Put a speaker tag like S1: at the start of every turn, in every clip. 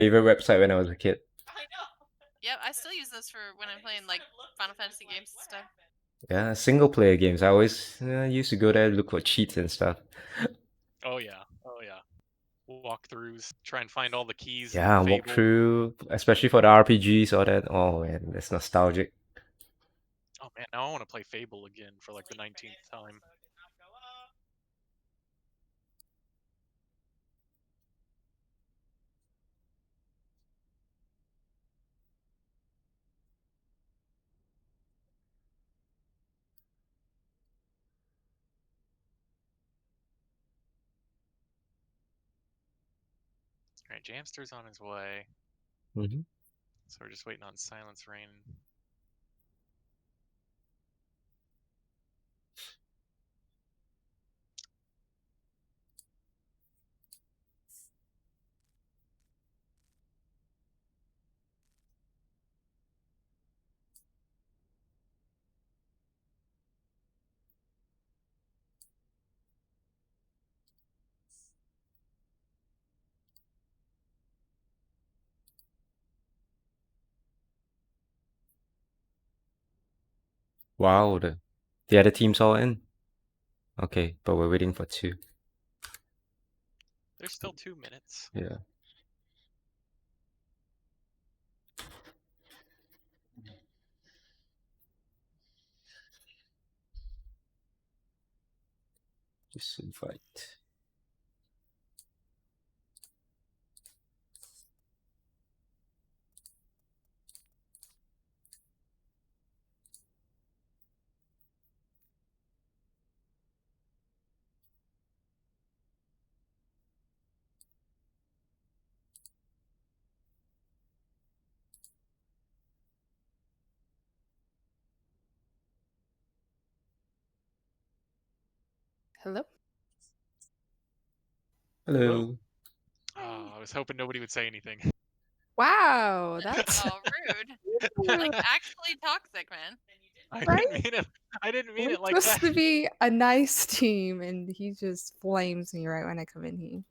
S1: favorite website when I was a kid.
S2: Yep, I still use those for when I'm playing like Final Fantasy games and stuff.
S1: Yeah, single player games. I always used to go there look for cheats and stuff.
S3: Oh yeah. Walkthroughs, try and find all the keys in
S1: Yeah, walk
S3: Fable.
S1: through, especially for the RPGs, all that. Oh man, that's nostalgic.
S3: Oh man, now I want to play Fable again for like the 19th time. Alright, Jamster's on his way.
S1: Mm-hmm.
S3: So we're just waiting on Silence Rain.
S1: Wow, the other team's all in. Okay, but we're waiting for two.
S3: There's still 2 minutes.
S1: Yeah. Just invite.
S4: Hello?
S1: Hello.
S3: I was hoping nobody would say anything.
S4: Wow, that's
S2: Oh, rude. Like, actually toxic, man.
S3: I
S4: Right?
S3: didn't mean it. I didn't mean
S4: we're
S3: it like
S4: supposed
S3: that.
S4: to be a nice team, and he just flames me right when I come in here.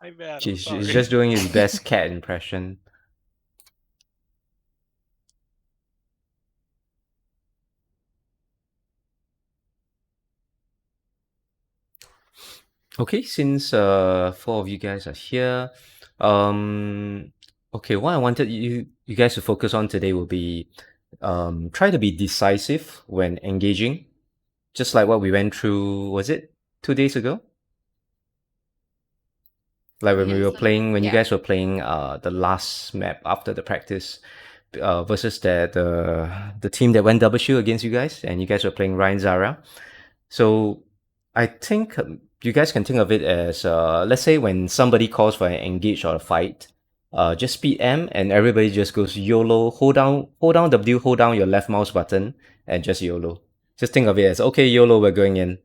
S3: I'm bad. I'm
S1: He's
S3: sorry.
S1: just doing his best cat impression. Okay, since four of you guys are here, okay, what I wanted you guys to focus on today will be try to be decisive when engaging, just like what we went through. Was it 2 days ago? Like when we
S4: Yes.
S1: were playing, when you
S4: Yeah.
S1: guys were playing the last map after the practice, versus the team that went double shield against you guys, and you guys were playing Ryan Zara. So I think you guys can think of it as let's say when somebody calls for an engage or a fight, just speed M and everybody just goes YOLO, hold down W, hold down your left mouse button, and just YOLO. Just think of it as okay, YOLO, we're going in.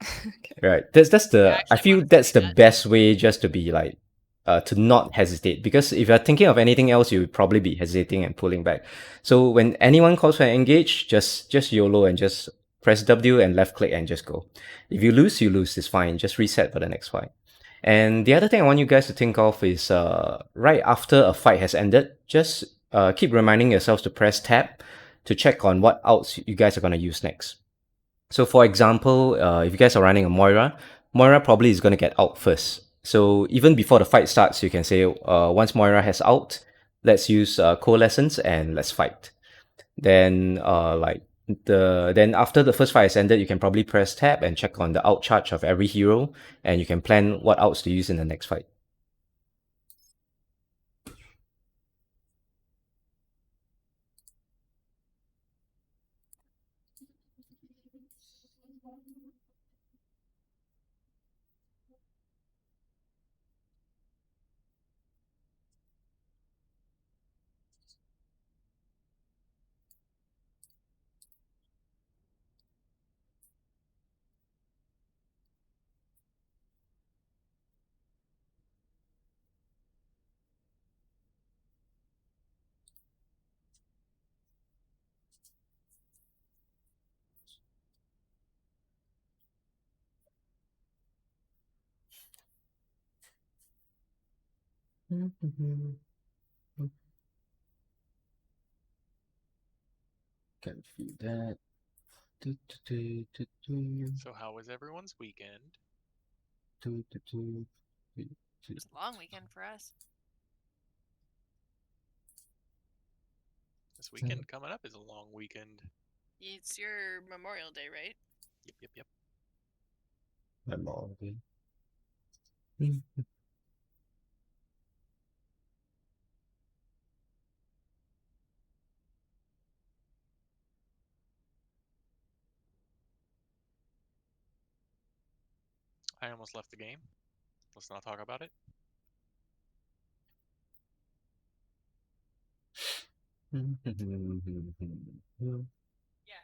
S4: Okay.
S1: Right. That's
S2: I
S1: the I
S2: actually
S1: feel
S2: want to
S1: that's
S2: see
S1: the
S2: that.
S1: best way just to be like to not hesitate, because if you're thinking of anything else you would probably be hesitating and pulling back. So when anyone calls for an engage, just YOLO and just press W and left click and just go. If you lose, you lose. It's fine. Just reset for the next fight. And the other thing I want you guys to think of is right after a fight has ended, just keep reminding yourselves to press tab to check on what outs you guys are going to use next. So for example, if you guys are running a Moira, Moira probably is going to get out first. So even before the fight starts, you can say, once Moira has out, let's use Coalescence and let's fight. Then then after the first fight has ended, you can probably press tab and check on the out charge of every hero, and you can plan what outs to use in the next fight. Can feel that.
S3: So how was everyone's weekend?
S2: It's a long weekend for us.
S3: This weekend coming up is a long weekend.
S2: It's your Memorial Day, right?
S3: Yep.
S1: My mom. Okay.
S3: I almost left the game. Let's not talk about it.
S2: Yeah.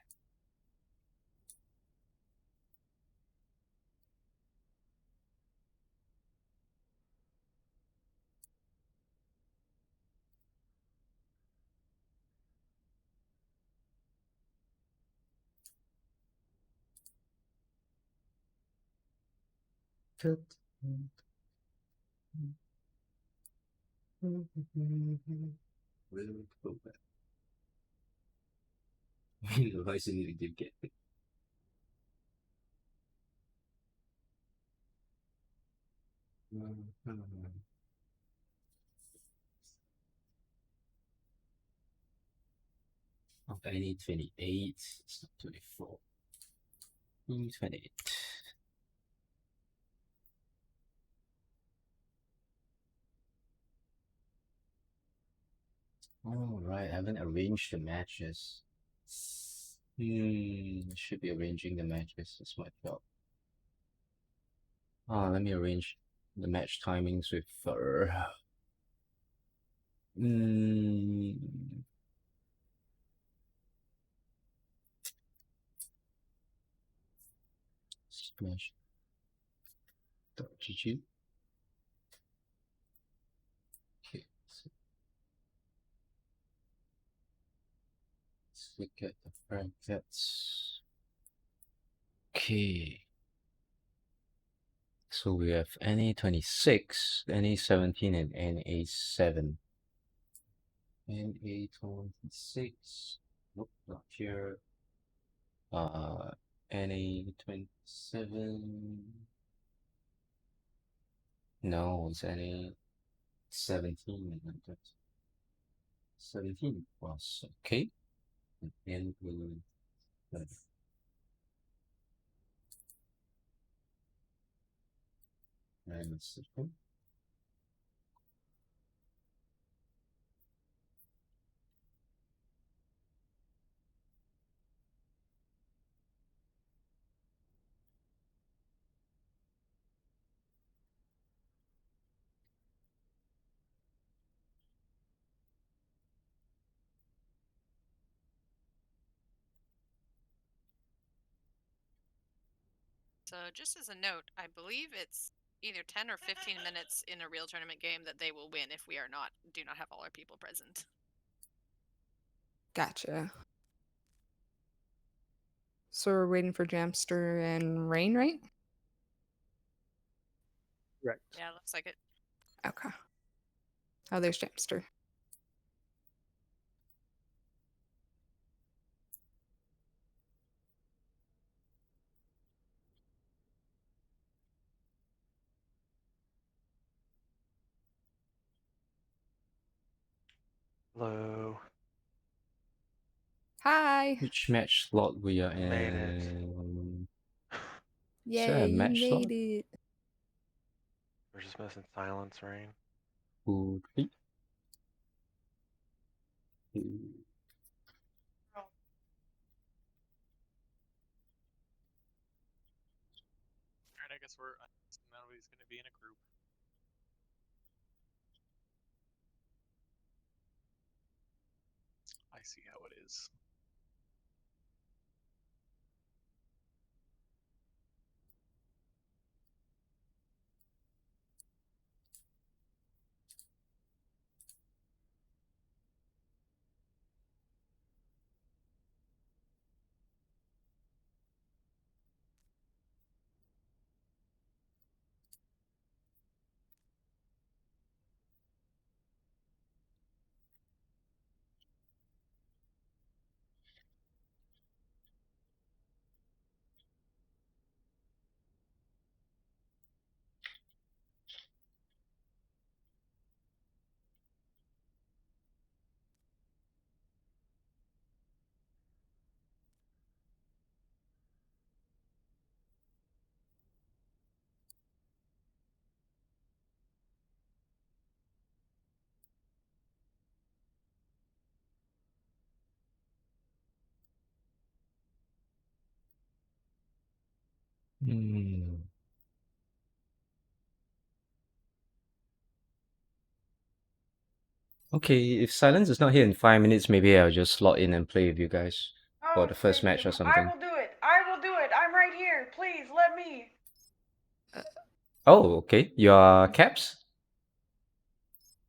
S1: Really go back. Why is it did get it? I need 28. It's not 24. 28. All right, I haven't arranged the matches. Should be arranging the matches. That's my job. Let me arrange the match timings with Smash. GG. Okay, so let's look at the brackets. Okay. So we have NA26, NA17, and NA7. NA26. Nope, not here. NA27. No, it's NA17. 17 was okay. And we'll minus the
S2: So just as a note, I believe it's either 10 or 15 minutes in a real tournament game that they will win if we do not have all our people present.
S4: Gotcha. So we're waiting for Jamster and Rain, right?
S3: Correct.
S2: Yeah, looks like it.
S4: Okay. Oh, there's Jamster.
S5: Hello.
S4: Hi.
S1: which match slot we are
S5: Made it.
S1: in.
S4: Yay,
S1: there a
S4: you
S1: match slot?
S4: made it.
S5: We're just missing silence, Rain.
S1: Who three?
S3: Alright, I guess nobody's gonna be in a group. I see how it is.
S1: Hmm. Okay, if Silence is not here in 5 minutes, maybe I'll just slot in and play with you guys for the first match or something.
S6: I will do it. I will do it. I'm right here. Please let me.
S1: Oh, okay. Your Caps?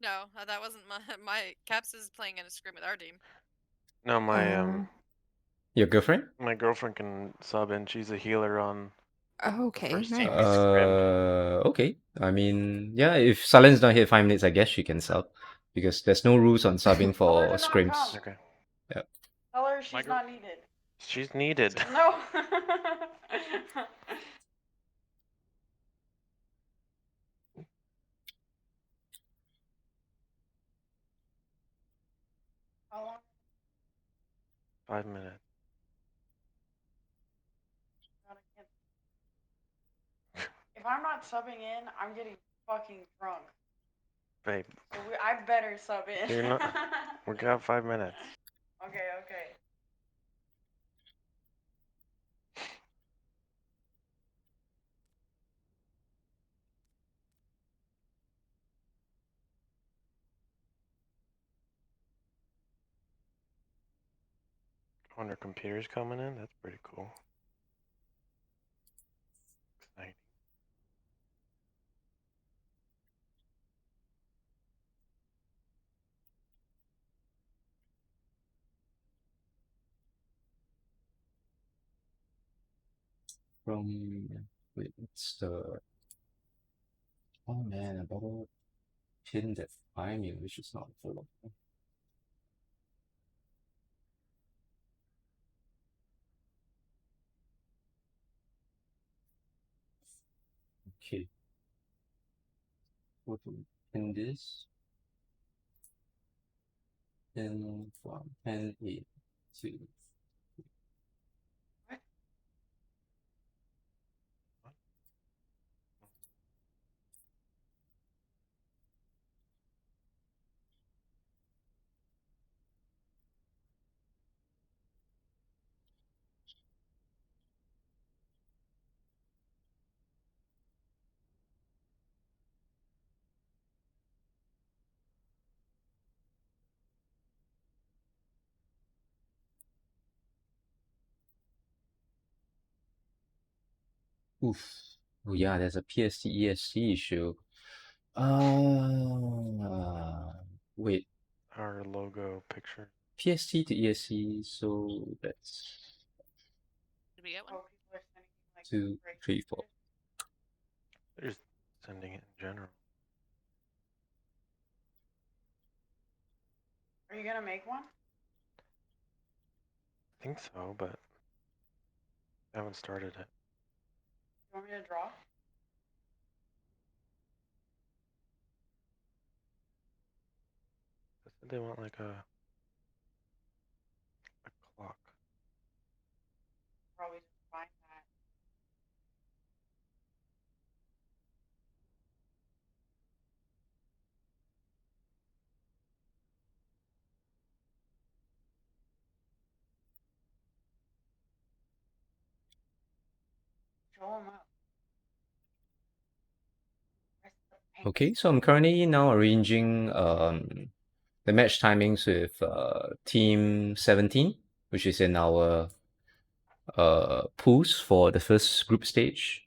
S2: No, that wasn't my Caps is playing in a scrim with our team.
S5: No, my
S1: Your girlfriend?
S5: my girlfriend can sub in. She's a healer on.
S4: Okay,
S5: First
S4: nice.
S5: team we scrimmed.
S1: Okay. I mean, yeah, if Silence not here in 5 minutes, I guess she can sub. Because there's no rules on subbing
S6: Tell her
S1: for
S6: to not
S1: scrims.
S6: come.
S5: Okay.
S1: Yep.
S6: Tell her she's
S3: My
S6: not needed.
S5: She's needed.
S6: No. How long?
S5: 5 minutes.
S6: If I'm not subbing in, I'm getting fucking drunk.
S5: Babe,
S6: So I better sub in.
S5: you're not. We got 5 minutes.
S6: Okay, okay.
S5: I wonder computers coming in. That's pretty cool. Exciting.
S1: Wait, it's the. Oh man, I better pin that priming, which is not full. Okay. What to pin this? Pin from pen 8 to. Oof. Oh yeah, there's a PST ESC issue. Wait,
S5: Our logo picture.
S1: PST to ESC, so that's
S2: Did we get one?
S6: Oh, people are sending me like
S1: 2, 3, 4.
S5: They're just sending it in general.
S6: Are you gonna make one?
S5: I think so, but I haven't started it.
S6: You want me to draw?
S5: They said they want like a clock.
S6: Probably just find that. Show them up. Press the paint.
S1: Okay, so I'm currently now arranging the match timings with team 17, which is in our pools for the first group stage.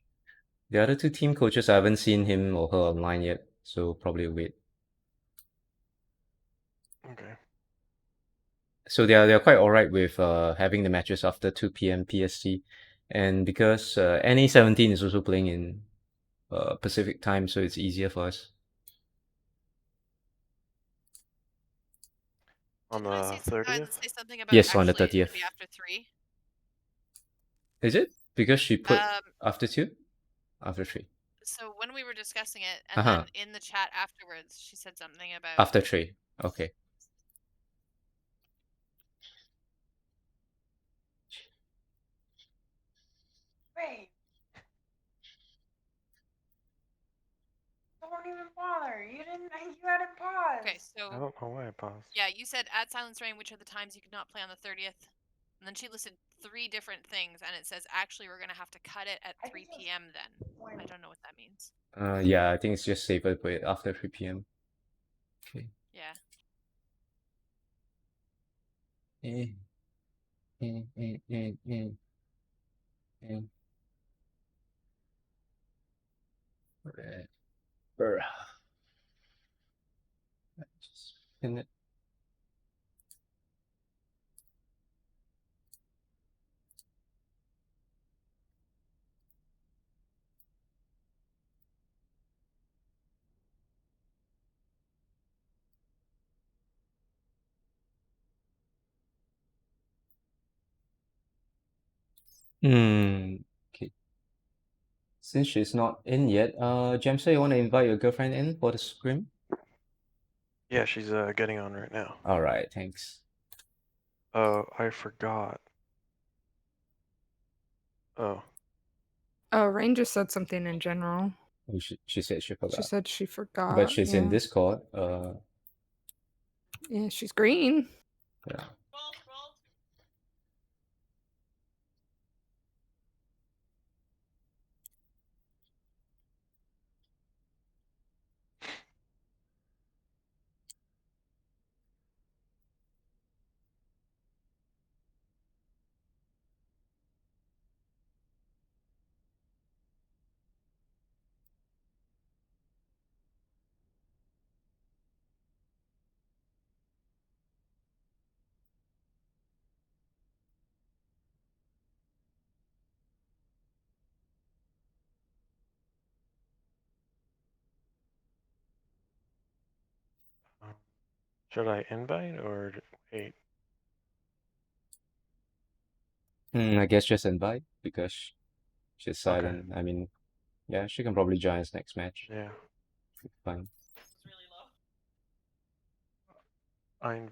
S1: The other two team coaches, I haven't seen him or her online yet, so probably wait.
S5: Okay.
S1: So they're quite alright with having the matches after 2 p.m. PST, and because NA17 is also playing in Pacific time, so it's easier for us.
S5: On
S2: Didn't I
S5: the
S2: see some guy
S5: 30th?
S2: say something about
S1: Yes, on the
S2: actually it's
S1: 30th.
S2: gonna be after 3?
S1: Is it? Because she put
S2: Um,
S1: after 2? After 3.
S2: So when we were discussing it, and
S1: Uh-huh.
S2: then in the chat afterwards, she said something about
S1: After 3. Okay.
S6: Wait. Don't even bother. You didn't. You had it paused.
S2: Okay,
S5: I
S2: so
S5: don't know why I paused.
S2: yeah, you said at Silence Rain, which are the times you could not play on the 30th. And then she listed 3 different things, and it says actually we're gonna have to cut it at 3 p.m. Then I don't know what that means.
S1: Yeah, I think it's just safer to put it after 3 p.m. Okay.
S2: Yeah.
S1: Whatever. Just pin it. Okay. Since she's not in yet, Jamster, you want to invite your girlfriend in for the scrim?
S5: Yeah, she's getting on right now.
S1: All right, thanks.
S5: Oh, I forgot. Oh.
S4: Oh, Rain just said something in general.
S1: Oh, she said she forgot.
S4: She said she forgot.
S1: But she's in
S4: yeah.
S1: Discord.
S4: Yeah, she's green.
S1: Yeah.
S5: Should I invite or wait?
S1: I guess just invite because she's
S5: Okay.
S1: silent. I mean, yeah, she can probably join us next match.
S5: Yeah.
S1: Fine.
S5: I'm.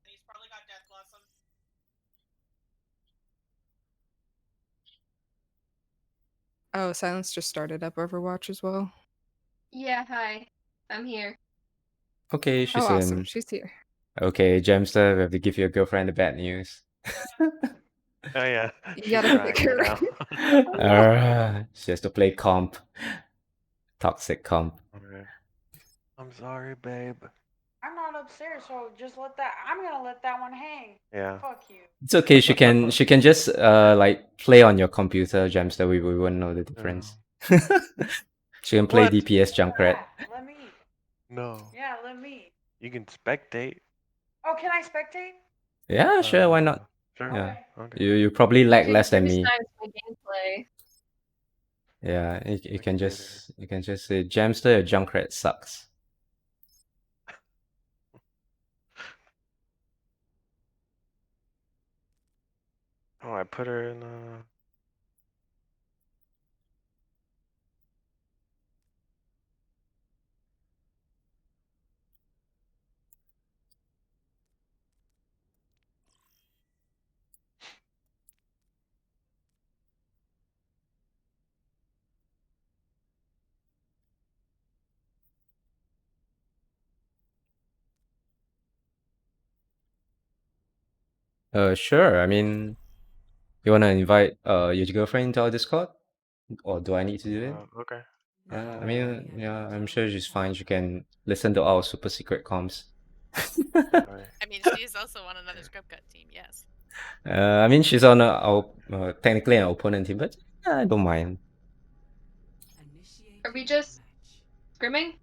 S7: He's probably got Death Blossom.
S4: Oh, Silence just started up Overwatch as well.
S8: Yeah, hi. I'm here.
S1: Okay, she's
S4: Oh, awesome.
S1: in.
S4: She's here.
S1: Okay, Jamster, we have to give your girlfriend the bad news.
S5: Oh yeah.
S4: You
S5: She's
S4: gotta
S5: crying
S4: pick her.
S5: right now.
S1: She has to play comp. Toxic comp.
S5: Okay. I'm sorry, babe.
S6: I'm not upstairs, so just let that. I'm gonna let that one hang.
S5: Yeah.
S6: Fuck you.
S1: It's okay. She can just like play on your computer, Jamster. We wouldn't know the difference. She can play
S5: What?
S1: DPS Junkrat.
S6: Yeah, let me.
S5: No.
S6: Yeah, let me.
S5: You can spectate.
S6: Oh, can I spectate?
S1: Yeah, sure. Why not?
S5: Sure.
S1: Yeah.
S5: Okay.
S1: You probably lag
S8: Actually,
S1: less than
S8: first
S1: me.
S8: time it's my gameplay.
S1: Yeah, you can
S5: Spectator.
S1: just say Jamster, your Junkrat sucks.
S5: Oh, I put her in.
S1: Sure. I mean, you wanna invite your girlfriend into our Discord, or do I need to do it?
S5: Okay.
S1: Yeah, I mean, yeah, I'm sure she's fine. She can listen to our super secret comms.
S5: Alright.
S2: I mean, she is also on another scrub cut team. Yes.
S1: I mean, she's on our technically an opponent team, but I don't mind.
S8: Are we just scrimming?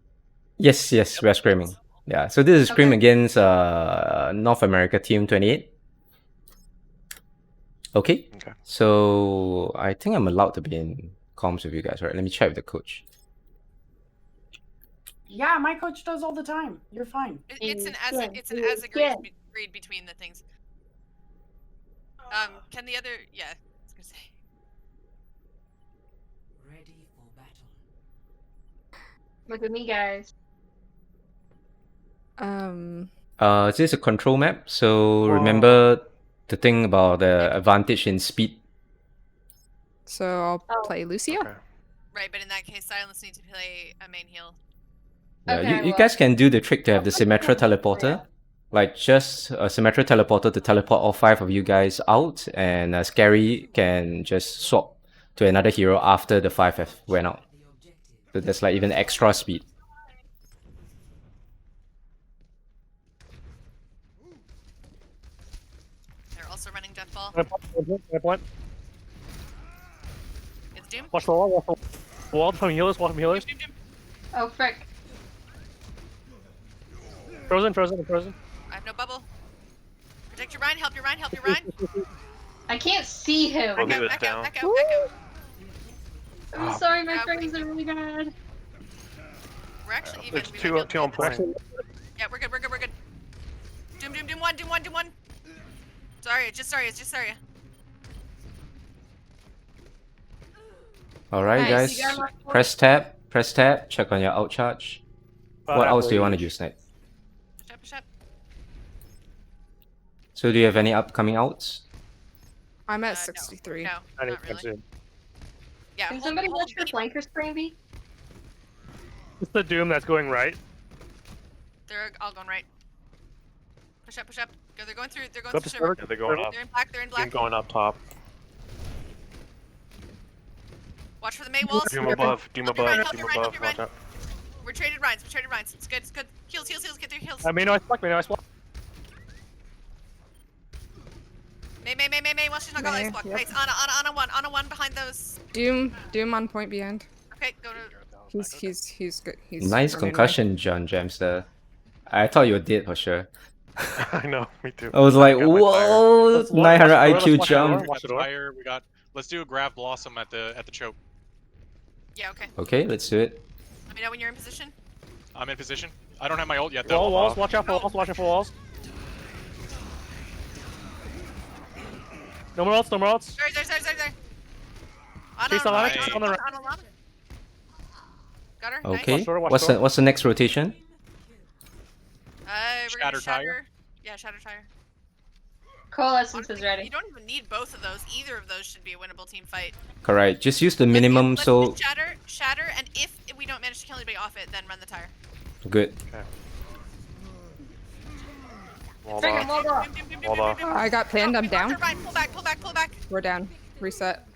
S1: Yes, we're screaming. Yeah, so this is Scrim
S8: Okay.
S1: against North America Team 28. Okay.
S5: Okay.
S1: So I think I'm allowed to be in comms with you guys, right? Let me check with the coach.
S6: Yeah, my coach does all the time. You're fine.
S2: It's an as agreed between the things. Can the other? Yeah, I was gonna say.
S7: Ready for battle.
S8: Look at me, guys.
S1: This is a control map, so remember the thing about the advantage in speed.
S4: So I'll
S8: Oh.
S4: play Lucio.
S5: Okay.
S2: Right, but in that case, Silence needs to play a main heal.
S1: Yeah,
S8: Okay,
S1: you
S8: well,
S1: guys can do the trick to have
S8: I'll
S1: the
S8: put
S1: Symmetra
S8: them on
S1: teleporter. Like just a Symmetra teleporter to teleport all 5 of you guys out, and Scary can just swap to another hero after the 5 have went out. So there's like even extra speed.
S2: They're also running Deathball.
S9: Point.
S2: It's Doom.
S9: Watch the wall, watch the wall. From healers, watch from healers.
S2: Doom, Doom.
S8: Oh, frick.
S9: Frozen.
S2: I have no bubble. Protect your Rhine, help your Rhine, help your Rhine.
S8: I can't see him.
S5: Well,
S2: Back
S5: he was
S2: out,
S5: down.
S2: back out.
S8: I'm
S5: Oh.
S8: sorry, my
S2: Yeah,
S8: frames are really bad.
S2: We're actually even.
S5: It's
S2: We
S5: two
S2: might be able
S5: on
S2: to do this.
S5: point.
S2: Yeah, we're good. Doom one. Sorry, it's just Zarya.
S1: Alright,
S4: Nice.
S1: guys.
S8: You got my point.
S1: Press tab, check on your out charge. What else do you want to use, Snipe?
S2: Push up.
S1: So do you have any upcoming outs?
S4: I'm at
S2: No.
S4: 63.
S2: No,
S9: I need
S2: not
S9: to
S2: really.
S9: soon.
S2: Yeah,
S8: Can
S2: hold-
S8: somebody
S2: hold
S8: watch for
S2: B.
S8: flanker screen B?
S9: It's the Doom that's going right.
S2: They're all going right. Push up. Go. They're going through. They're going
S9: Go up
S2: through
S9: the
S2: server.
S9: server.
S5: Yeah, they're going up.
S2: They're in black. They're in
S5: Doom
S2: black.
S5: going up top.
S2: Watch for the May walls.
S5: Doom above. Doom
S2: Help your Rhine,
S5: above.
S2: help
S5: Doom
S2: your Rhine,
S5: above.
S2: help your
S5: Watch
S2: Rhine.
S5: out.
S2: We're traded Rhines. It's good. Heals. Get their heals.
S9: I mean, no, I block.
S2: May. Well, she's not got
S4: May,
S2: ice block.
S4: yep.
S2: Nice. Ana one behind those.
S4: Doom on point behind.
S2: Okay, go to.
S4: He's good. He's
S1: Nice
S4: running
S1: concussion, John Jamster. I thought you were dead for sure.
S5: I know, me too.
S1: I was like,
S5: got my fire.
S1: whoa,
S9: Let's watch
S1: 900
S9: the door,
S1: IQ
S9: let's watch the door.
S1: jump.
S3: We
S9: Watch
S3: got
S9: the door.
S3: fire. We got. Let's do a grab blossom at the choke.
S2: Yeah. Okay.
S1: Okay, let's do it.
S2: Let me know when you're in position.
S3: I'm in position. I don't have my ult yet though.
S9: Walls, watch out for walls, watch out for walls. No more ults.
S2: There.
S9: Chase
S3: Alana,
S2: Ana,
S3: chase
S9: on the right.
S2: Ana. Got her.
S1: Okay,
S2: Nice.
S9: door, watch
S1: what's
S9: door.
S1: the next rotation?
S2: We're gonna
S3: Shatter tire?
S2: Yeah, shatter tire.
S8: Coalescence is
S2: Honestly,
S8: ready.
S2: You don't even need both of those. Either of those should be a winnable team fight.
S1: Correct, just use the minimum,
S2: Let's
S1: so
S2: do shatter, and if we don't manage to kill anybody off it, then run the tire.
S1: good.
S5: Walled
S8: Friggin'
S5: off.
S8: walled off.
S5: Walled off.
S4: I got pinned. I'm down.
S2: Ryan, pull back.
S4: We're down. Reset.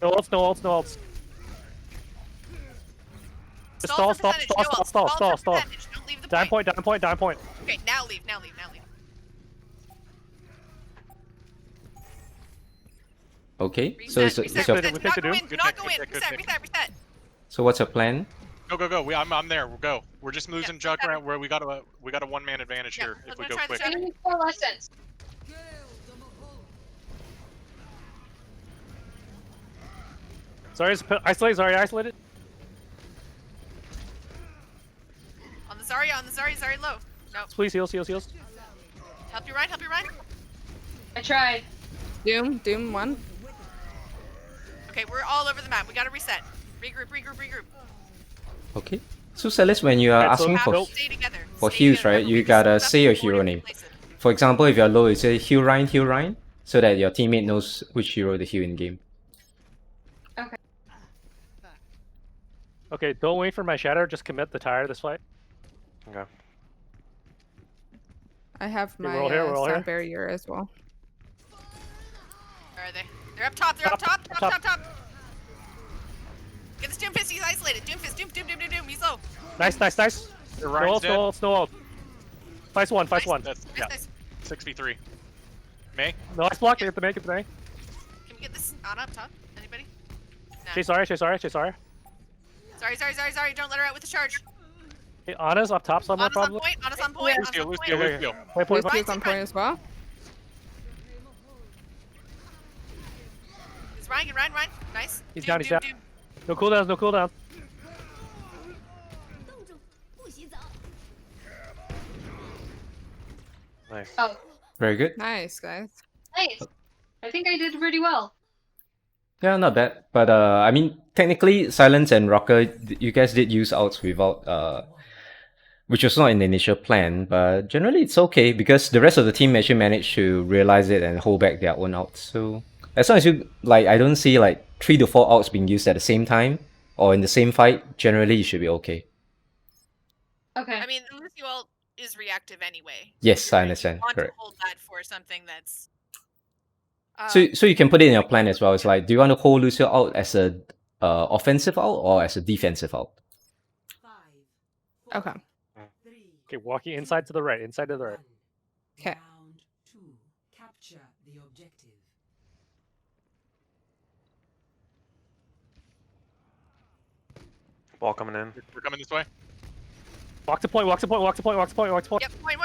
S9: No ults. Just
S2: Stall
S9: stall.
S2: for percentage, no ult. Stall for percentage, don't leave the
S9: Down
S2: point.
S9: point.
S2: Okay, now leave.
S1: Okay,
S2: Reset,
S1: so
S2: reset,
S1: it's your,
S9: we
S2: reset.
S9: pick the
S2: Do not
S9: Doom.
S2: go in, do not go
S3: Good
S2: in.
S3: pick, good
S2: Reset.
S1: so what's your plan?
S3: Go. I'm there. We'll go. We're just losing
S2: Yeah,
S3: Juck
S2: shatter.
S3: around where we got a one-man advantage
S2: Yeah,
S3: here
S2: let's
S3: if we
S2: go
S3: go
S2: try the
S3: quick.
S2: shatter.
S8: I need coalescence.
S9: Sorry, isolated.
S2: On the Zarya low. No,
S9: Please heals.
S2: help your Ryan.
S8: I tried.
S4: Doom 1.
S2: Okay, we're all over the map. We gotta reset. Regroup.
S1: Okay, so Celis, when you are
S9: Alright, so
S1: asking
S2: Have
S1: for
S2: to stay together.
S1: for
S2: Stay
S1: heals,
S2: together.
S1: right, you
S2: Remember,
S1: gotta
S2: we just
S1: say your
S2: before
S1: hero
S2: you
S1: name.
S2: place it.
S1: For example, if you're low, you say heal Ryan, so that your teammate knows which hero to heal in game.
S9: Okay, don't wait for my shatter. Just commit the tire this fight.
S5: Okay.
S4: I have
S9: Yeah,
S4: my
S9: we're all here, we're all here.
S4: sound barrier as well.
S2: Where are they? They're up top. Top. Get this Doomfist. He's isolated. Doomfist. Doom. He's low.
S9: Nice.
S3: Your
S9: No
S3: Ryan's dead.
S9: ults. Fice one.
S3: That's
S2: Nice.
S3: 6v3. May?
S9: No, ice block. Get the May.
S2: Can we get this Ana up top? Anybody? Nah.
S9: Chase sorry.
S2: Sorry. Don't let her out with the charge.
S9: Hey, Ana's up top somewhere
S2: Ana's on
S9: probably.
S2: point. Ana's on point.
S3: Lucio.
S9: Play point.
S4: Lucio's on point as well.
S2: Is Ryan? Get Ryan. Nice.
S9: He's
S2: Doom,
S9: down,
S2: Doom.
S9: No cooldowns.
S5: Nice.
S8: Oh,
S1: Very good.
S4: Nice, guys.
S8: nice. I think I did pretty well.
S1: Yeah, not bad. But I mean, technically, Silence and Rocker, you guys did use outs without which was not in the initial plan. But generally, it's okay because the rest of the team actually managed to realize it and hold back their own outs. So as long as you like, I don't see like 3 to 4 ults being used at the same time or in the same fight, generally you should be okay.
S8: Okay.
S2: I mean, the Lucio ult is reactive anyway.
S1: Yes,
S2: You're
S1: I
S2: right,
S1: understand.
S2: You want
S1: Correct.
S2: to hold that for something that's.
S1: So you can put it in your plan as well. It's like, do you want to hold Lucio out as a offensive ult or as a defensive ult?
S4: Okay.
S9: Okay, walking inside to the right. Inside to the right.
S4: Okay.
S7: Round 2. Capture the objective.
S5: Ball coming in.
S3: We're coming this way.
S9: Walk to point. Walk to point. Walk to point. Walk to point. Walk to point.
S2: Yep. Point.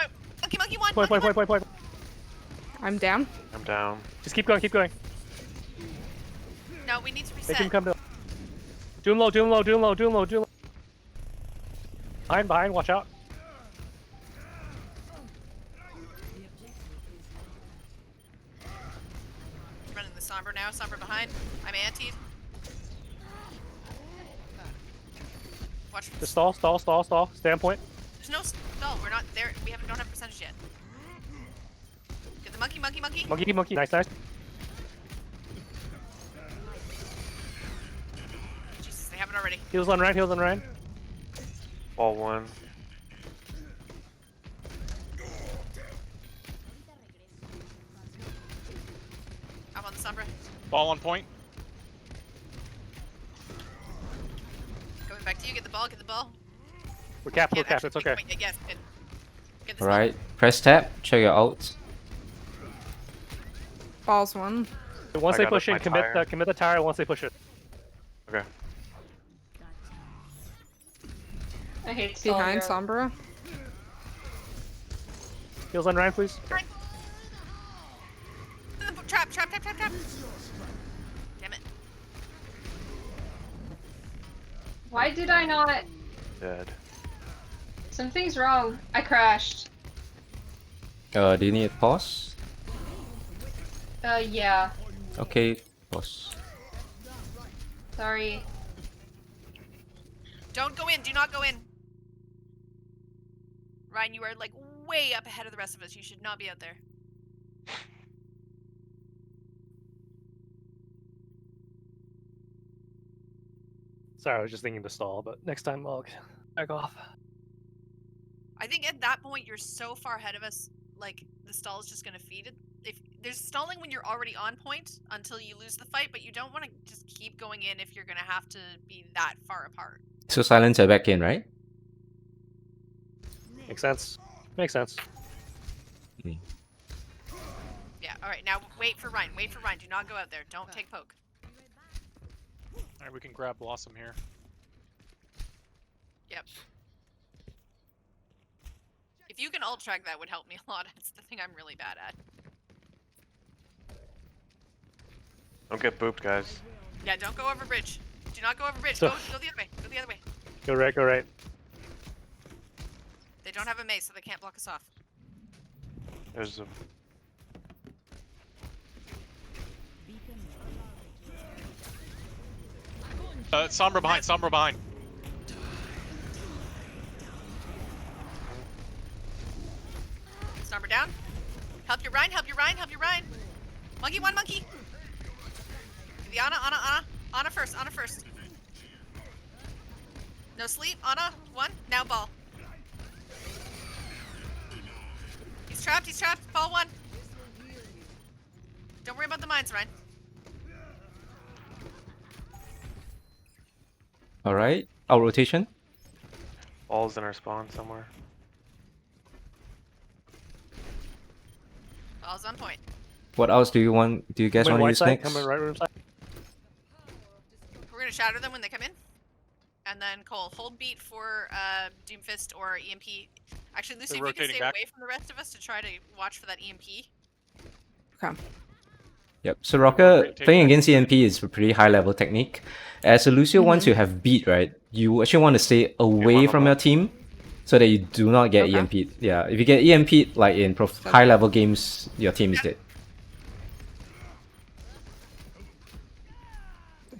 S2: Monkey. One.
S9: Point. Point. Point. Point. Point.
S4: I'm down.
S5: I'm down.
S9: Just keep going. Keep going.
S2: No, we need to
S9: Make
S2: reset.
S9: him come down. Doom low. Doom low. Doom low. Doom low. Doom low. Behind. Behind. Watch out.
S2: Running the Sombra now. Sombra behind. I'm antied. Watch.
S9: Just stall. Stall. Stall. Stall. Standpoint.
S2: There's no stall. We're not there. Don't have percentage yet. Get the monkey.
S9: Monkey. Monkey. Nice. Nice.
S2: Jesus, they have it already.
S9: Heals on Ryan. Heals on Ryan.
S5: Ball 1.
S2: I'm on the Sombra.
S3: Ball on point.
S2: Coming back to you. Get the ball.
S9: We're capped. We're
S2: Can't
S9: capped.
S2: actually
S9: It's
S2: make
S9: okay.
S2: point yet. Yes, good. Get this
S1: Alright, press tab, check your ults.
S4: Balls one.
S9: Once
S5: I
S9: they
S5: got
S9: push
S5: my
S9: in, commit
S5: tire.
S9: commit the tire. Once they push it.
S5: Okay.
S8: I hate stall
S4: Behind
S8: hero.
S4: Sombra.
S9: Heals on Ryan, please.
S2: Trap. Damn it.
S8: Why did I not?
S5: Dead.
S8: Something's wrong. I crashed.
S1: Do you need a pause?
S8: Yeah.
S1: Okay, pause.
S8: Sorry.
S2: Don't go in. Do not go in. Ryan, you are like way up ahead of the rest of us. You should not be out there.
S9: Sorry, I was just thinking to stall, but next time I'll back off.
S2: I think at that point you're so far ahead of us, like the stall is just gonna feed it. If there's stalling when you're already on point until you lose the fight, but you don't want to just keep going in if you're gonna have to be that far apart.
S1: So silence are back in, right?
S9: Makes sense. Makes sense.
S2: Yeah. All right. Now wait for Ryan. Do not go out there. Don't take poke.
S3: Alright, we can grab Blossom here.
S2: Yep. If you can ult track, that would help me a lot. It's the thing I'm really bad at.
S5: Don't get booped, guys.
S2: Yeah. Don't go over bridge. Do not go over bridge.
S9: So-
S2: Go the other way. Go the other way.
S9: Go right. Go right.
S2: They don't have a mace, so they can't block us off.
S5: There's a...
S3: Sombra behind.
S2: Sombra down. Help your Ryan. Monkey. The Ana first. No sleep. Ana, 1. Now ball. He's trapped. Ball 1. Don't worry about the mines, Ryan.
S1: Alright, our rotation.
S5: Ball's in our spawn somewhere.
S2: Ball's on point.
S1: What else do you want? Do you guys
S9: Come in
S1: want to
S9: white
S1: use
S9: side.
S1: next?
S9: Come in right room side.
S2: We're gonna shatter them when they come in. And then Cole, hold beat for Doomfist or EMP. Actually, Lucy, if you can
S3: rotating
S2: stay
S3: back.
S2: away from the rest of us to try to watch for that EMP.
S4: Okay.
S1: Yep. So Rocker
S3: Take
S1: playing
S3: that.
S1: against EMP is a pretty high level technique. As a Lucio, once you have beat, right, you actually want to stay away
S5: one
S1: from
S5: more.
S1: your team so that you do not get
S4: Okay.
S1: EMP'd. Yeah, if you get EMP'd like in high level games, your team is dead.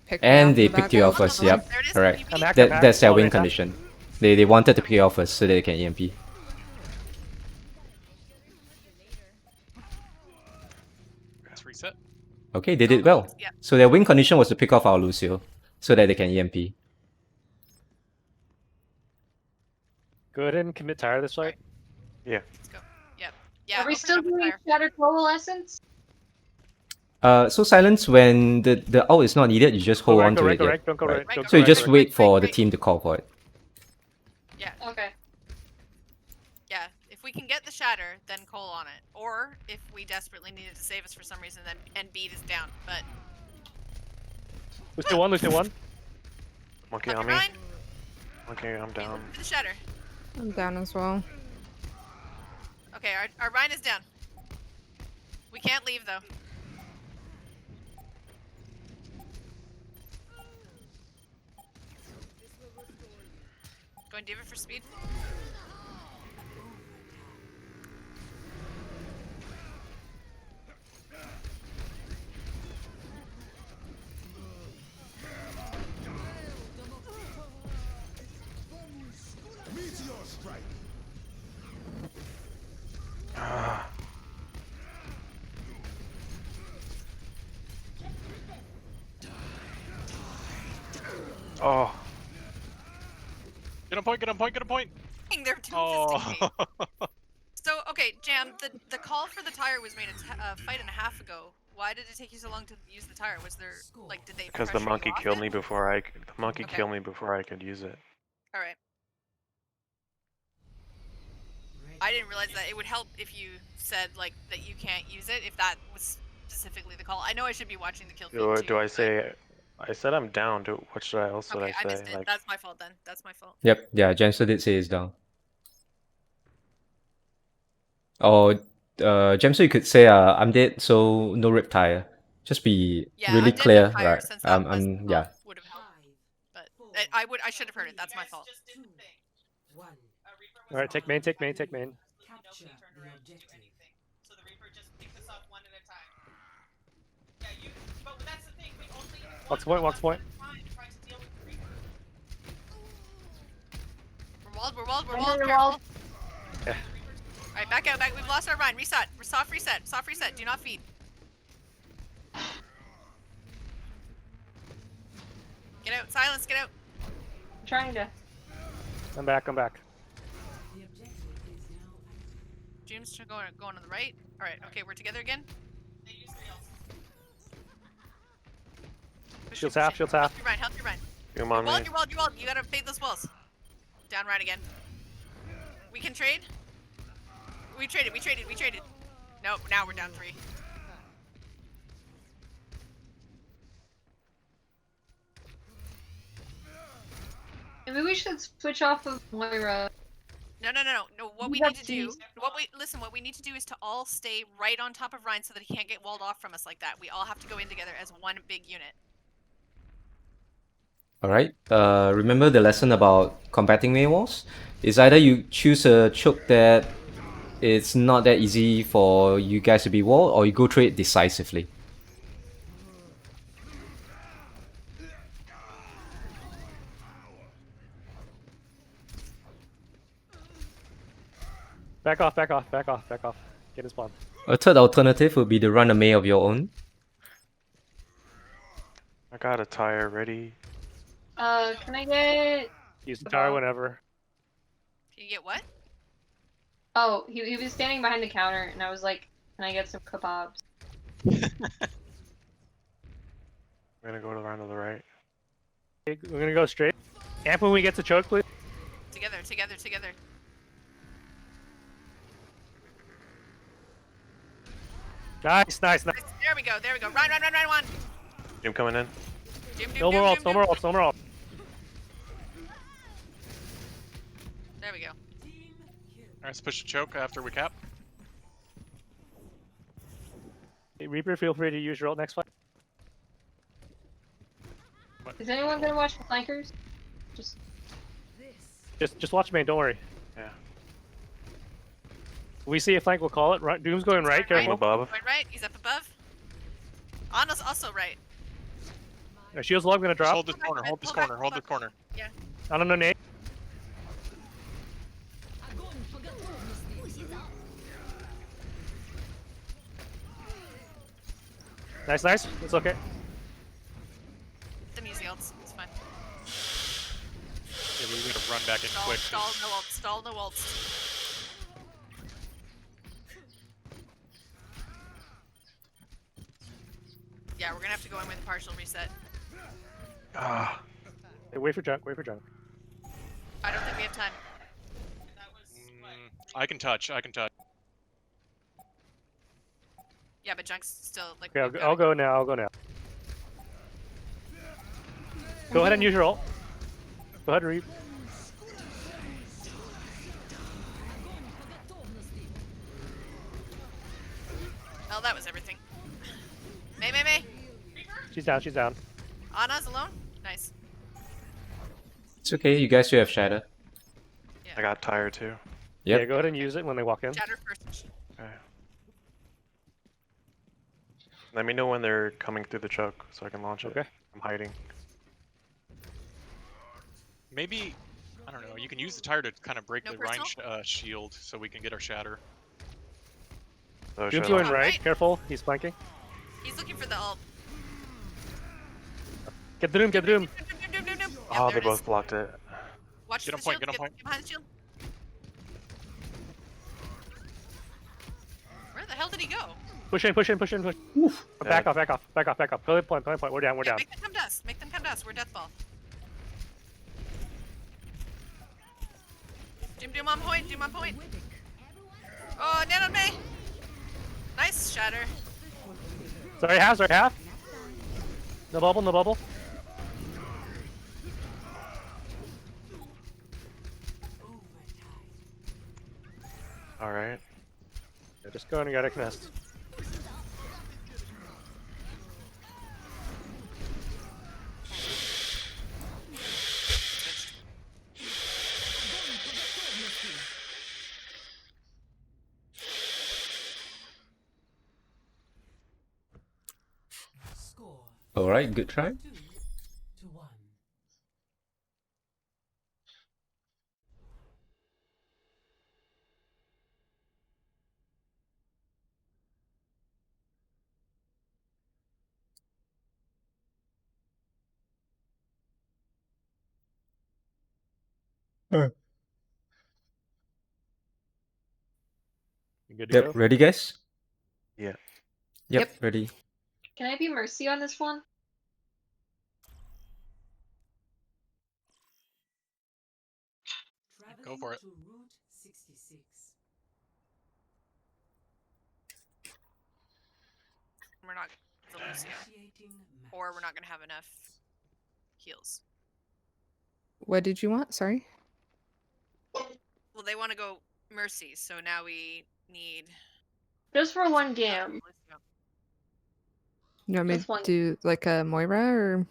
S4: Pick me
S1: And
S4: off
S1: they
S4: of that
S1: picked you off
S4: guy.
S1: first. Yep,
S2: There it is.
S1: correct.
S2: EMP.
S9: I'm hacked,
S1: That's their
S9: Oh,
S1: win
S9: they tapped.
S1: condition. They wanted to pick you off first so they can EMP.
S3: Let's reset.
S1: Okay, they did well.
S2: Yeah.
S1: So their win condition was to pick off our Lucio so that they can EMP.
S9: Go ahead and commit tire this fight.
S5: Yeah.
S2: Let's go. Yep. Yeah.
S8: Are we
S2: open
S8: still
S2: up with
S8: doing
S2: fire.
S8: Shatter Coalescence?
S1: So silence when the ult is not needed, you just hold on to it.
S9: Go
S1: Yeah,
S9: right, don't go right.
S2: Right,
S9: Don't
S2: go
S1: So you
S9: go
S1: just
S9: right.
S1: wait for the
S2: right.
S1: team to call for it.
S2: Yeah.
S8: Okay.
S2: Yeah. If we can get the shatter, then Cole on it. Or if we desperately need it to save us for some reason, then and beat is down. But
S9: Lucio 1, Lucio 1.
S5: Monkey
S2: Puppy
S5: on me.
S2: Ryan,
S5: Okay, I'm down.
S2: for the shatter.
S4: I'm down as well.
S2: Okay, our Ryan is down. We can't leave though. Going Diva for speed.
S5: Oh,
S3: Get on point, get on point, get on point!
S2: They're two
S3: Oh.
S2: fisting me. So okay, Jam, the call for the tire was made a fight and a half ago. Why did it take you so long to use the tire? Was there like did they?
S5: because the
S2: pressure you
S5: monkey
S2: off
S5: killed
S2: it?
S5: me before I could. The monkey
S2: Okay.
S5: killed me before I could use it.
S2: All right. I didn't realize that it would help if you said like that you can't use it if that was specifically the call. I know I should be watching the kill feed too.
S5: Do I
S2: but-
S5: say? I said I'm down. What should I else?
S2: Okay,
S5: Should
S2: I
S5: I
S2: missed
S5: say?
S2: it.
S5: Like,
S2: That's my fault then. That's my fault.
S1: Yep, yeah, Jamster did say it's down. Or Jamster, you could say I'm dead, so no rip tire. Just be
S2: Yeah,
S1: really
S2: I'm dead
S1: clear,
S2: with fire
S1: right?
S2: since that was
S1: Yeah.
S2: would have helped, but I should have heard it. That's my fault.
S7: 2, 1.
S9: Alright, take main, take main, take main.
S7: Capture the objective.
S2: So the Reaper just picks us up one at a time. Yeah, but that's the thing. We only
S9: Walks point, walks point.
S2: We're walled. We're walled. We're
S8: Under
S2: walled.
S8: the
S2: Careful.
S8: wall.
S9: Yeah.
S2: Alright, back out. We've lost our Ryan. Reset. Soft reset. Soft reset. Do not feed. Get out. Silence. Get out.
S8: I'm trying to.
S9: I'm back, I'm back.
S7: The objective is now active.
S2: James going on the right. All right. Okay, we're together again. Push
S9: Shields
S2: it, push
S9: half,
S2: it.
S9: shields half.
S2: Help your Ryan. Help your Ryan.
S5: Doom on me.
S2: You're walled. You gotta fade those walls. Down right again. We can trade. We traded. Nope. Now we're down 3.
S8: Maybe we should switch off of Moira.
S2: No. What we
S8: You
S2: need
S8: have
S2: to do,
S8: cheese.
S2: what we need to do is to all stay right on top of Ryan so that he can't get walled off from us like that. We all have to go in together as one big unit.
S1: Alright. Remember the lesson about combating main walls? Is either you choose a choke that it's not that easy for you guys to be walled, or you go through it decisively.
S9: Back off, back off, back off, back off. Get in spawn.
S1: A third alternative would be to run a Mei of your own.
S5: I got a tire ready.
S8: Can I get?
S9: Use the tower whenever.
S2: Can you get what?
S8: Oh, he was standing behind the counter, and I was like, "Can I get some kebabs?"
S5: I'm gonna go around to the right.
S9: Okay, we're gonna go straight. Amp when we get to choke, please.
S2: Together.
S9: Nice, nice, nice.
S2: There we go. Run. One.
S5: Doom coming in.
S2: Doom.
S9: No more ults, no more ults, no more ults.
S2: There we go.
S3: Alright, let's push the choke after we cap.
S9: Hey, Reaper, feel free to use your ult next fight.
S8: Is anyone gonna watch the flankers? Just
S9: Just watch main, don't worry.
S5: Yeah.
S9: We see a flank, we'll call it. Right, Doom's going right,
S2: Going
S5: Doom
S9: careful.
S5: above.
S2: Going right. He's up above. Anna's also right.
S9: Shield's log gonna
S3: Just
S9: drop.
S3: hold this corner, hold this corner, hold this corner.
S2: Yeah.
S9: I don't know, Nate. Nice, nice. It's okay.
S2: Them use the ults. It's fine.
S3: Yeah, we gotta run back in
S2: Stall,
S3: quick.
S2: stall, no ults. Stall, no ults. Yeah, we're gonna have to go in with a partial reset.
S5: Ah,
S9: Hey, wait for junk. Wait for junk.
S2: I don't think we have time.
S3: I can touch. I can touch.
S2: Yeah, but Junk's still like.
S9: Okay,
S2: we've
S9: I'll
S2: gotta
S9: go now. I'll go now. Go ahead and use your ult. Go ahead and reap.
S2: Oh, that was everything. May.
S9: She's down. She's down.
S2: Anna's alone. Nice.
S1: It's okay. You guys should have shatter.
S5: I got tired too.
S1: Yep.
S9: Yeah, go ahead and use it when they walk in.
S2: Shatter first.
S5: Okay. Let me know when they're coming through the choke so I can launch it.
S9: Okay.
S5: I'm hiding.
S3: Maybe, I don't know. You can use the tire to kind of break
S2: No
S3: the Rhine
S2: personal?
S3: shield so we can get our shatter.
S5: So
S9: Doom's
S5: should I
S9: going
S5: launch-
S9: right.
S2: Right.
S9: Careful. He's flanking.
S2: He's looking for the ult.
S9: Get the doom. Get the doom.
S2: Doom. Yep,
S5: Oh,
S2: there
S5: they
S2: it is.
S5: both blocked it.
S2: Watch
S3: Get
S2: the
S3: on point,
S2: shield.
S3: get on point.
S2: behind the shield. Where the hell did he go?
S9: Push in. Push in. Push in. Push. Back off. Back off. Back off. Back off. Play point. Play point. We're down. We're
S2: Yeah,
S9: down.
S2: make them come to us. Make them come to us. We're deathball. Doom on point. Doom on point. Oh, net on me. Nice shatter.
S9: Sorry, half. Sorry, half. No bubble. No bubble.
S5: All right.
S9: Yeah, just go and get a connect.
S7: Score
S1: All right. Good try.
S7: 2-1.
S9: You good to
S1: Yep.
S9: go?
S1: Ready, guys?
S5: Yeah.
S1: Yep. Ready.
S8: Can I be Mercy on this one?
S3: Go for it.
S7: To Route 66.
S2: We're not the Lucio.
S7: Initiating match.
S2: Or we're not going to have enough heals.
S4: What did you want? Sorry.
S2: Well, they want to go Mercy, so now we need.
S8: Just for one game.
S2: Lucio.
S4: You want me
S8: Just
S4: to
S8: one.
S4: do like a Moira or?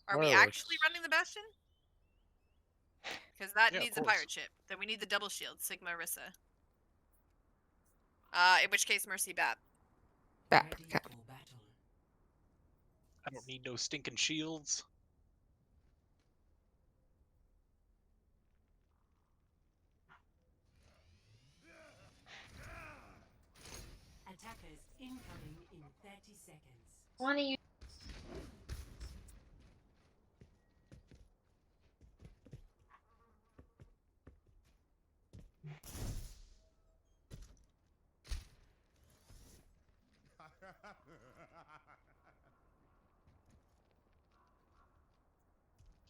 S2: Are we
S9: Moira
S2: actually
S9: works.
S2: running the Bastion? Because that
S3: Yeah, of
S2: needs a
S3: course.
S2: pirate ship. Then we need the double shield, Sigma Rissa. In which case, Mercy Bat.
S4: Bap.
S7: Ready
S4: Okay.
S7: for battle.
S3: I don't need no stinking shields.
S7: Attackers incoming in 30 seconds.
S8: Wanna use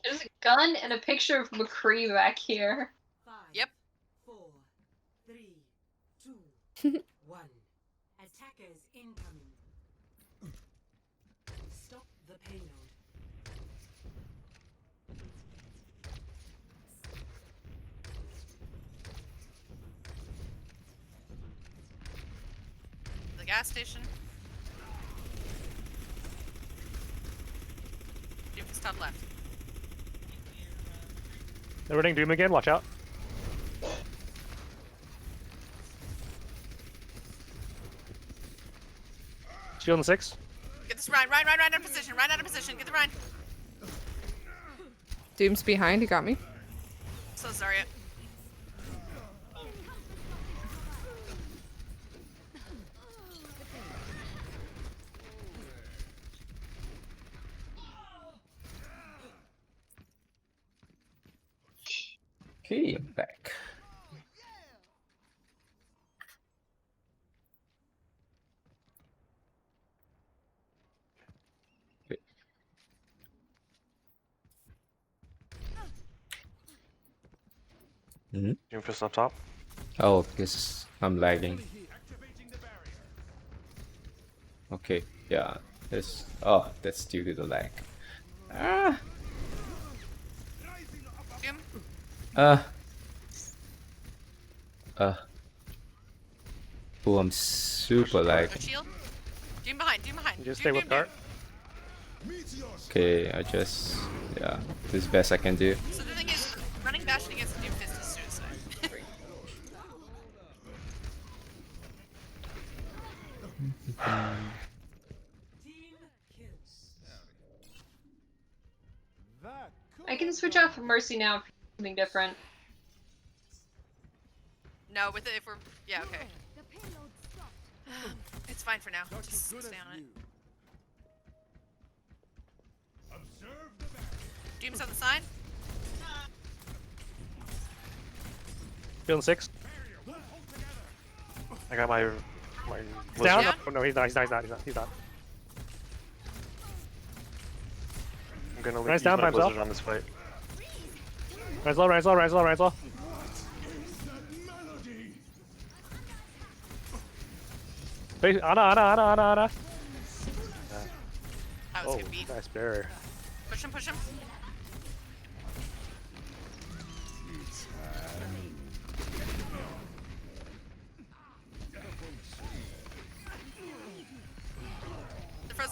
S8: There's a gun and a picture of McCree back here.
S7: 5,
S2: Yep.
S7: 4, 3, 2, 1. Attackers incoming. Stop the payload.
S2: The gas station. Doom's top left.
S9: They're running Doom again. Watch out. Shield in 6.
S2: Get this Ryan out of position. Ryan out of position. Get the Ryan.
S4: Doom's behind. He got me.
S2: So sorry.
S1: Okay, I'm back. Hmm?
S5: Doomfist up top.
S1: Oh, because I'm lagging. Okay, yeah. That's due to the lag. Ah.
S2: Doom.
S1: Uh. Oh, I'm super lag.
S2: No shield. Doom behind. Doom behind.
S9: You just
S2: Doom,
S9: stay with
S2: doom,
S9: Cart.
S1: Okay, I just this is best I can do.
S2: doom. So the thing is, running bashing against the Doomfist is suicide.
S8: I can switch off Mercy now for something different.
S2: No, with it if we're okay. It's fine for now. Just stay on it. Doom's on the side.
S9: Feeling 6.
S5: I got my
S9: Down?
S5: blizzard.
S2: Down?
S9: Oh, no, he's not. He's not.
S5: I'm gonna
S9: Nice
S5: use
S9: down
S5: my
S9: by himself.
S5: blizzard on this fight.
S9: Rise low, rise low, rise low, rise low. Face, Ana.
S2: That was
S9: Oh,
S2: good beat.
S9: nice barrier.
S2: Push him, push him.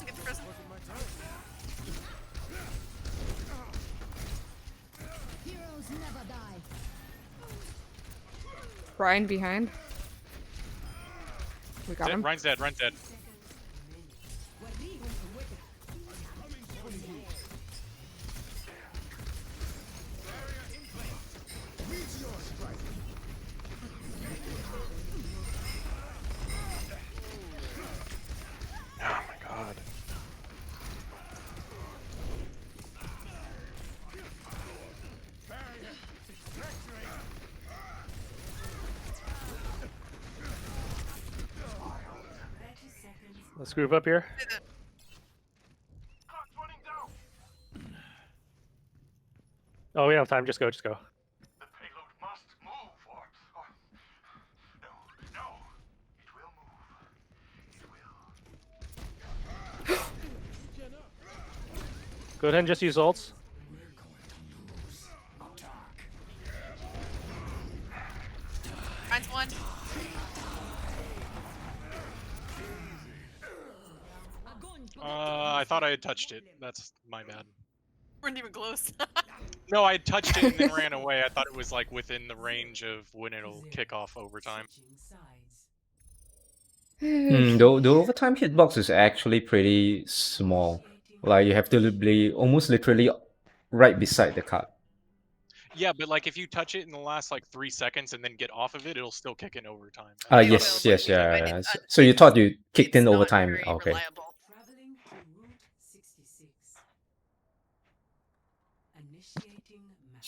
S2: Get the frozen.
S4: Ryan behind. We got him.
S3: Ryan's dead.
S5: Oh my god.
S9: Let's group up here. Oh, we don't have time. Just go.
S10: The payload must move, or no, it will move. It will.
S9: Go ahead and just use ults.
S2: Ryan's one.
S3: I thought I had touched it. That's my bad.
S2: We're not even close.
S3: No, I had touched it and then ran away. I thought it was like within the range of when it'll kick off overtime.
S1: The overtime hitbox is actually pretty small. Like you have to be almost literally right beside the card.
S3: Yeah, but like if you touch it in the last like 3 seconds and then get off of it, it'll still kick in overtime.
S1: Yes,
S2: But
S1: yeah.
S2: it's,
S1: So you thought you kicked in
S2: it's not
S1: overtime?
S2: very
S1: Okay.
S2: reliable.
S7: Traveling to Route 66. Initiating map.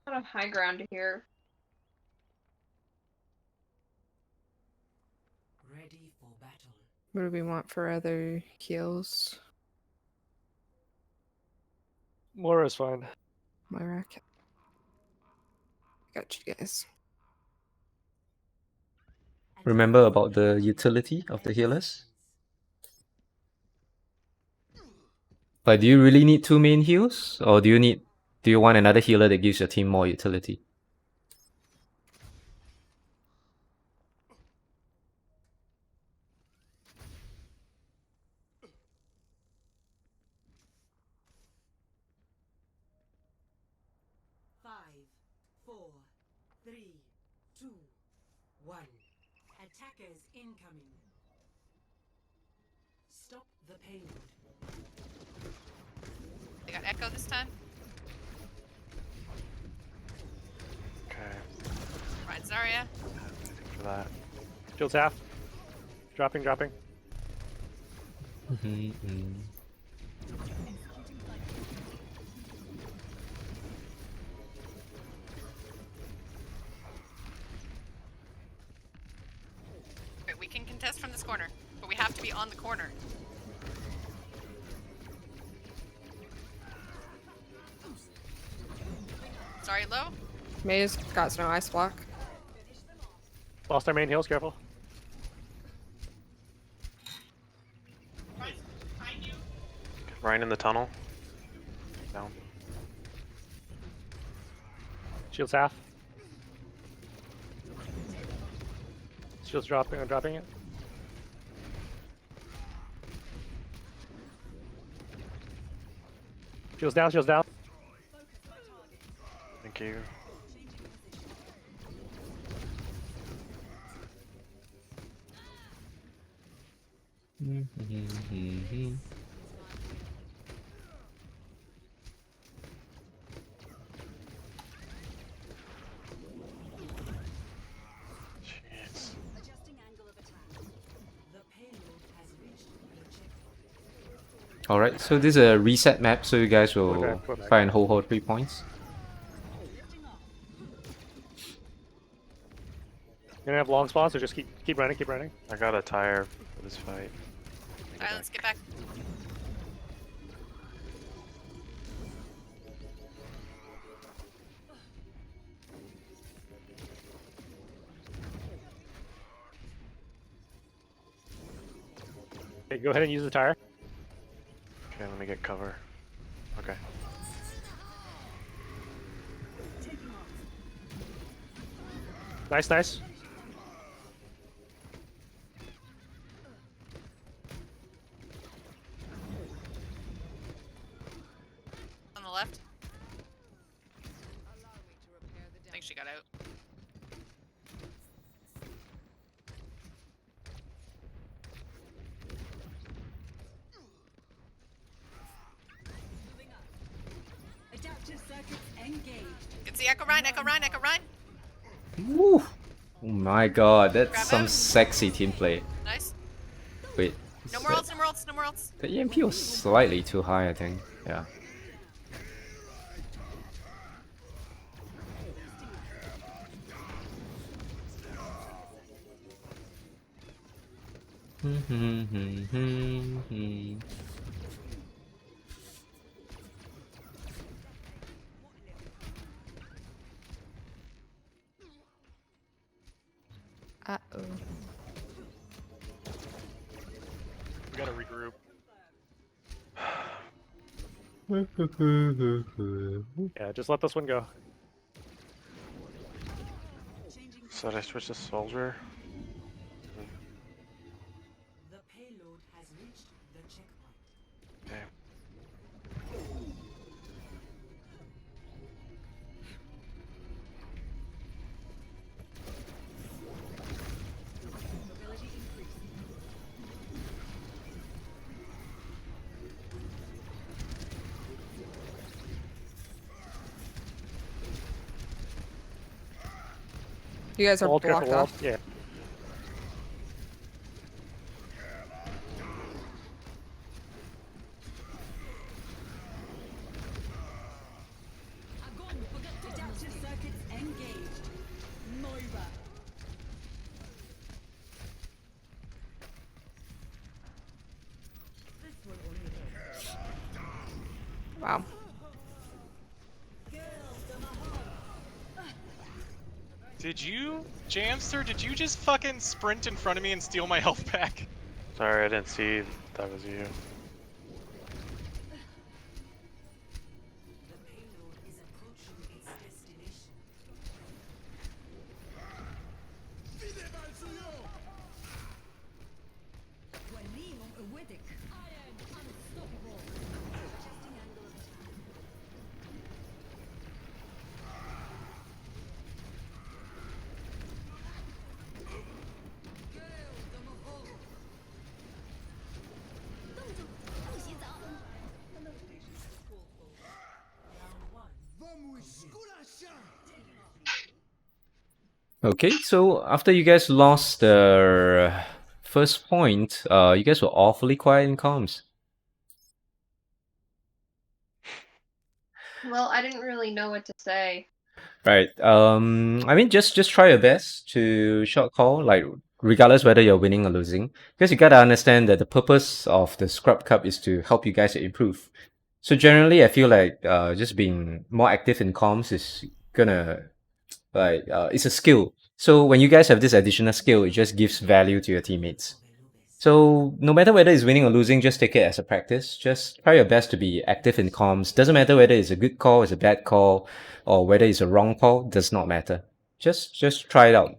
S8: Lot of high ground here.
S7: Ready for battle.
S4: What do we want for other heals?
S9: Moira's fine.
S4: Moira. Got you guys.
S1: Remember about the utility of the healers? But do you really need 2 main heals? Or do you want another healer that gives your team more utility?
S7: Five, 4, 3, 2, 1. Attackers incoming. Stop the payload.
S2: I got Echo this time.
S5: Okay.
S2: Ryan Zarya.
S5: Anything for that.
S9: Shield's half. Dropping.
S2: Okay, we can contest from this corner, but we have to be on the corner. Sorry, low.
S4: May's got no ice block.
S9: Lost our main heals, careful.
S5: Ryan in the tunnel. Down.
S9: Shield's half. Shield's dropping, I'm dropping it. Shield's down.
S5: Thank you. Jeez.
S1: Alright, so this is a reset map, so you guys will
S9: Go back.
S1: try and hold 3 points.
S9: You're gonna have long spawns, so just keep running.
S5: I got a tire for this fight.
S2: Alright, let's get back.
S9: Okay, go ahead and use the tire.
S5: Okay, let me get cover. Okay.
S9: Nice.
S2: On the left. I think she got out. It's the Echo Ryan.
S1: Woo! Oh my god, that's
S2: Grab
S1: some
S2: it.
S1: sexy team play.
S2: Nice.
S1: Wait.
S2: No
S1: is
S2: more
S1: that-
S2: ults, no more ults.
S1: The EMP was slightly too high, I think. Yeah.
S4: Uh-oh.
S3: We gotta regroup.
S9: Yeah, just let this one go.
S5: So did I switch to soldier?
S7: The payload has reached the checkpoint.
S5: Okay.
S7: Mobility increasing.
S4: You guys are
S9: Wall,
S4: blocked
S9: careful, wall.
S4: off.
S9: Yeah.
S7: Adaptive circuits engaged. Moira.
S4: Wow.
S3: Did you, Jamster, did you just fucking sprint in front of me and steal my health pack?
S5: Sorry, I didn't see that was you.
S7: The payload is approaching its destination. Adjusting angle of attack.
S1: Okay, so after you guys lost the first point, you guys were awfully quiet in comms.
S8: Well, I didn't really know what to say.
S1: Right. I mean, just try your best to short call, like regardless whether you're winning or losing, because you gotta understand that the purpose of the Scrub Cup is to help you guys improve. So generally, I feel like just being more active in comms is gonna it's a skill. So when you guys have this additional skill, it just gives value to your teammates. So no matter whether it's winning or losing, just take it as a practice. Just try your best to be active in comms. Doesn't matter whether it's a good call, it's a bad call, or whether it's a wrong call. Does not matter. Just try it out.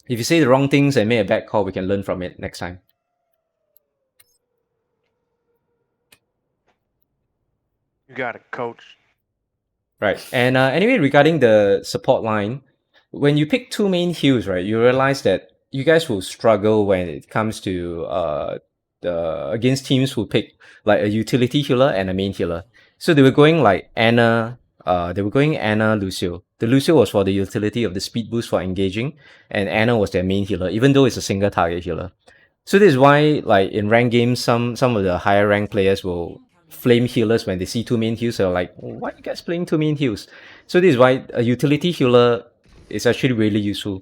S1: If you say the wrong things and make a bad call, we can learn from it next time.
S5: You got it, coach.
S1: Right. And anyway, regarding the support line, when you pick two main heals, right, you realize that you guys will struggle when it comes to against teams who pick like a utility healer and a main healer. So they were going like Anna, Lucio. The Lucio was for the utility of the speed boost for engaging, and Anna was their main healer, even though it's a single target healer. So this is why, like in ranked games, some of the higher ranked players will flame healers when they see two main heals. They're like, why are you guys playing two main heals? So this is why a utility healer is actually really useful.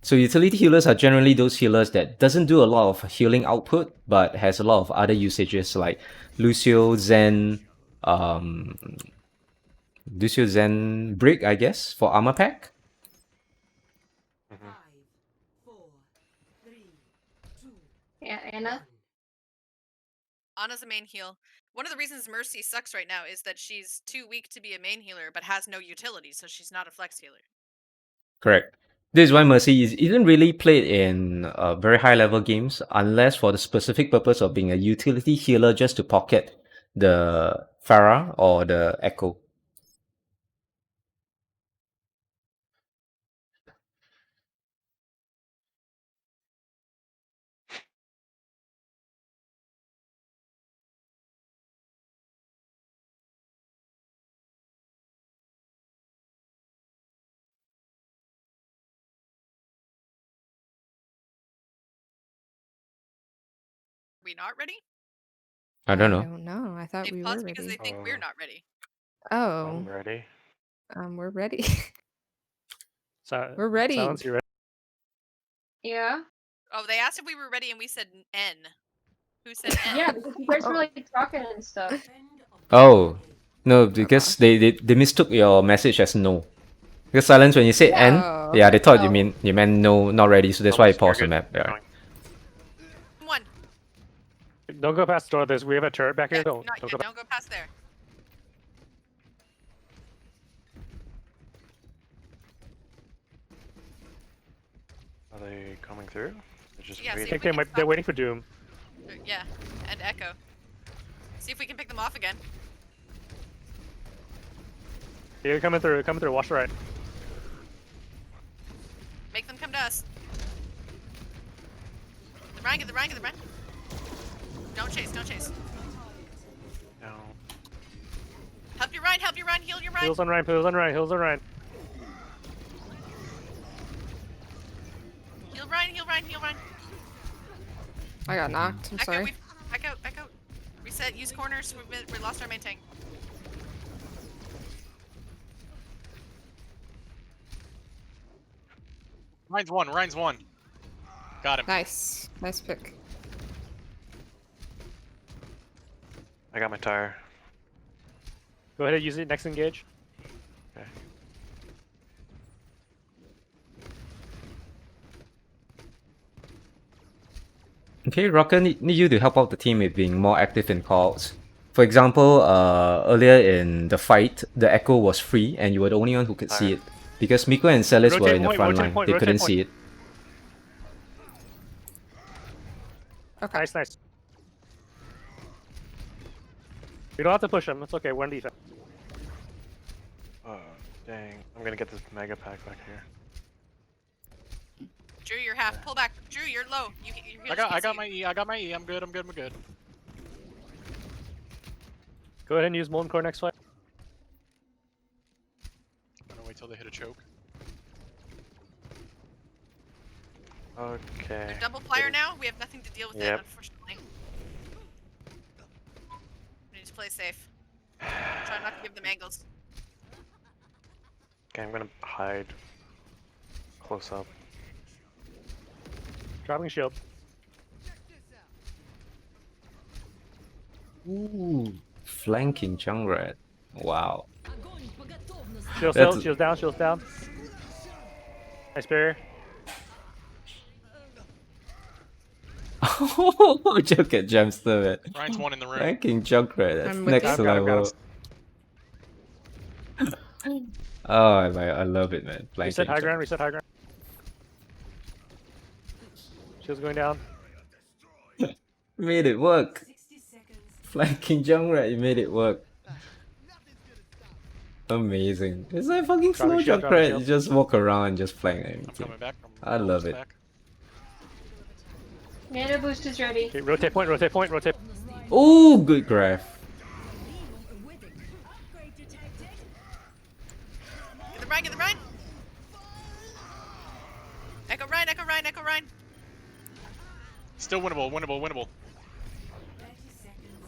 S1: So utility healers are generally those healers that doesn't do a lot of healing output, but has a lot of other usages like Lucio, Zen, Brick, I guess, for armor pack.
S8: Yeah, Anna.
S2: Anna's a main heal. One of the reasons Mercy sucks right now is that she's too weak to be a main healer, but has no utility, so she's not a flex healer.
S1: Correct. This is why Mercy isn't really played in very high level games unless for the specific purpose of being a utility healer just to pocket the Pharah or the Echo.
S2: Are we not ready?
S1: I don't know.
S4: I don't know. I thought
S2: They
S4: we were
S2: pause because
S4: ready.
S2: they think we're not ready.
S4: Oh,
S5: I'm ready.
S4: we're ready.
S9: So,
S4: We're ready.
S9: Silence, you ready?
S8: Yeah.
S2: Oh, they asked if we were ready, and we said N. Who said N?
S8: Yeah, because you guys were like talking and stuff.
S1: Oh. No, because they mistook your message as no. Because Silence, when you said N,
S4: Oh.
S1: yeah, they thought
S8: Oh.
S1: you meant no, not ready, so that's why I paused the map. Yeah.
S2: One.
S9: Don't go past the door. We have a turret back here.
S2: Yeah,
S9: Don't
S2: not
S9: go
S2: yet.
S9: past.
S2: Don't go past there.
S5: Are they coming through? They're just
S2: Yeah, see
S9: I
S2: if
S5: waiting.
S9: think
S2: we can
S9: they're
S2: stop
S9: waiting for Doom.
S2: Yeah, and Echo. See if we can pick them off again.
S9: They're coming through. Watch the right.
S2: Make them come to us. The rank. Don't chase.
S5: No.
S2: Help your Ryan, heal your Ryan.
S9: Heals on Ryan. Heals on Ryan.
S2: Heal Ryan.
S4: I got knocked. I'm
S2: Echo,
S4: sorry.
S2: Echo. Reset, use corners, we lost our main tank.
S3: Ryan's one. Got him.
S4: Nice. Nice pick.
S5: I got my tire.
S9: Go ahead and use it. Next engage.
S5: Okay.
S1: Okay, Rocker, need you to help out the team with being more active in calls. For example, earlier in the fight, the Echo was free and you were the only one who could see it. Because Miko and Celis were in the front line, they couldn't see it.
S4: Okay.
S9: Nice. You don't have to push them. It's okay. We're on defense.
S5: Oh, dang. I'm gonna get this mega pack back here.
S2: Drew, you're half. Pull back. Drew, you're low.
S3: I got my E. I'm good.
S9: Go ahead and use Molten Core next fight.
S3: I'm gonna wait till they hit a choke.
S5: Okay.
S2: They're double fire now. We have nothing to deal with it,
S5: Yep.
S2: unfortunately. We need to play safe. Try not to give them angles.
S5: Okay, I'm gonna hide close up.
S9: Dropping shield.
S1: Ooh, flanking Junkrat. Wow.
S9: Shield
S1: That's-
S9: still. Shield's down. Shield's down. Nice barrier.
S1: Oh, Junkrat Jamster, man.
S3: Ryan's one in the room.
S1: Flanking Junkrat. That's
S4: I'm with
S1: next
S9: you. Got him, got
S1: level. Oh, I love it, man. Flanking
S9: Reset high ground.
S1: Junkrat.
S9: Reset high ground. Shield's going down.
S1: You made it work.
S7: 60 seconds.
S1: Flanking Junkrat, you made it work. Amazing. It's like fucking slow
S9: Dropping shield, dropping
S1: Junkrat.
S9: shield.
S1: You just walk around and just flank
S3: I'm
S1: everything.
S3: coming back.
S1: I love it.
S3: Back.
S8: Mana boost is ready.
S9: Okay, rotate point. Rotate point. Rotate.
S1: Oh, good graph.
S2: Get the Ryan, get the Ryan! Echo Ryan, Echo Ryan, Echo Ryan!
S3: Still winnable, winnable, winnable.
S7: 30 seconds.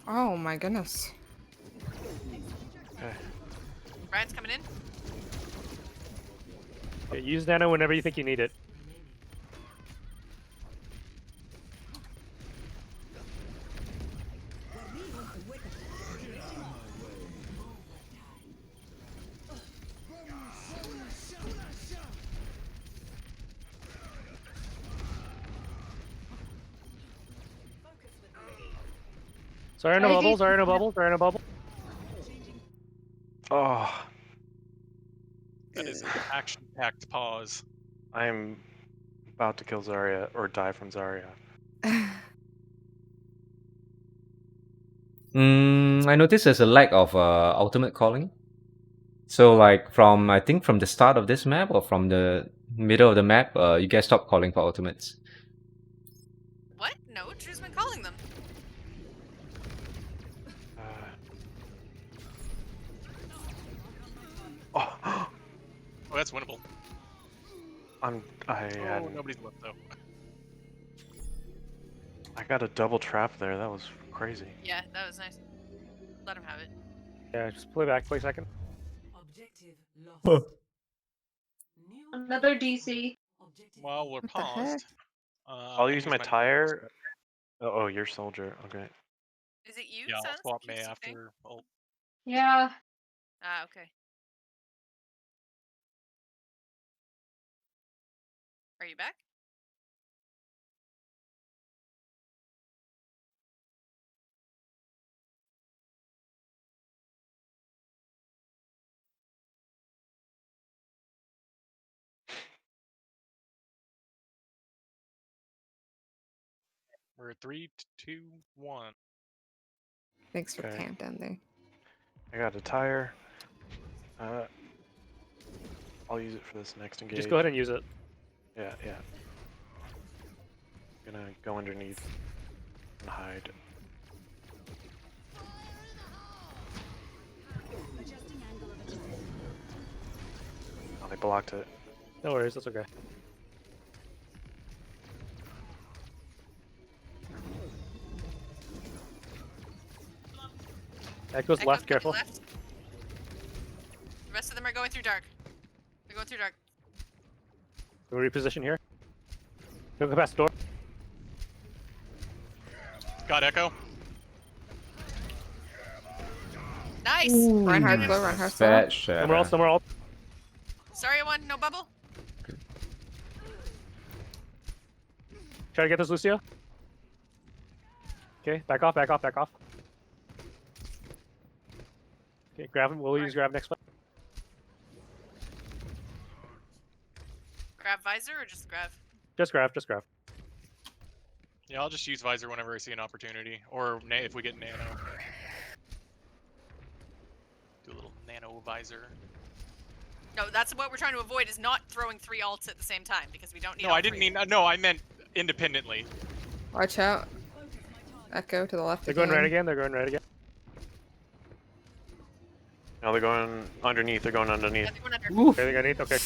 S4: Oh my goodness.
S5: Okay.
S2: Ryan's coming in.
S9: Okay, use nano whenever you think you need it. Sorry, no bubble. Sorry, no bubble. Sorry, no bubble.
S5: Oh,
S3: That is an action-packed pause.
S5: I'm about to kill Zarya or die from Zarya.
S1: I noticed there's a lack of ultimate calling. So like from I think from the start of this map or from the middle of the map, you guys stop calling for ultimates.
S2: What? No, Drew's been calling them.
S5: Oh,
S3: Oh, that's winnable.
S5: I
S3: Oh, nobody's left though.
S5: I got a double trap there. That was crazy.
S2: Yeah, that was nice. Let him have it.
S9: Yeah, just play back. Play second.
S7: Objective lost. New
S8: Another DC.
S7: objective.
S3: While we're
S4: What the heck?
S3: paused,
S5: I'll use my tire. Oh, you're soldier. Okay.
S2: Is it you,
S3: Yeah, I'll
S2: Sans?
S3: swap
S2: Keep
S3: May
S2: skipping?
S3: after. Oh,
S8: Yeah.
S2: Ah, okay. Are you back?
S3: we're 3, 2, 1.
S4: Thanks for
S5: Okay.
S4: camp down there.
S5: I got a tire. I'll use it for this next engage.
S9: Just go ahead and use it.
S5: Yeah, yeah. Gonna go underneath and hide. Oh, they blocked it.
S9: No worries. That's okay. Echo's
S2: Echo's
S9: left.
S2: coming
S9: Careful.
S2: left. The rest of them are going through dark. They're going through dark.
S9: We'll reposition here. Don't go past the door.
S3: Got Echo.
S2: Nice!
S4: Reinhardt slow, Reinhardt slow.
S1: Fat shit.
S9: Somewhere else. Somewhere else.
S2: Sorry, one, no bubble.
S9: Try to get this, Lucio. Okay, back off. Back off. Back off. Okay, grab him. We'll use grab next one.
S2: Grab visor or just grab?
S9: Just grab. Just grab.
S3: Yeah, I'll just use Visor whenever I see an opportunity. Or if we get Nano. Do a little Nano Visor.
S2: No, that's what we're trying to avoid, is not throwing 3 ults at the same time, because we don't need
S3: No,
S2: all
S3: I didn't
S2: three.
S3: mean. No, I meant independently.
S4: Watch out. Echo to the left.
S9: They're going right again. They're going right again.
S5: No, they're going underneath. They're going
S2: Yeah,
S5: underneath.
S2: they went under.
S1: Oof.
S9: Okay, they're underneath. Okay.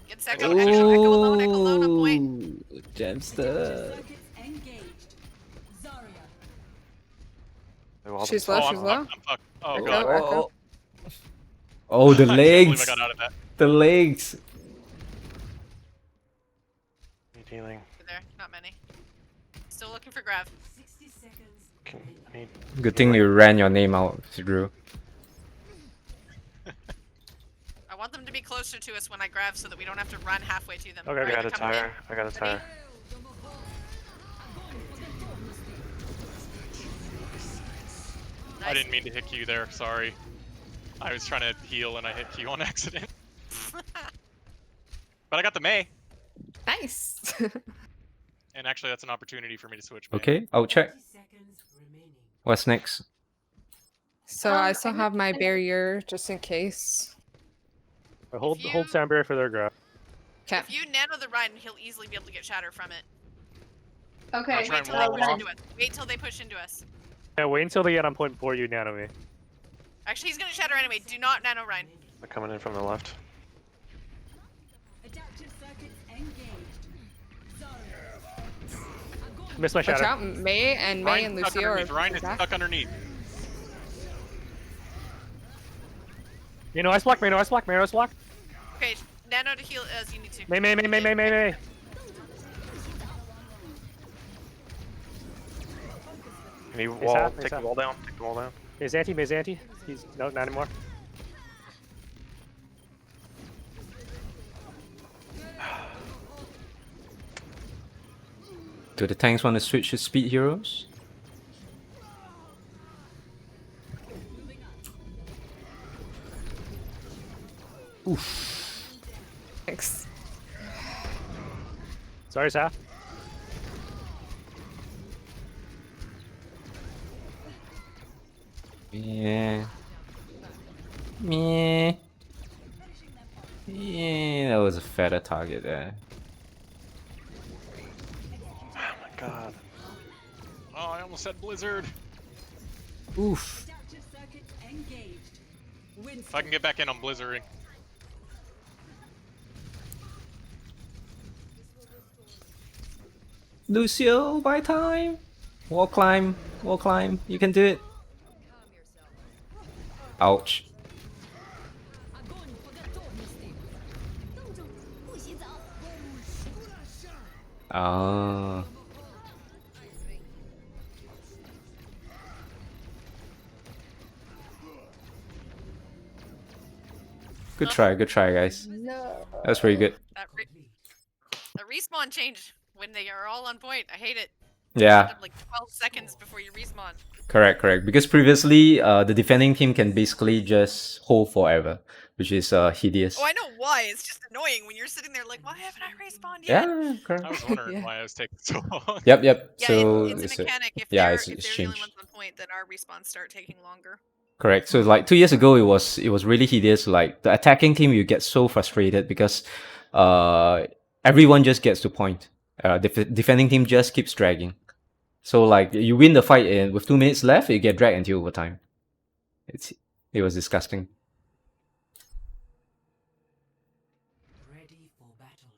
S2: Gets Echo, Echo alone on point.
S1: Ooh, Jamster.
S7: Circuits engaged. Zarya.
S5: They all
S4: She's
S5: themselves.
S4: low.
S3: Oh,
S4: She's
S3: I'm
S4: low.
S3: fucked. I'm fucked. Oh
S4: Echo,
S3: god.
S4: Echo.
S1: Oh, the
S3: I can't believe I
S1: legs.
S3: got out of that.
S1: The legs.
S5: Dealing.
S2: There, not many. Still looking for Grav.
S7: 60 seconds.
S5: I need.
S1: Good thing you ran your name out, Drew.
S2: I want them to be closer to us when I Grav so that we don't have to run halfway to them.
S9: Okay,
S5: I
S2: Alright,
S5: got a
S2: they're coming in.
S5: tire. I got a tire.
S3: I didn't mean to hit Q there. Sorry. I was trying to heal and I hit Q on accident. But I got the May.
S4: Nice.
S3: And actually, that's an opportunity for me to switch. May.
S1: Okay, I'll check.
S7: 30 seconds remaining.
S1: What's next?
S4: So I
S8: I
S4: still
S8: think
S4: have my
S8: I-
S4: barrier just in case.
S9: Hold
S2: If
S9: hold
S2: you-
S9: sound barrier for their grab.
S4: Okay.
S2: If you nano the Ryan, he'll easily be able to get shatter from it.
S8: Okay.
S3: I'll try
S2: Wait
S3: and
S2: till they
S3: wall
S2: push
S3: off.
S2: into us. Wait till they push into us.
S9: Yeah, wait until they get on point before you nano me.
S2: Actually, he's gonna shatter anyway. Do not nano Ryan.
S5: They're coming in from the left.
S7: Adaptive circuits engaged. Zarya.
S9: Missed my
S4: Watch
S9: shadow.
S4: out, May and
S3: Ryan's
S4: Lucio
S3: stuck
S4: are.
S3: underneath. Ryan is
S4: back.
S3: stuck underneath.
S9: You know, ice block. May no ice block. May no ice block.
S2: Okay, nano to heal as you need to.
S9: May.
S5: Can you
S9: He's
S5: wall?
S9: half, he's
S5: Take the
S9: half.
S5: wall down. Take the wall down.
S9: May's anti. May's anti. He's no, not anymore.
S1: Do the tanks want to switch to speed heroes? Oof.
S4: Thanks.
S9: Sorry, Saf.
S1: Yeah. Meh. Yeah, that was a fatter target there.
S5: Oh my god.
S3: Oh, I almost said Blizzard.
S1: Oof.
S7: Adaptive circuits engaged. Wind
S3: If I can get back in on Blizzarding.
S1: Lucio, by time. Wall climb. Wall climb. You can do it. Ouch. Ah. Good try, guys.
S4: No.
S1: That's pretty good.
S2: The respawn change when they are all on point. I hate it.
S1: Yeah,
S2: Like 12 seconds before you respawn.
S1: correct. Because previously, the defending team can basically just hold forever, which is hideous.
S2: Oh, I know why. It's just annoying when you're sitting there like, why haven't I respawned yet?
S1: Yeah,
S3: I
S1: correct.
S3: was wondering
S4: Yeah.
S3: why I was taking so long.
S1: Yep.
S2: Yeah,
S1: So
S2: it's a mechanic. If
S1: yeah,
S2: they're,
S1: it's
S2: if they're the only
S1: changed.
S2: ones on point, then our respawns start taking longer.
S1: Correct. So like 2 years ago, it was really hideous. Like the attacking team, you get so frustrated because everyone just gets to point. Defending team just keeps dragging. So like you win the fight and with 2 minutes left, you get dragged until overtime. It was disgusting.
S7: ready for battle.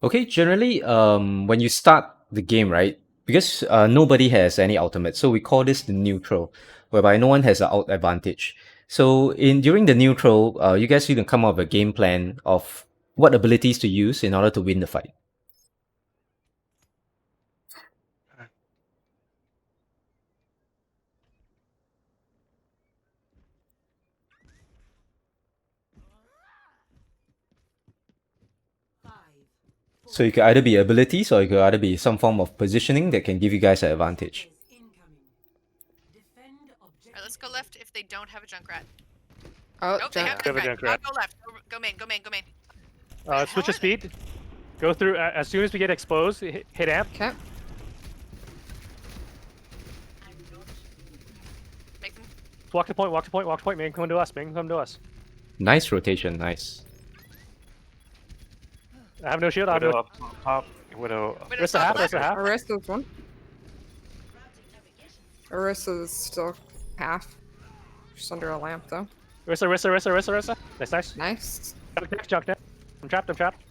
S1: Okay, generally, when you start the game, right? Because nobody has any ultimate, so we call this the neutral, whereby no one has an out advantage. So during the neutral, you guys need to come up with a game plan of what abilities to use in order to win the fight. So it could either be abilities or it could either be some form of positioning that can give you guys an advantage.
S2: Alright, let's go left if they don't have a Junkrat.
S4: Oh,
S2: Nope, they have
S9: They have a
S2: Junkrat.
S9: Junkrat.
S2: Go left. Go main. Go main. Go main.
S9: Switch
S2: How
S9: of
S2: are they?
S9: speed. Go through as soon as we get exposed. Hit amp.
S4: Okay.
S2: Make them.
S9: Walk to point. Walk to point. Walk to point. Man, come to us. Man, come to us.
S1: Nice rotation, nice.
S9: I have no shield. I have
S5: Widow
S9: no.
S5: up top. Widow.
S2: Widow's
S9: Rest a
S2: top
S9: half.
S2: left.
S9: Rest a half.
S4: Arista's one. Arista's still half. She's under a lamp though.
S9: Rest. Nice, nice.
S4: Nice.
S9: Junk now. I'm trapped. I'm trapped.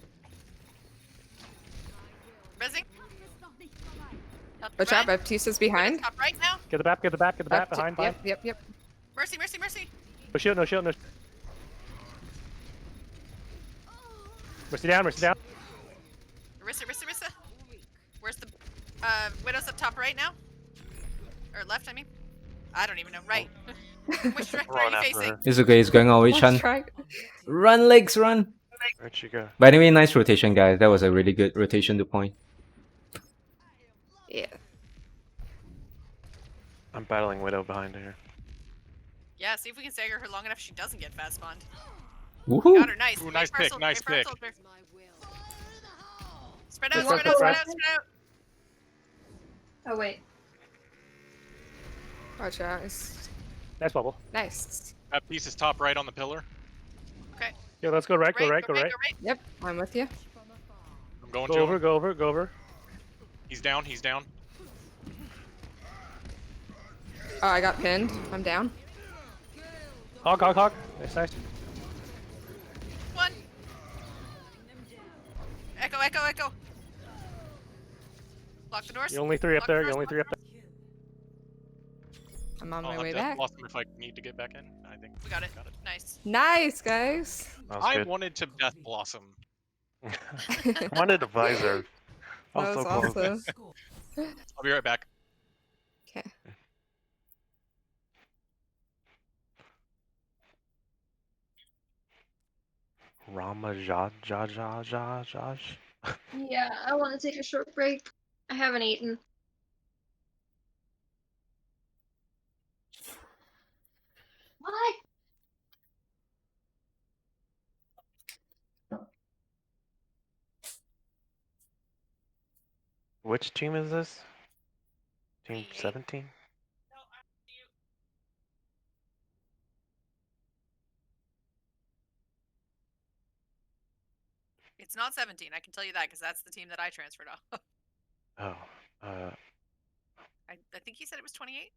S2: Rezzing. Help
S4: Watch
S2: right.
S4: out, Baptista's behind.
S2: Widow's top right now.
S9: Get the back. Get the back. Get the back.
S4: Bapti-
S9: Behind.
S4: Yep,
S9: Behind.
S4: yep.
S2: Mercy, mercy, mercy.
S9: No shield. No shield. No. Mercy down. Mercy down.
S2: Rissa. Where's the Widow's up top right now? Or left, I mean. I don't even know. Right. Which direction are
S5: Run
S2: you
S5: after
S2: facing?
S5: her.
S1: It's okay, it's going on, Witch
S4: Let's
S1: Hunt.
S4: try.
S1: Run, legs, run!
S5: Where'd she go?
S1: But anyway, nice rotation, guys. That was a really good rotation to point.
S4: Yeah.
S5: I'm battling Widow behind her.
S2: Yeah, see if we can stagger her long enough she doesn't get fast spawned.
S1: Woohoo!
S2: Got her, nice.
S3: Ooh, nice
S2: Wait for our
S3: pick,
S2: soldier,
S3: nice
S2: wait for our
S3: pick.
S2: soldier.
S7: My will.
S2: Spread out,
S9: Spread,
S2: spread out,
S9: spread.
S2: spread out.
S8: Oh wait.
S4: Watch out. It's
S9: Nice bubble.
S4: nice.
S3: That piece is top right on the pillar.
S2: Okay.
S9: Yeah, let's go right. Go right. Go right.
S4: Yep, I'm with you.
S3: I'm going
S9: Go
S3: to
S9: over.
S3: him.
S9: Go over. Go over.
S3: He's down. He's down.
S4: Oh, I got pinned. I'm down.
S9: Hog. Hog. Hog. Nice. Nice.
S2: One. Echo, echo, echo. Lock the doors.
S9: You only three up
S2: Lock
S9: there.
S2: the
S9: You
S2: doors,
S9: only
S2: lock
S9: three up
S2: the
S9: there.
S4: I'm on
S3: I'll
S4: my
S3: have
S4: way
S3: to
S4: back.
S3: blossom if I need to get back in. I think
S2: doors. We got it. Nice.
S4: Nice, guys.
S5: That was
S3: I
S5: good.
S3: wanted to death blossom.
S5: I wanted a visor. I
S4: That
S5: was
S4: was
S5: so close.
S4: awesome.
S7: Score.
S3: I'll be right back.
S4: Okay.
S5: Ramajaj.
S8: Yeah, I want to take a short break. I haven't eaten. What?
S5: Which team is this? Team 17?
S2: It's not 17, I can tell you that, because that's the team that I transferred off.
S5: Oh,
S2: I think he said it was 28.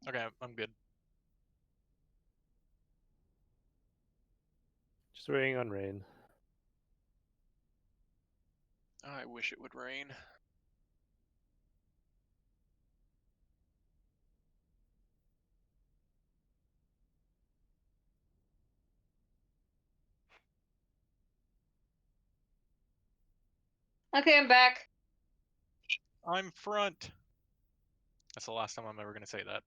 S3: Okay, I'm good.
S9: Just waiting on rain.
S3: I wish it would rain.
S8: Okay, I'm back.
S3: I'm front. That's the last time I'm ever gonna say that.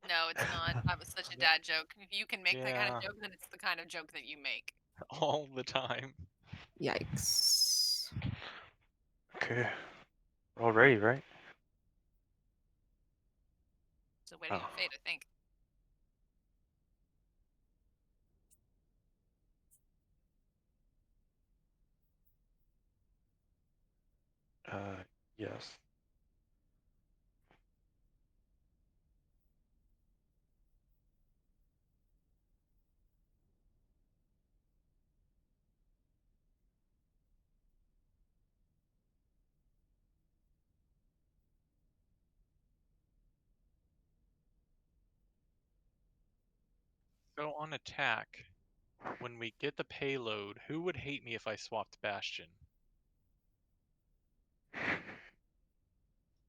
S2: No, it's not. That was such a dad joke. If you can make that kind
S3: Yeah.
S2: of joke, then it's the kind of joke that you make.
S3: All the time.
S4: Yikes.
S5: okay. We're all ready, right?
S2: So waiting on
S5: Oh.
S2: fate, I think.
S5: Yes.
S3: So on attack, when we get the payload, who would hate me if I swapped Bastion?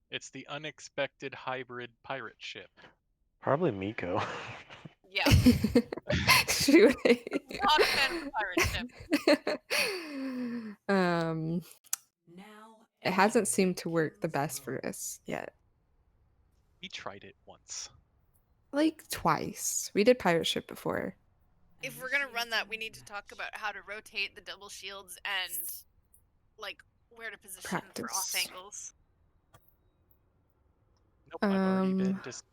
S3: It's the unexpected hybrid pirate ship.
S5: Probably Miko.
S2: Yeah.
S4: Shoot.
S2: Not a fan of the pirate ship.
S7: Now.
S4: It hasn't seemed to work the best for us yet.
S3: We tried it once.
S4: Like twice. We did pirate ship before.
S2: If we're gonna run that, we need to talk about how to rotate the double shields and like where to position for off
S4: Practice.
S2: angles.
S3: Nope, I've already been dismissed.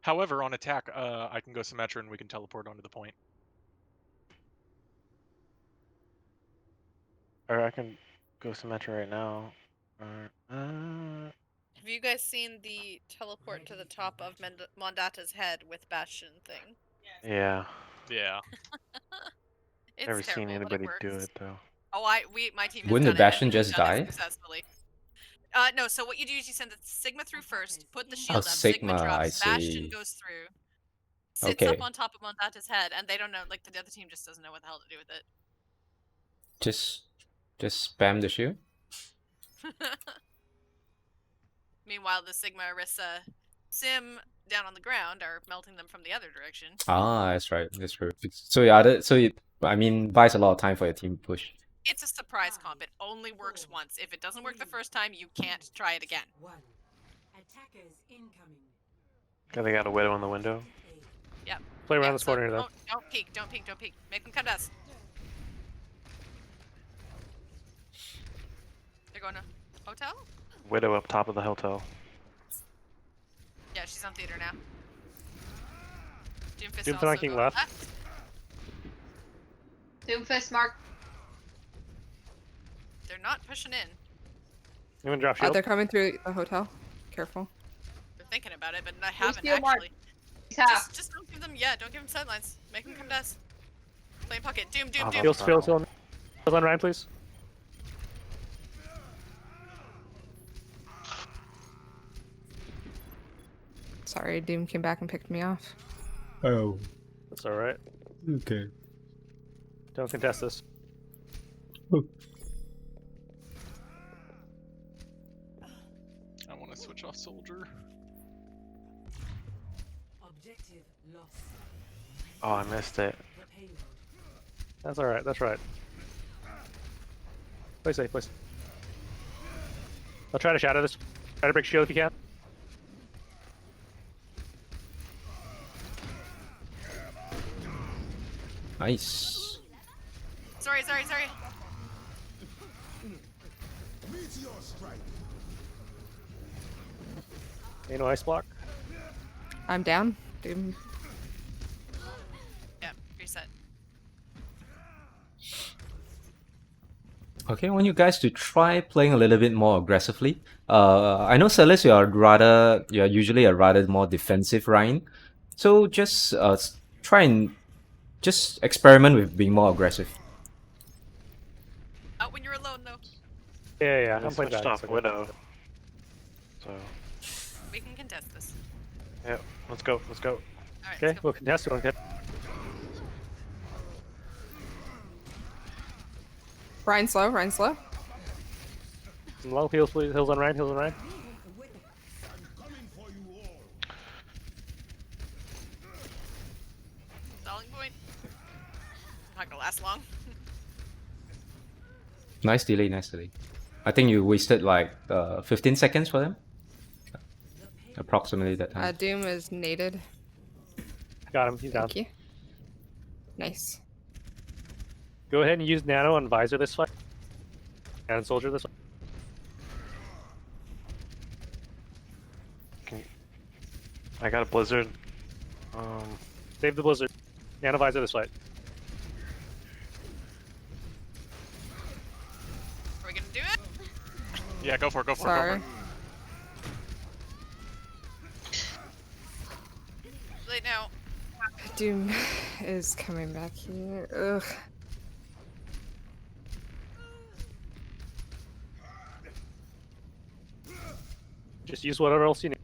S3: However, on attack, I can go Symmetra and we can teleport onto the point.
S5: Or I can go Symmetra right now.
S2: Have you guys seen the teleport to the top of Mondata's head with Bastion thing?
S5: Yeah.
S3: Yeah.
S2: It's
S5: Never
S2: terrible,
S5: seen
S2: but it
S5: anybody do
S2: works.
S5: it though.
S2: Oh, my team has
S1: Wouldn't the
S2: done it.
S1: Bastion
S2: And they've
S1: just
S2: done
S1: die?
S2: it successfully. No. So what you do is you send the Sigma through first, put the
S1: Oh,
S2: shield up,
S1: Sigma,
S2: Sigma
S1: I
S2: drops, Bastion
S1: see.
S2: goes through, sits up
S1: Okay.
S2: on top of Mondata's head, and they don't know. Like the other team just doesn't know what the hell to do with it.
S1: Just spam the shield.
S2: Meanwhile, the Sigma, Orisa, Sim down on the ground are melting them from the other direction.
S1: Ah, that's right. That's true. So I mean, buys a lot of time for your team push.
S2: It's a surprise comp. It only works once. If it doesn't work the first time, you can't try it again.
S7: Attackers incoming.
S5: Okay, they got a widow in the window.
S2: Yep.
S9: Play around
S2: Yeah,
S9: this
S2: so
S9: corner though.
S2: don't peek, don't peek, don't peek. Make them come to us. They're going to hotel?
S5: Widow up top of the hotel.
S2: Yeah, she's on theater now. Doomfist
S9: Doom
S2: also
S9: flanking
S2: going
S9: left.
S8: Doomfist mark.
S2: They're not pushing in.
S9: You want to drop
S4: Oh,
S9: shield?
S4: they're coming through the hotel. Careful.
S2: They're thinking about it, but I haven't
S8: steal mark?
S2: actually.
S8: He's half.
S2: Just don't give them, don't give them sidelines. Make them come to us. Play in pocket. Doom,
S5: Oh,
S2: Doom.
S9: Fields on Ryan, please.
S4: Sorry, Doom came back and picked me off.
S1: Oh.
S9: That's alright.
S1: Okay.
S9: Don't contest this.
S3: I want to switch off Soldier.
S7: Objective lost.
S5: Oh, I missed it.
S7: The payload.
S9: That's alright, that's right. Play safe, please. I'll try to shadow this. Try to break shield if you can.
S1: Nice.
S2: Sorry.
S9: Ain't no ice block.
S4: I'm down. Doom.
S2: Yeah, reset.
S1: Okay, I want you guys to try playing a little bit more aggressively. I know Celis, you're usually a rather more defensive Ryan, so just try and just experiment with being more aggressive.
S2: Out when you're alone, though.
S9: Yeah,
S5: I
S9: I'm playing
S5: switched
S9: back.
S5: off widow. So,
S2: We can contest this.
S5: yeah, let's go.
S2: All right.
S9: Okay,
S2: let's go.
S9: we'll contest it. Okay.
S4: Ryan slow, Ryan slow.
S9: Some low heals, please. Heals on Ryan, heals on Ryan.
S2: Stalling point. Not gonna last long.
S1: Nice delay. I think you wasted like 15 seconds for them. Approximately that time.
S4: Doom is naded.
S9: Got him, he's down.
S4: Thank you. Nice.
S9: Go ahead and use Nano and Visor this fight. And Soldier this fight.
S5: I got a blizzard.
S9: Save the Blizzard. Nano Visor this fight.
S2: Are we gonna do it?
S3: Yeah, go for it.
S4: Sorry.
S2: Late now.
S4: Doom is coming back here. Ugh.
S9: Just use whatever else you need.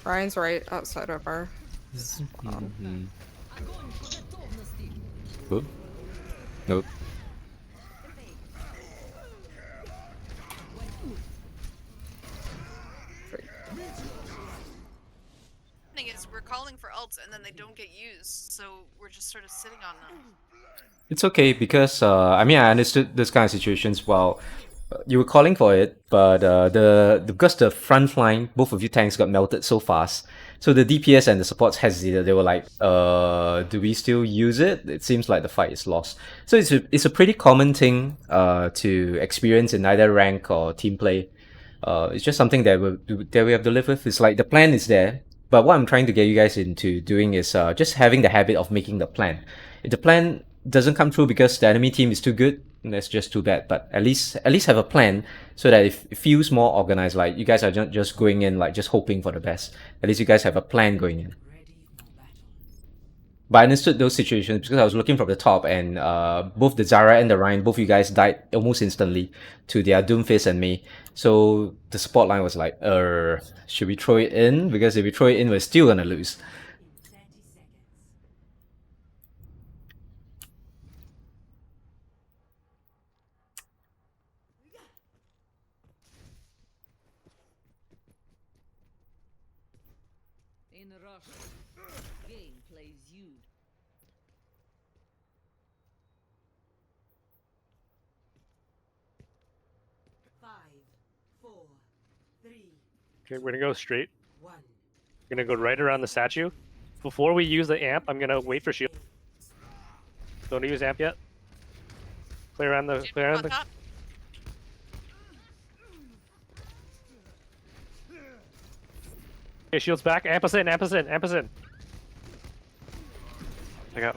S4: Ryan's right outside of our.
S1: Oop. Nope.
S2: Thing is, we're calling for ults and then they don't get used, so we're just sort of sitting on them.
S1: It's okay because I mean I understood this kind of situations well. you were calling for it, but because the front line, both of you tanks got melted so fast, so the DPS and the supports hesitated. They were like, do we still use it? It seems like the fight is lost. So it's a pretty common thing to experience in either rank or team play. It's just something that we have to live with. It's like the plan is there, but what I'm trying to get you guys into doing is just having the habit of making the plan. If the plan doesn't come through because the enemy team is too good, that's just too bad. But at least have a plan so that it feels more organized. Like you guys are not just going in like just hoping for the best. At least you guys have a plan going in. But I understood those situations because I was looking from the top, and both the Zara and the Ryan, both you guys died almost instantly to their Doomfist and me. So the support line was like, should we throw it in? Because if we throw it in, we're still gonna lose.
S7: In a rush. Game plays you. Five, four, three,
S9: Okay, we're gonna go straight.
S7: one.
S9: We're gonna go right around the statue. Before we use the amp, I'm gonna wait for shield. Don't use amp yet. Play around the. Play around
S2: On
S9: the.
S2: top.
S9: Okay, shield's back. Amp us in. Amp us in. Amp us in.
S5: I got.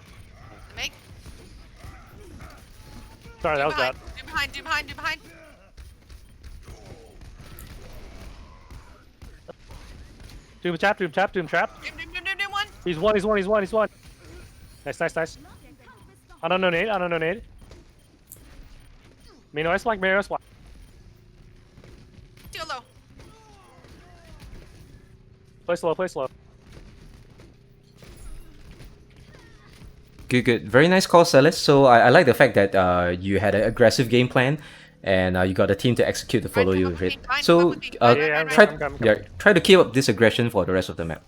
S2: Make.
S9: Sorry, that was bad.
S2: Do behind. Do behind. Do behind.
S9: Doom trap. Doom trap. Doom trap.
S2: Doom one.
S9: He's one. He's one. He's one. He's one. Nice. Nice. Nice. I don't know nade. I don't know nade. Mino ice block. Mino ice block.
S2: Steal low.
S9: Play slow. Play slow.
S1: Good. Very nice call, Celis. So I like the fact that you had an aggressive game plan, and you got a team to execute to follow you with it. So
S9: Yeah,
S1: try
S9: I'm
S1: try to keep up this aggression for the rest of the map.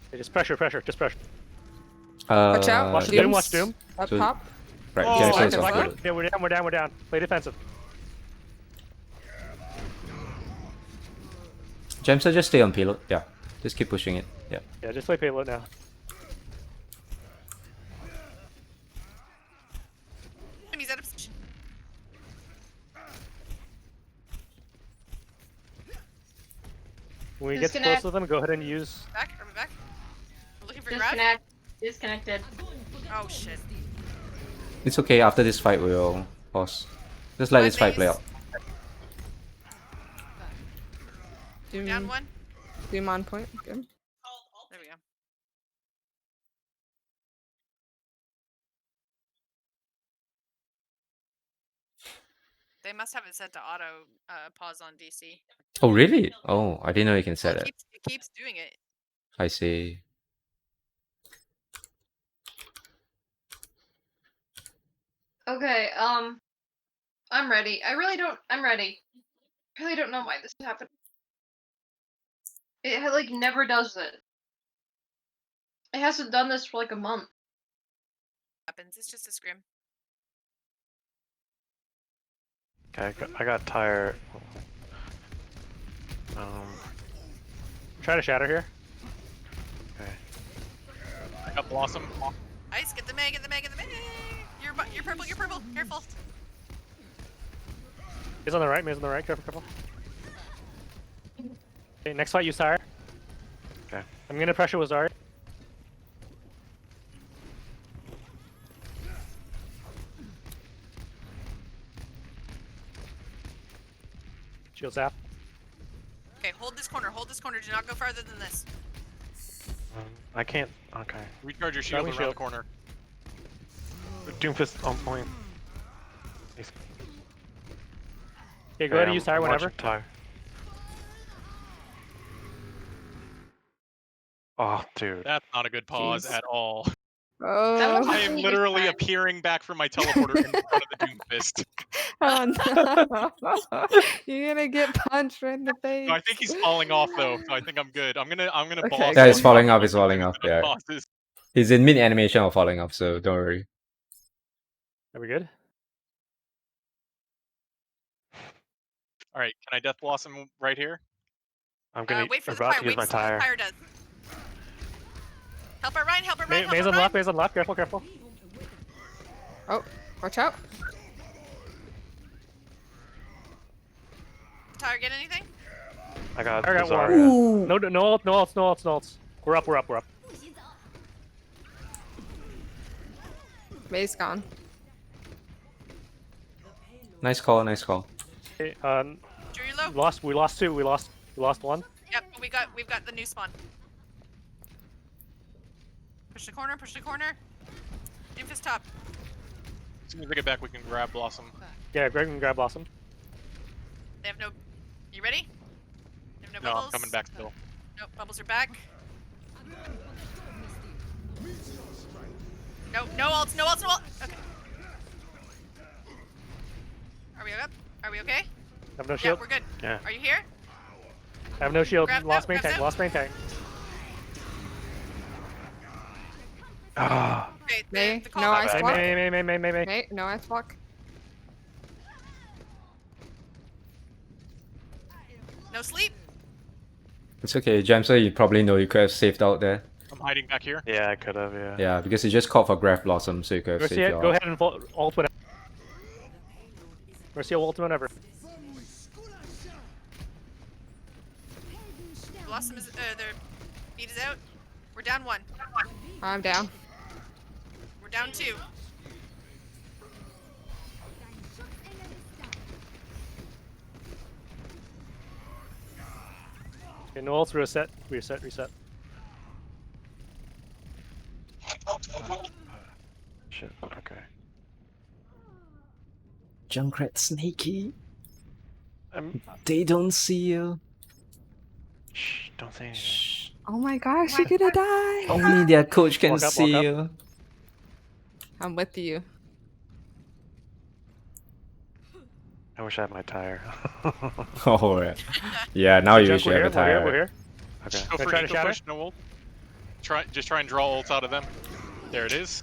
S9: Okay, just pressure. Pressure. Just pressure.
S4: Watch out.
S9: Watch
S4: Dooms
S9: Doom. Watch Doom.
S4: Up
S1: So-
S4: top.
S1: Right,
S9: Oh,
S1: Jennifer is
S4: what
S1: off
S4: the
S1: the
S4: fuck?
S1: road.
S9: Yeah, we're down. We're down. We're down. Play defensive.
S1: Jamsa, just stay on payload. Yeah, just keep pushing it. Yeah.
S9: Yeah, just play payload now.
S2: Enemies out of position.
S9: When we get close
S8: Disconnect.
S9: to them, go ahead and use.
S2: Back. Are we back? We're looking for grab.
S8: Disconnect. Disconnected.
S2: Oh shit.
S1: It's okay. After this fight, we'll pause. Just let this fight play out.
S4: Doom,
S2: Down one.
S4: Doom on point. Good.
S2: There we go. They must have it set to auto pause on DC.
S1: Oh really? Oh, I didn't know you can set it.
S2: It keeps doing it.
S1: I see.
S8: Okay, I'm ready. I'm ready. I really don't know why this happened. It like never does it. It hasn't done this for like a month.
S2: Happens. It's just a scrim.
S5: Okay, I got tired.
S9: Try to shatter here.
S5: Okay.
S3: I got Blossom.
S2: Ice. Get the Meg. Get the Meg. Get the Meg. You're purple. You're purple. Careful.
S9: He's on the right. He's on the right. Careful. Careful. Okay, next fight, use Sire.
S5: Okay.
S9: I'm gonna pressure with Zarya. Shield zap.
S2: Okay. Hold this corner. Hold this corner. Do not go farther than this.
S5: I can't. Okay.
S3: Recharge your shield
S9: me
S3: around
S9: shield.
S3: the corner.
S5: Doomfist on point.
S9: Okay, go ahead and use Sire whenever.
S5: Tire. Oh, dude.
S3: That's not a good pause
S4: Jeez.
S3: at all.
S4: Oh.
S3: I am literally appearing back from my teleporter in front of the Doomfist.
S4: Oh no! You're gonna get punched right in the face.
S3: No, I think he's falling off though, so I think I'm good. I'm gonna
S4: Okay.
S3: pause.
S1: Yeah, he's
S3: on
S1: falling
S3: top
S1: off. He's
S3: of
S1: falling
S3: it
S1: off.
S3: and then
S1: Yeah,
S3: pauses.
S1: he's in mid animation of falling off, so don't worry.
S9: Are we good?
S3: All right, can I Death Blossom right here?
S5: I'm gonna.
S2: Wait for
S5: I'm
S2: the
S5: about
S2: fire.
S5: to use
S2: Wait
S5: my
S2: to see what the
S5: tire.
S2: fire does. Help our Ryan. Help our Ryan.
S9: Maze
S2: Help our
S9: unlock,
S2: Ryan.
S9: maze unlock. Careful, careful.
S4: Oh, watch out.
S2: Tyre, get anything?
S5: I got.
S9: I got one.
S5: Zarya.
S9: No, no ults, no ults, no ults, no ults. We're up, we're up, we're up.
S4: May's gone.
S1: Nice call, nice call.
S9: Okay,
S2: Drew, you're low.
S9: we lost two. We lost one.
S2: Yep, we've got the new spawn. Push the corner, push the corner. Doomfist top.
S3: As soon as I get back, we can grab Blossom.
S9: Yeah, Greg can grab Blossom.
S2: They have no. You ready? They have no
S3: No,
S2: bubbles.
S3: I'm coming back still.
S2: Nope, bubbles are back. No, no ults, no ults, no ults. Okay. Are we up? Are we okay?
S9: I have no
S2: Yeah,
S9: shield.
S2: we're good.
S5: Yeah.
S2: Are you here?
S9: I have no shield.
S2: Grab
S9: Lost
S2: out,
S9: main
S2: grab
S9: tank.
S2: out.
S9: Lost main tank.
S5: Ah.
S2: Okay,
S4: May,
S2: the
S4: no
S2: callback.
S4: ice
S9: May,
S4: block.
S9: May.
S4: May, no ice block.
S2: No sleep.
S1: It's okay, Jamser, you probably know you could have saved out there.
S3: I'm hiding back here.
S5: Yeah, I could have. Yeah.
S1: Yeah, because you just called for Graph Blossom, so you could have saved
S9: Garcia,
S1: your
S9: go
S1: ult.
S9: ahead and ult whenever. Garcia, ult whenever.
S2: Blossom is their beat is out. We're down one.
S4: I'm down.
S2: We're down two.
S9: Okay, no ults, reset. Reset.
S5: Shit. Okay.
S1: Junkrat Snaky,
S5: Um,
S1: they don't see you.
S5: shh, don't say anything.
S1: Shh.
S4: Oh my gosh, you're gonna die.
S1: Only their coach can
S9: Walk up,
S1: see
S9: walk up.
S1: you.
S4: I'm with you.
S5: I wish I had my tire.
S1: Oh, yeah. Yeah, now you
S9: Junk,
S1: should have a tire.
S9: We're here.
S5: Okay.
S3: Go
S9: Can I
S3: for
S9: try
S3: an
S9: to
S3: eco
S9: shatter?
S3: push, no ult. Just try and draw ults out of them. There it is.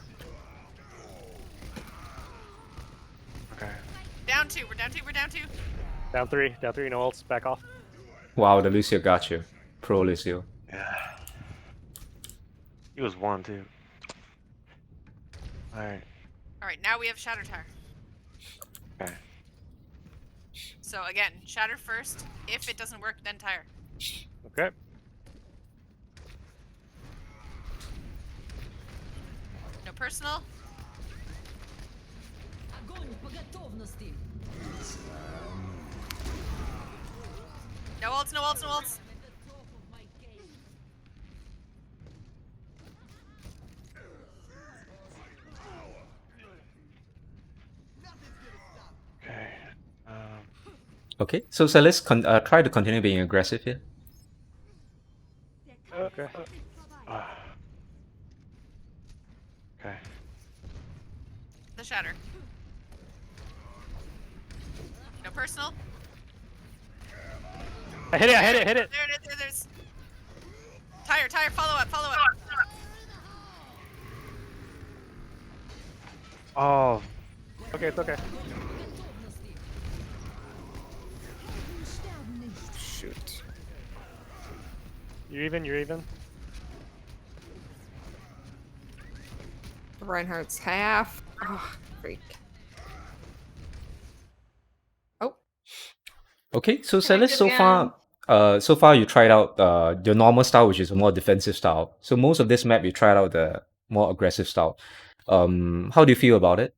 S5: Okay.
S2: Down two. We're down two. We're down two.
S9: Down three, no ults. Back off.
S1: Wow, the Lucio got you. Pro Lucio.
S5: Yeah. He was one too. All right.
S2: All right, now we have Shatter Tire.
S5: Okay.
S2: So again, Shatter first. If it doesn't work, then Tire.
S9: Okay.
S2: No personal. No ults, no ults, no ults.
S5: Okay.
S1: Okay, so let's try to continue being aggressive here.
S9: Okay.
S5: Okay.
S2: The Shatter. No personal.
S9: I hit it.
S2: There it is, there's. Tire, follow up.
S5: Oh.
S9: Okay, it's okay.
S4: Shoot.
S9: You're even.
S4: Reinhardt's half. Oh, freak. Oh,
S1: Okay, so
S8: Can I
S1: Celis,
S8: dip
S1: so
S8: down?
S1: far you tried out your normal style, which is a more defensive style. So most of this map you tried out the more aggressive style. How do you feel about it?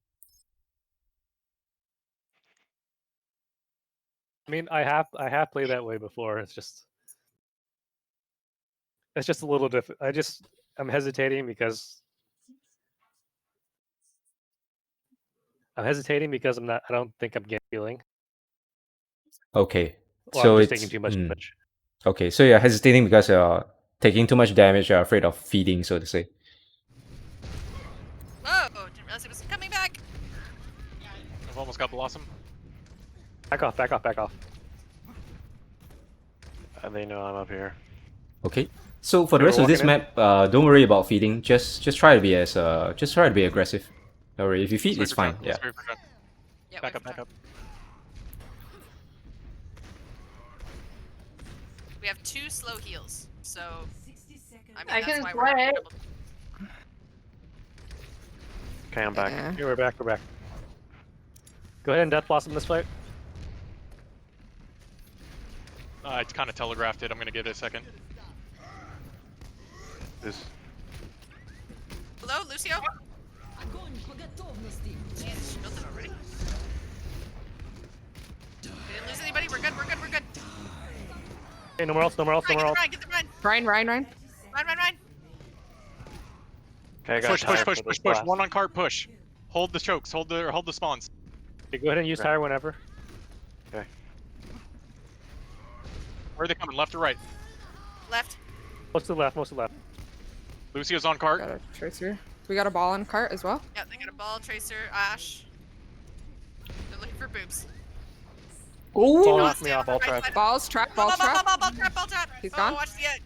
S9: I mean, I have played that way before. It's just a little different. I'm hesitating because I don't think I'm getting feeling.
S1: Okay,
S9: Well,
S1: so
S9: I'm just
S1: it's
S9: taking too much damage.
S1: okay. So you're hesitating because you're taking too much damage. You're afraid of feeding, so to say.
S2: Whoa, didn't realize it was coming back.
S3: I've almost got Blossom.
S9: Back off.
S5: They know I'm up here.
S1: Okay. So for the
S9: We're
S1: rest of this
S9: walking
S1: map, don't worry about feeding. Just try to be aggressive. Don't worry, if you feed,
S3: Let's
S1: it's
S3: wait for
S1: fine.
S3: John.
S1: Yeah.
S3: Let's wait for John.
S2: Yeah,
S3: Back
S2: wait
S3: up,
S2: for
S3: back
S2: John.
S3: up.
S2: We have 2 slow heals, so
S7: 60 seconds.
S2: I mean
S8: I
S2: that's
S8: can
S2: why
S8: play
S2: we're
S8: it.
S2: double.
S5: Okay, I'm back.
S4: Yeah.
S9: Here, we're back. We're back. Go ahead and Death Blossom this fight.
S3: I kind of telegraphed it. I'm gonna give it a second.
S5: This.
S2: Hello, Lucio? Jesus, she built it already. We didn't lose anybody. We're good. We're good. We're good.
S9: Hey, no more else. No more else. No
S2: Ryan,
S9: more
S2: get
S9: else.
S2: the Ryan.
S4: Ryan.
S2: Ryan.
S5: Okay, I got
S3: Push, push,
S5: tired
S3: push,
S5: for
S3: push,
S5: this
S3: push.
S5: blast.
S3: One on cart, push. Hold the chokes. Hold the spawns.
S9: Okay, go ahead and use
S5: Okay.
S9: Tire whenever.
S5: Okay.
S3: Where are they coming? Left or right?
S2: Left.
S9: Most to the left. Most to the left.
S3: Lucio's on cart.
S4: Got a tracer. We got a ball and cart as well.
S2: Yeah, they got a ball, tracer, Ash. They're looking for boobs.
S9: Fall
S4: Ooh.
S9: off me off. All
S2: Right
S9: trap.
S2: side.
S4: Balls trap.
S2: Ball
S4: Balls trap.
S2: trap.
S4: He's
S2: Oh,
S4: gone.
S2: watch the end.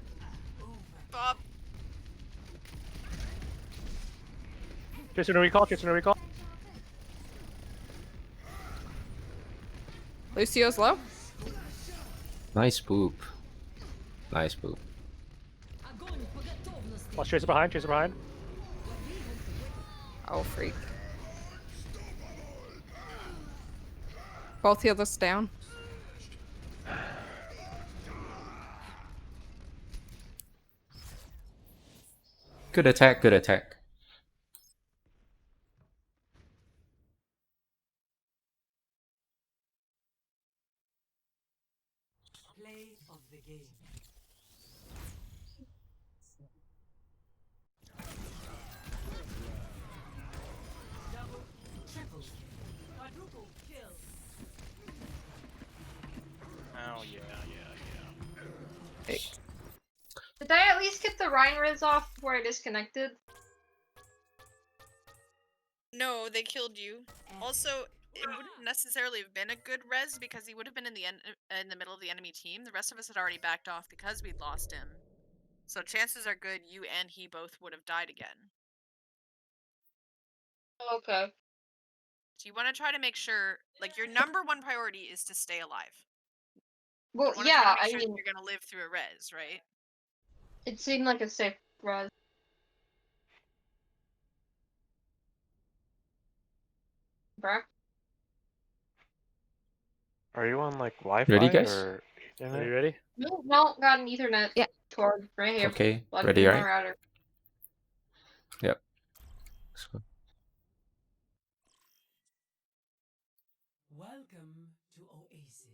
S2: Bob.
S9: Tracer no recall. Tracer no recall.
S4: Lucio's low.
S1: Nice boop. Nice boop.
S9: Watch Tracer behind. Tracer behind.
S4: Oh freak. Both heal us down.
S1: Good attack. Good attack.
S7: Play of the game. Double, triple, quadruple kill.
S3: Oh yeah.
S8: Did I at least get the Rhine Riz off before I disconnected?
S2: No, they killed you. Also, it wouldn't necessarily have been a good res because he would have been in the middle of the enemy team. The rest of us had already backed off because we'd lost him. So chances are good you and he both would have died again.
S8: Okay.
S2: So you want to try to make sure, like, your number 1 priority is to stay alive.
S8: Well,
S2: You wanna
S8: yeah,
S2: try to
S8: I
S2: make sure that
S8: mean,
S2: you're gonna live through a res, right?
S8: it seemed like a safe res. Bruh.
S5: Are you on like Wi-Fi
S1: Ready, guys?
S5: or
S9: Are
S5: Ethernet?
S9: you ready?
S8: No, got an Ethernet.
S4: Yeah.
S8: Cord right here.
S1: Okay.
S8: Plugged
S1: Ready,
S8: in my
S1: right?
S8: router.
S1: Yep. Let's go.
S7: Welcome to Oasis.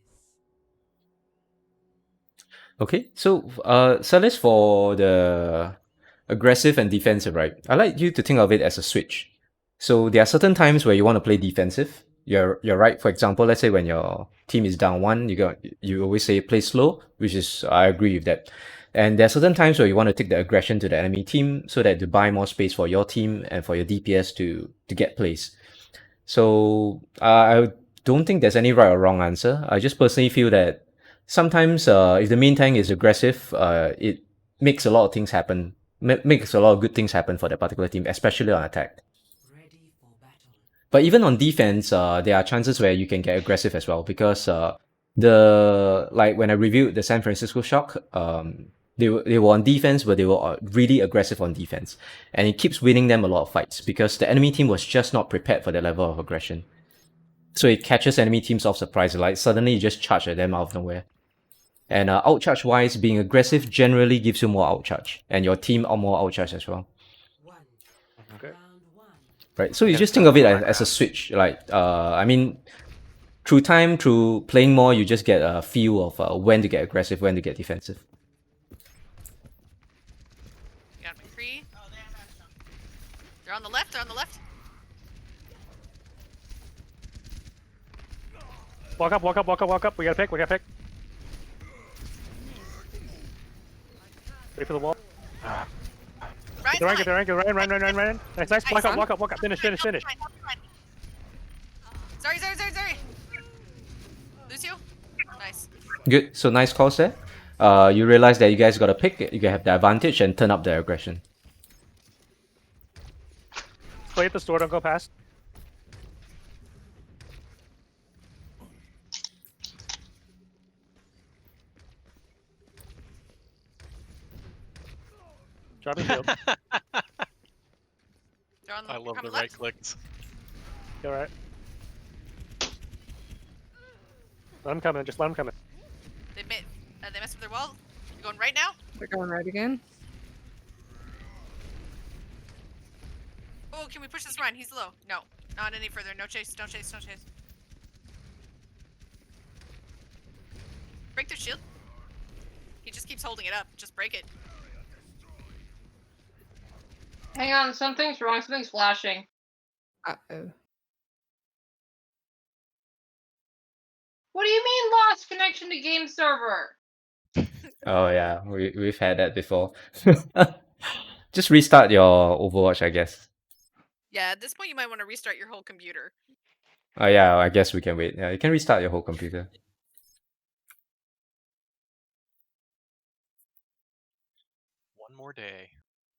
S1: Okay, so Salis, for the aggressive and defensive, right? I like you to think of it as a switch. So there are certain times where you want to play defensive. You're right. For example, let's say when your team is down 1, you always say play slow, which is I agree with that. And there are certain times where you want to take the aggression to the enemy team so that to buy more space for your team and for your DPS to get plays. So I don't think there's any right or wrong answer. I just personally feel that sometimes if the main tank is aggressive, it makes a lot of things happen. Makes a lot of good things happen for that particular team, especially on attack.
S7: Ready for battle.
S1: But even on defense, there are chances where you can get aggressive as well because when I reviewed the San Francisco Shock, they were on defense, but they were really aggressive on defense, and it keeps winning them a lot of fights because the enemy team was just not prepared for that level of aggression. So it catches enemy teams off surprise, like suddenly you just charge at them out of nowhere. And outcharge wise, being aggressive generally gives you more outcharge, and your team are more outcharge as well.
S7: One.
S9: Okay.
S7: Round one.
S1: Right, so you
S5: Against
S1: just think of it
S5: the
S1: as a
S5: background.
S1: switch. Like, I mean, through time, through playing more, you just get a feel of when to get aggressive, when to get defensive.
S2: You got McCree. They're on the left.
S9: Walk up. Walk up. Walk up. Walk up. We gotta pick. We gotta pick. Wait for the wall.
S2: Ryan's
S9: Get the rank. Get
S2: behind.
S9: the rank. Get the rank. Run. Nice. Nice. Walk up. Walk up. Walk up. Finish. Finish. Finish.
S2: Sorry. Lucio? Nice.
S1: Good, so nice calls there. You realize that you guys gotta pick, you can have the advantage and turn up the aggression.
S9: Play at the store. Don't go past. Dropping shield.
S2: They're on
S3: I love
S2: coming
S3: the right
S2: left.
S3: clicks.
S9: Go right. Let him come in. Just let him come in.
S2: They messed with their wall. You're going right now?
S4: They're going right again.
S2: Oh, can we push this Ryan? He's low. No, not any further. No chase, don't chase, don't chase. Break their shield. He just keeps holding it up. Just break it.
S8: Hang on, something's wrong. Something's flashing.
S4: Uh-oh.
S8: What do you mean lost connection to game server?
S1: Oh yeah, we've had that before. Just restart your Overwatch, I guess.
S2: Yeah, at this point you might want to restart your whole computer.
S1: Oh yeah, I guess we can wait. Yeah, you can restart your whole computer.
S3: One more day.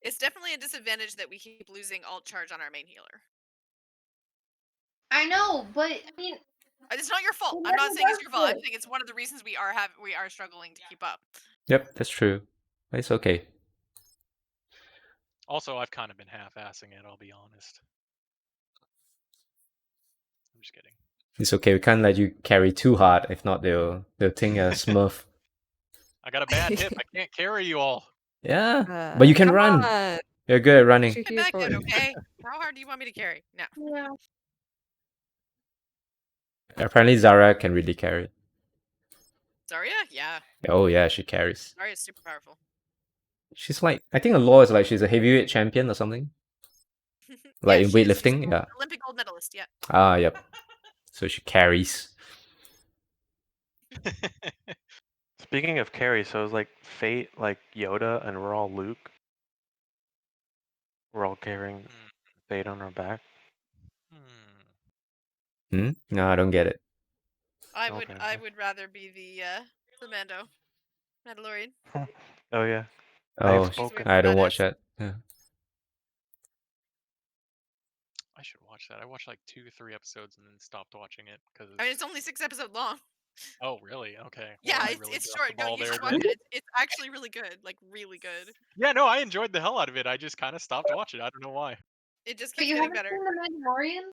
S2: It's definitely a disadvantage that we keep losing alt charge on our main healer.
S8: I know, but I mean,
S2: It's not your fault.
S8: It
S2: I'm not
S8: never
S2: saying it's
S8: does
S2: your fault. I'm
S8: this.
S2: saying it's one of the reasons we are struggling to keep up.
S1: Yep, that's true. It's okay.
S3: Also, I've kind of been half-assing it, I'll be honest. I'm just kidding.
S1: It's okay. We can't let you carry too hard. If not, they'll think you're a Smurf.
S3: I got a bad hip. I can't carry you all.
S1: Yeah, but you can
S4: Come
S1: run.
S4: on.
S1: You're good at running.
S4: Shoot
S2: Get
S4: here
S2: back
S4: for
S2: then,
S4: it.
S2: okay? How hard do you want me to carry? No.
S8: yeah.
S1: Apparently, Zara can really carry.
S2: Zarya? Yeah.
S1: Oh yeah, she carries.
S2: Zarya's super powerful.
S1: She's like, I think the law is like she's a heavyweight champion or something. Like in
S2: Yeah, she's
S1: weightlifting, yeah.
S2: Olympic gold medalist, yeah.
S1: Ah, yep. So she carries.
S5: Speaking of carry, so it's like Fate, like Yoda, and we're all Luke. We're all carrying Fate on our back.
S1: Hmm? No, I don't get it.
S2: I
S5: Okay.
S2: would rather be the Mando. Mandalorian.
S5: Oh yeah. I
S1: Oh,
S5: have spoken.
S1: I don't watch
S2: Badass.
S1: that. Yeah.
S3: I should watch that. I watched like 2-3 episodes and then stopped watching it because.
S2: I mean, it's only 6 episodes long.
S3: Oh really? Okay.
S2: Yeah,
S3: Well, I
S2: it's,
S3: really
S2: it's
S3: dropped
S2: short.
S3: the
S2: No,
S3: ball
S2: you
S3: there
S2: should
S3: then.
S2: watch it. It's actually really good. Like, really good.
S3: Yeah, no, I enjoyed the hell out of it. I just kind of stopped watching. I don't know why.
S2: It just
S8: But
S2: keeps
S8: you
S2: getting
S8: haven't
S2: better.
S8: seen the Mandalorian?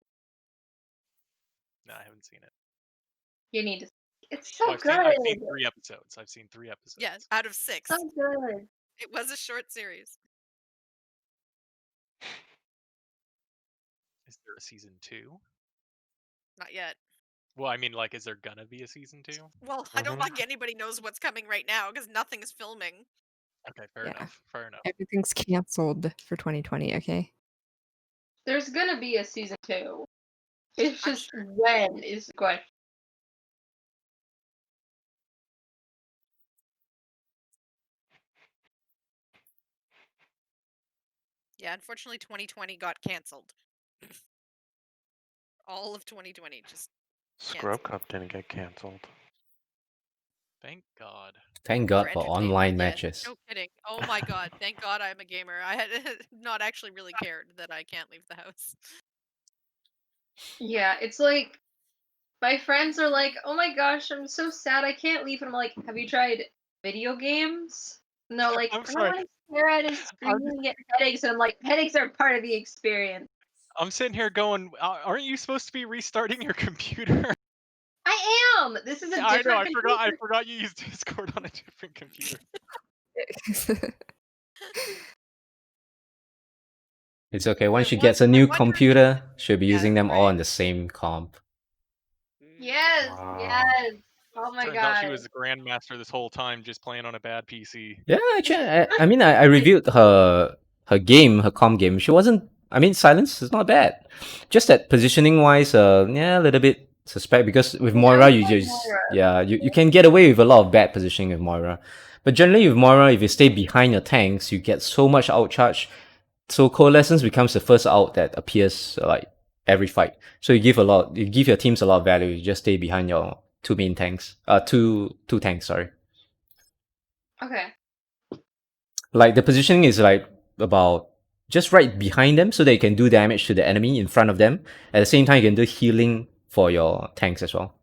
S3: No, I haven't seen it.
S8: You need to. It's so
S3: Well,
S8: good.
S3: I've seen 3 episodes. I've seen 3 episodes.
S2: Yeah, out of 6.
S8: So good.
S2: It was a short series.
S3: Is there a season 2?
S2: Not yet.
S3: Well, I mean, like, is there gonna be a season 2?
S2: Well, I don't think anybody knows what's coming right now because nothing is filming.
S3: Okay, fair
S4: Yeah.
S3: enough. Fair enough.
S4: Everything's canceled for 2020, okay?
S8: There's gonna be a season 2. It's
S2: I'm
S8: just when is the question.
S2: Yeah, unfortunately, 2020 got canceled. All of 2020 just.
S5: Scrub Cup didn't get canceled.
S3: Thank God.
S1: Thank God for
S2: entertainment,
S1: online
S2: yes.
S1: matches.
S2: No kidding. Oh my god. Thank God I'm a gamer. I had not actually really cared that I can't leave the house.
S8: Yeah, it's like my friends are like, "Oh my gosh, I'm so sad. I can't leave." And I'm like, "Have you tried video games?" And they're like,
S3: I'm
S8: "I don't
S3: sorry.
S8: want to stare at his screen and get headaches." And I'm like, "Headaches are part of the experience."
S3: I'm sitting here going, aren't you supposed to be restarting your computer?
S8: I am. This is a
S3: I
S8: different.
S3: know. I
S8: computer.
S3: forgot you used Discord on a different computer.
S1: It's okay. Once she
S2: I
S1: gets a
S2: wonder-
S1: new
S2: I wonder-
S1: computer, she'll be
S2: Yeah,
S1: using them all
S2: right.
S1: on the same comp.
S8: Yes,
S5: Wow.
S8: yes. Oh my
S3: Turns
S8: god.
S3: out she was the grandmaster this whole time, just playing on a bad PC.
S1: Yeah, actually, I mean, I reviewed her game, her comp game. She wasn't. I mean, Silence is not bad. Just that positioning wise, yeah, a little bit suspect because with Moira, you just you can get away with a lot of bad positioning with Moira. But generally with Moira, if you stay behind your tanks, you get so much outcharge. So Coalescence becomes the first out that appears like every fight. So you give your teams a lot of value. You just stay behind your two main tanks. Two tanks, sorry.
S8: Okay.
S1: Like the positioning is like about just right behind them so they can do damage to the enemy in front of them. At the same time, you can do healing for your tanks as well.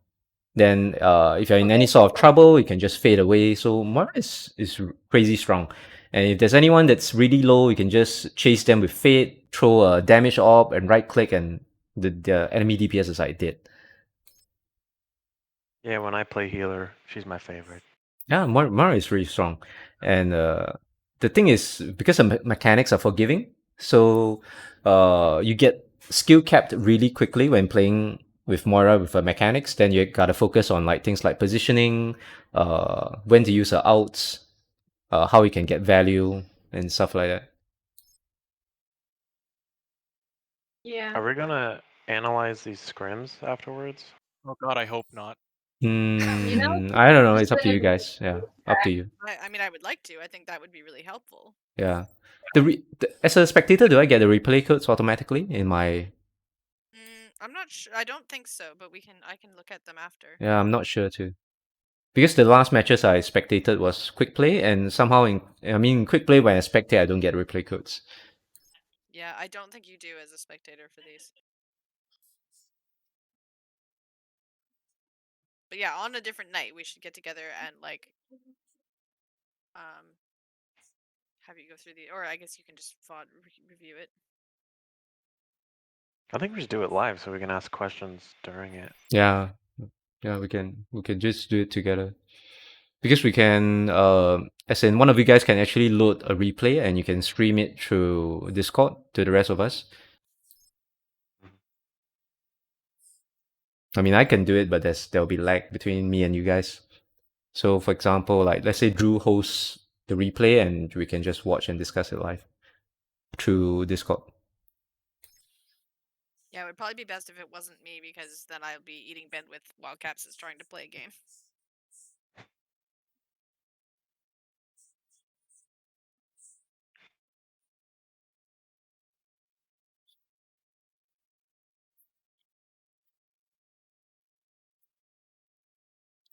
S1: Then if you're in any sort of trouble, you can just fade away. So Moira is crazy strong. And if there's anyone that's really low, you can just chase them with Fate, throw a damage orb, and right click, and the enemy DPS is like dead.
S5: Yeah, when I play healer, she's my favorite.
S1: Yeah, Mara is really strong. And the thing is, because the mechanics are forgiving, so you get skill capped really quickly when playing with Moira with her mechanics. Then you gotta focus on like things like positioning, when to use her outs, how you can get value and stuff like that.
S8: Yeah.
S5: Are we gonna analyze these scrims afterwards?
S3: Oh god, I hope not.
S1: I don't know. It's up to you guys. Yeah, up to you.
S2: I mean, I would like to. I think that would be really helpful.
S1: Yeah. As a spectator, do I get the replay codes automatically in my?
S2: I'm not sure. I don't think so, but I can look at them after.
S1: Yeah, I'm not sure too. Because the last matches I spectated was quick play, and somehow in quick play when I spectate, I don't get replay codes.
S2: Yeah, I don't think you do as a spectator for these. But yeah, on a different night, we should get together and like, have you go through or I guess you can just VOD review it.
S5: I think we should do it live so we can ask questions during it.
S1: Yeah, we can just do it together. Because we can, as in one of you guys can actually load a replay and you can stream it through Discord to the rest of us. I mean, I can do it, but there'll be lag between me and you guys. So, for example, like let's say Drew hosts the replay, and we can just watch and discuss it live through Discord.
S2: Yeah, it would probably be best if it wasn't me because then I'll be eating bandwidth while Caps is trying to play a game.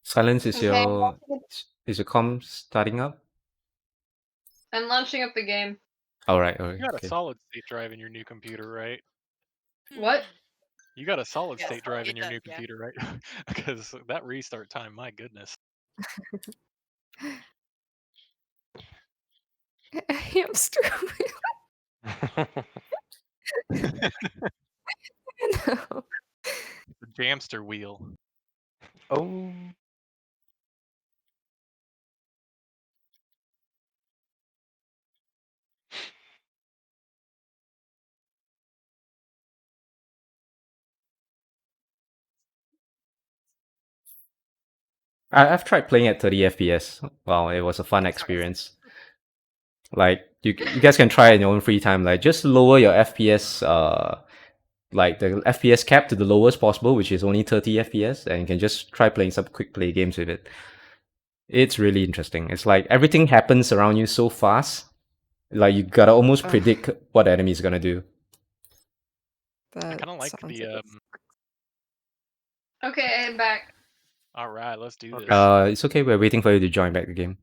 S1: Silence, is
S8: Okay,
S1: your comm starting up?
S8: I'm launching up the game.
S1: All right.
S3: You got
S1: Okay.
S3: a solid state drive in your new computer, right?
S8: What?
S3: You got a solid
S2: Yes,
S3: state drive
S2: it
S3: in your new
S2: does, yeah.
S3: computer, right? Because that restart time, my goodness.
S4: A hamster wheel. No.
S3: The jamster wheel.
S5: Oh.
S1: I've tried playing at 30 FPS. Wow, it was a fun experience. Like you guys can try it in your own free time. Like just lower your FPS, like the FPS cap to the lowest possible, which is only 30 FPS, and you can just try playing some quick play games with it. It's really interesting. It's like everything happens around you so fast. Like you gotta almost predict what the enemy is gonna do.
S3: I kind of like the.
S8: Okay, I'm back.
S3: All right, let's do this.
S1: It's okay. We're waiting for you to join back the game.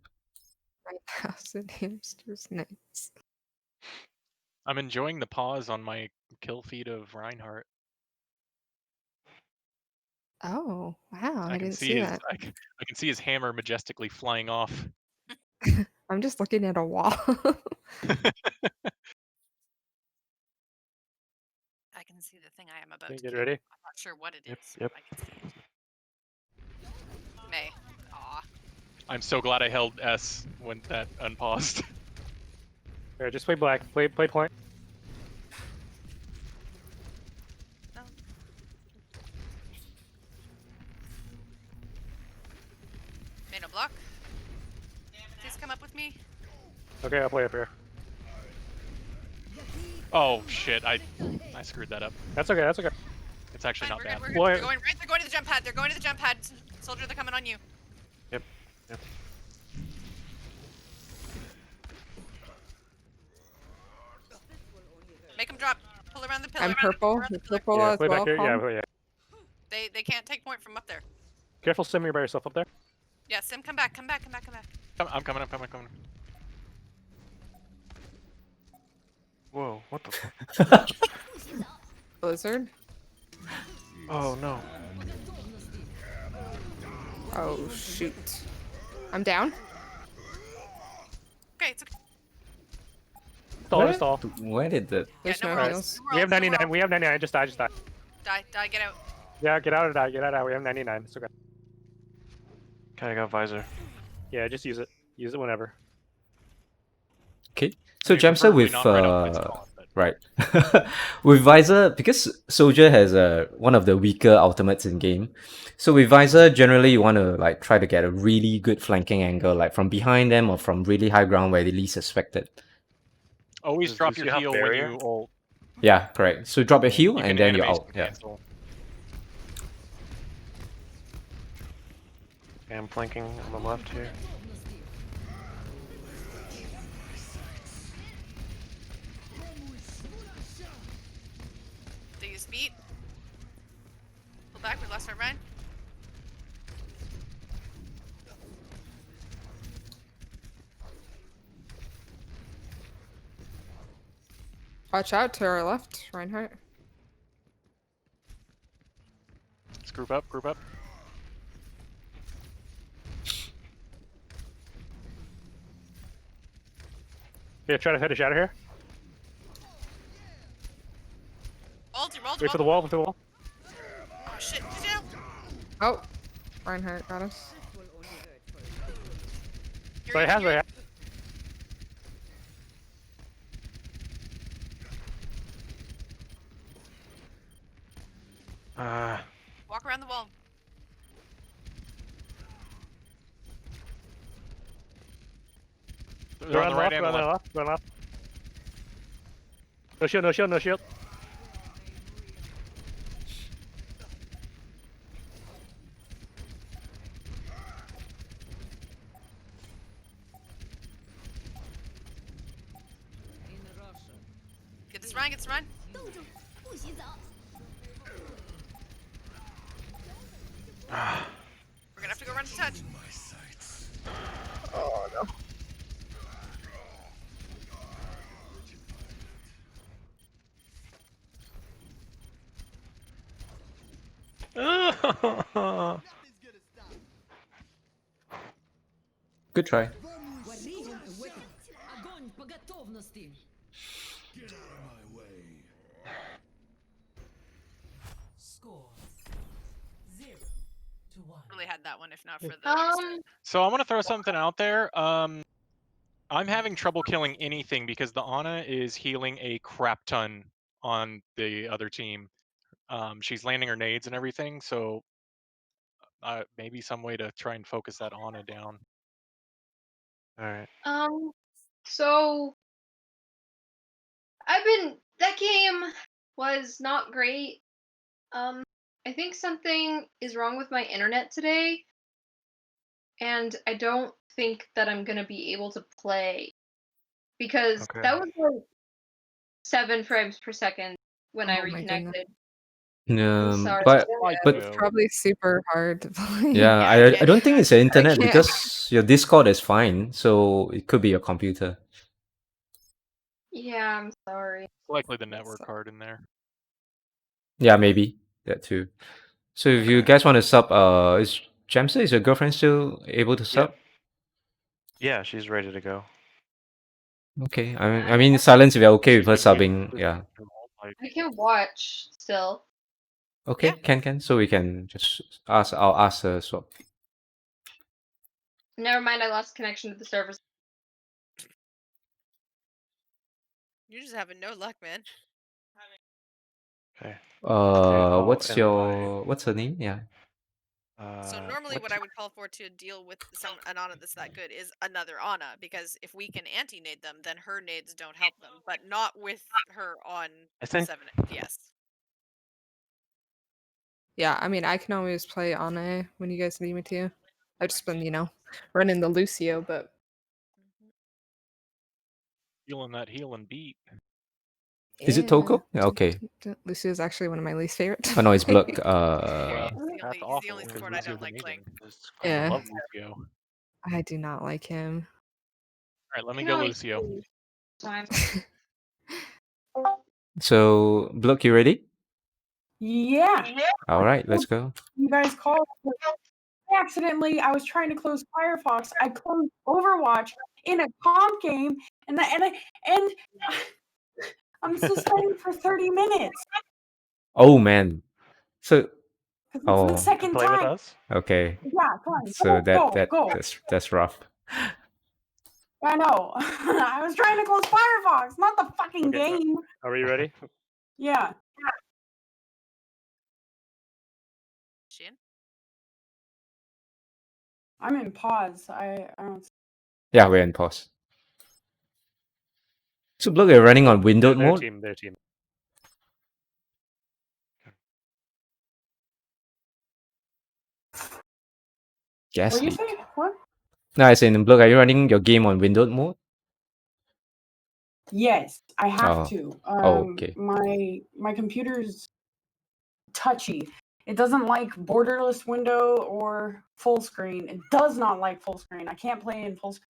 S4: 9,000 hamsters, nice.
S3: I'm enjoying the pause on my kill feed of Reinhardt.
S4: Oh, wow. I
S3: can
S4: didn't
S3: see
S4: see
S3: his.
S4: that.
S3: I can see his hammer majestically flying off.
S4: I'm just looking at a wall.
S2: I can see the thing I am about
S9: Okay,
S2: to
S9: get
S2: kill.
S9: ready.
S2: I'm not sure what it is.
S5: Yep.
S2: But I can see it. May. Aw.
S3: I'm so glad I held S when that unpaused.
S9: Here, just play black. Play point.
S2: No. May no block. Please come up with me.
S9: Okay, I'll play up here.
S3: Oh shit! I screwed that up.
S9: That's okay. That's okay.
S3: It's actually
S2: Fine,
S3: not
S2: we're
S3: bad.
S2: good, we're good. They're going right. They're going to the jump pad. They're going to the jump pad. Soldier, they're coming on you.
S5: Yep.
S2: Make them drop. Pull around the pillar.
S4: I'm purple.
S2: Around the
S4: You're
S2: pillar.
S4: purple
S9: Yeah,
S4: as
S9: play
S4: well.
S9: back here. Yeah,
S4: Calm.
S9: play, yeah.
S2: They can't take point from up there.
S9: Careful, Sim. You're by yourself up there.
S2: Yeah, Sim, come back. Come back. Come back. Come back.
S3: I'm coming.
S5: Whoa, what the fuck?
S4: Blizzard.
S5: Oh no.
S4: Oh, shoot. I'm down.
S2: Okay, it's okay.
S9: stall, just stall.
S1: Where did the...
S4: There's
S2: no
S4: no
S2: more
S4: heals.
S2: ults,
S9: We have
S2: no more
S9: 99.
S2: ults.
S9: We have 99. Just die.
S2: Die, get out.
S9: Yeah, get out or die. Get out. We have 99. It's okay.
S5: Okay, I got visor.
S9: Yeah, just use it. Use it whenever.
S1: Okay. So
S3: I mean,
S1: Jamster
S3: preferably
S1: with
S3: not right off my stall, but-
S1: right with Visor, because Soldier has one of the weaker ultimates in game. So with Visor, generally you want to like try to get a really good flanking angle, like from behind them or from really high ground where they least expected.
S3: Always
S5: Does
S3: drop
S5: Lucio
S3: your
S5: have
S3: heal when
S5: barrier?
S3: you ult.
S1: Yeah, correct. So drop your heal
S3: You
S1: and
S3: can
S1: then you're
S3: animation
S1: out. Yeah.
S3: cancel.
S5: Okay, I'm flanking on the left here.
S2: Do you speed? Pull back with last Ryan.
S4: Watch out to our left, Reinhardt.
S3: Let's group up.
S9: Yeah, try to finish out of here.
S2: Ult.
S9: Wait for the wall.
S2: Oh shit, did you?
S4: Oh, Reinhardt got us.
S9: Right hand, right hand.
S2: Walk around the wall.
S3: They're on the right and the left.
S9: Run left. No shield.
S2: Get this Ryan. We're gonna have to go run to touch.
S4: Oh no.
S1: Good try.
S2: Really had that one if not for the
S3: So I want to throw something out there. I'm having trouble killing anything because the Ana is healing a crap ton on the other team. She's landing her nades and everything, so maybe some way to try and focus that Ana down.
S5: Alright.
S8: So that game was not great. I think something is wrong with my internet today, and I don't think that I'm gonna be able to play because that was like 7 frames per second when I
S4: Oh my goodness.
S8: reconnected. Sorry.
S1: But
S4: It's probably super hard to play.
S1: yeah, I don't think it's the internet
S4: can't.
S1: because your Discord is fine, so it could be your computer.
S8: Yeah, I'm sorry.
S3: Likely the network card in there.
S1: Yeah, maybe that too. So if you guys want to sub, is Jamster, is your girlfriend still able to sub?
S5: Yeah, she's ready to go.
S1: Okay, I mean silence if you're okay with her subbing. Yeah.
S8: I can watch still.
S1: Okay, can. So we can just ask. I'll ask her swap.
S8: Never mind, I lost connection to the servers.
S2: You're just having no luck, man.
S5: Okay.
S1: What's her name? Yeah.
S2: So normally what I would call for to deal with an Ana that's that good is another Ana, because if we can anti-nade them, then her nades don't help them, but not with her on 7 FPS.
S4: Yeah, I mean, I can always play Ana when you guys need me to. I've just been, running the Lucio, but
S3: Feeling that heal and beat.
S1: Is it Toko? Yeah, okay.
S4: Lucio is actually one of my least favorites.
S1: Oh no, it's Block.
S2: He's the only support I don't like playing.
S3: I
S4: Yeah.
S3: love Lucio.
S4: I do not like him.
S3: Alright, let me go Lucio.
S8: Time.
S1: So Block, you ready?
S6: Yeah.
S1: All right, let's go.
S6: You guys called. Accidentally, I was trying to close Firefox. I closed Overwatch in a comp game, and suspended for 30 minutes.
S1: Oh man. So
S6: It's
S1: Oh.
S6: the second
S5: Play with
S6: time.
S5: us?
S1: okay.
S6: Yeah, come on.
S1: So
S6: go.
S1: that's rough.
S6: I know. I was trying to close Firefox, not the fucking
S9: Okay,
S6: game.
S9: Are we ready?
S6: Yeah.
S2: Shin?
S6: I'm in pause. I don't.
S1: Yeah, we're in pause. So look, we're running on windowed
S9: Their
S1: mode.
S9: team.
S1: Gas
S6: What do you
S1: leak.
S6: say? What?
S1: No, I said, look, are you running your game on windowed mode?
S6: Yes, I have
S1: Oh.
S6: to.
S1: Okay.
S6: My computer's touchy. It doesn't like borderless window or full screen. It does not like full screen. I can't play in full screen.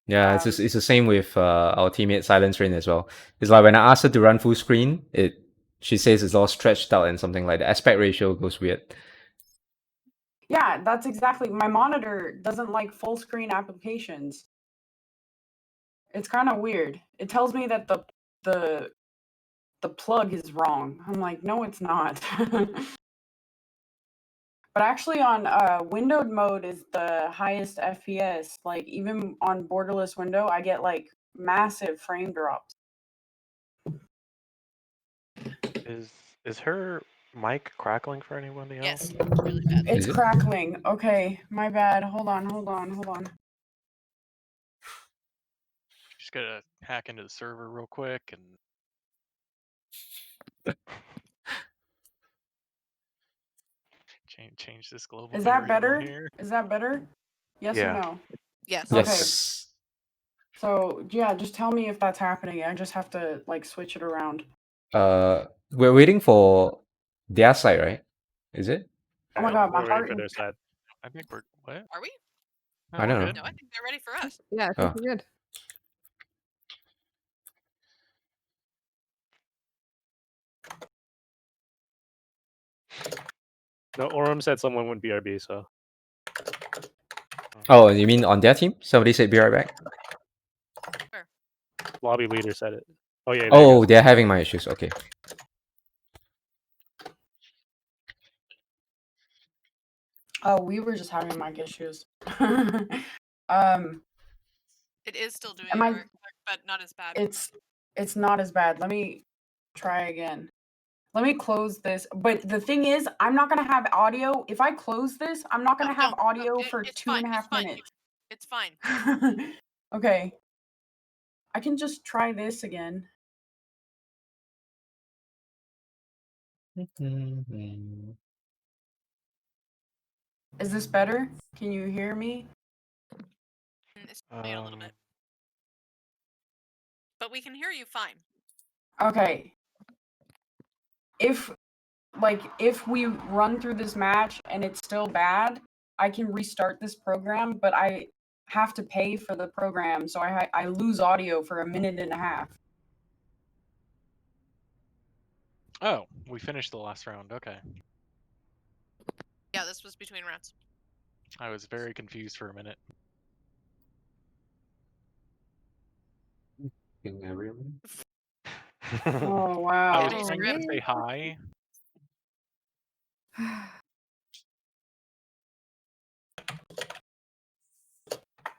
S1: Yeah, it's the same with our teammate Silence Rain as well. It's like when I ask her to run full screen, she says it's all stretched out and something like the aspect ratio goes weird.
S6: Yeah, that's exactly. My monitor doesn't like full screen applications. It's kind of weird. It tells me that the plug is wrong. I'm like, no, it's not. But actually, on windowed mode is the highest FPS. Like even on borderless window, I get like massive frame drops.
S5: Is her mic crackling for anybody else?
S2: Yes, really bad.
S6: It's
S1: Is it?
S6: crackling. Okay, my bad. Hold on.
S3: Just gotta hack into the server real quick and change this global.
S6: Is that
S3: variable
S6: better?
S3: here.
S6: Is that better? Yes or
S5: Yeah.
S6: no?
S2: Yes.
S6: Okay.
S1: Yes.
S6: So yeah, just tell me if that's happening. I just have to like switch it around.
S1: We're waiting for their side, right? Is it?
S6: Oh my god, my
S9: We're waiting
S6: heart.
S9: for their side.
S3: I think we're what?
S2: Are we?
S3: No,
S1: I
S3: we're
S1: don't know.
S3: good.
S2: No, I think they're ready for us.
S4: Yeah, I think
S1: Oh.
S4: we're good.
S9: No, Orum said someone would BRB, so
S1: Oh, you mean on their team? Somebody said be right back.
S9: lobby leader said it. Oh yeah. There you
S1: Oh,
S9: go.
S1: they're having my issues. Okay.
S6: Oh, we were just having mic issues.
S2: It is still doing
S6: Am I-
S2: work, but not as bad.
S6: It's not as bad. Let me try again. Let me close this. But the thing is, I'm not gonna have audio. If I close this, I'm not gonna
S2: No,
S6: have
S2: don't.
S6: audio
S2: It-
S6: for
S2: it's
S6: 2.5
S2: fine.
S6: minutes.
S2: It's fine.
S6: Okay. I can just try this again. Is this better? Can you hear me?
S2: It's moving a little bit, but we can hear you fine.
S6: Okay. If we run through this match and it's still bad, I can restart this program, but I have to pay for the program, so I lose audio for a minute and a half.
S3: Oh, we finished the last round. Okay.
S2: Yeah, this was between rounds.
S3: I was very confused for a minute.
S6: Oh
S3: I
S6: wow.
S3: was
S2: Oh,
S3: trying to
S2: man.
S3: say hi.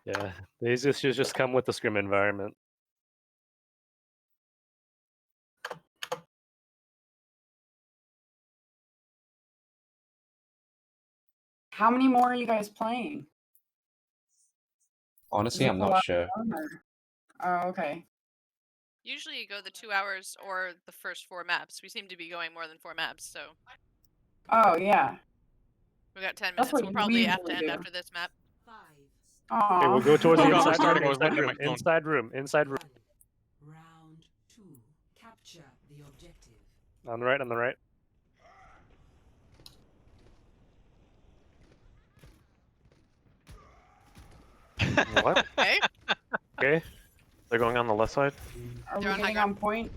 S9: Yeah, these issues just come with the scrim environment.
S6: How many more are you guys playing?
S1: Honestly,
S6: Is
S1: I'm
S6: it the
S1: not
S6: last
S1: sure.
S6: one, or- Oh, okay.
S2: Usually you go the 2 hours or the first 4 maps. We seem to be going more than 4 maps, so
S6: Oh yeah.
S2: we got 10
S6: That's
S2: minutes.
S6: what
S2: We'll
S6: we
S2: probably have to
S6: usually
S2: end
S6: do.
S2: after this map.
S7: 5,
S9: Okay, we'll go towards
S3: Oh
S9: the
S3: God,
S9: inside
S3: sorry,
S9: room.
S3: I was looking at my phone.
S9: Inside room.
S7: round 2. Capture the objective.
S9: On the right.
S5: What?
S2: Okay.
S9: Okay.
S5: They're going on the left side?
S6: Are we
S2: They're on high
S6: getting
S2: ground.
S6: on point?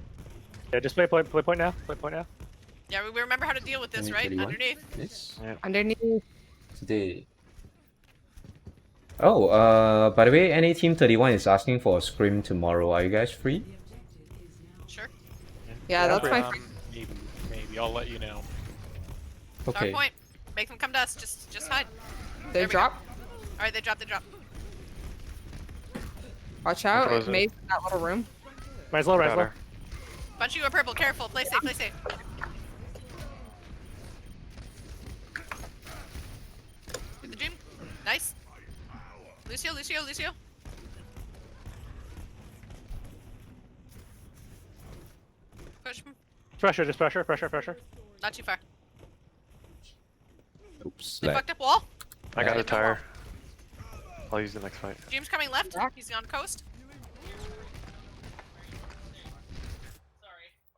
S9: Yeah, just play point now.
S2: Yeah, we remember how to deal with this, right?
S1: 31?
S2: Underneath.
S1: Yes.
S4: Underneath.
S1: Today. Oh, by the way, NA Team 31 is asking for a scrim tomorrow. Are you guys free?
S7: The objective is now
S2: Sure.
S5: Yeah.
S4: Yeah, that's my.
S3: Maybe I'll let you know.
S1: Okay.
S2: Dark point. Make them come to us. Just hide.
S4: They
S2: There we go.
S4: drop.
S2: All right, they drop.
S4: Watch out. It
S5: frozen.
S4: may be that little room.
S9: Rise low, rise
S5: Got
S9: low.
S5: her.
S2: Bunch of you are purple. Careful. Play safe. Play safe. Hit the dream. Nice. Lucio. Push him.
S9: Pressure, just pressure.
S2: Not too far.
S1: Oops.
S2: They
S1: lag.
S2: fucked up wall.
S5: I got
S2: Yeah.
S5: a tire. I'll use the next fight.
S2: Dream's coming left. He's on coast.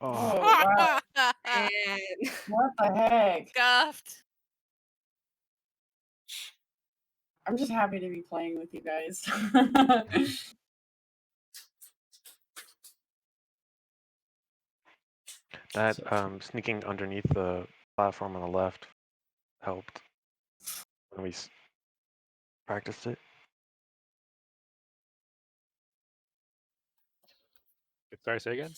S5: Oh,
S6: Oh, wow.
S4: And
S6: What the heck?
S2: Scuffed.
S6: I'm just happy to be playing with you guys.
S5: that sneaking underneath the platform on the left helped when we practiced it.
S9: Sorry, say again?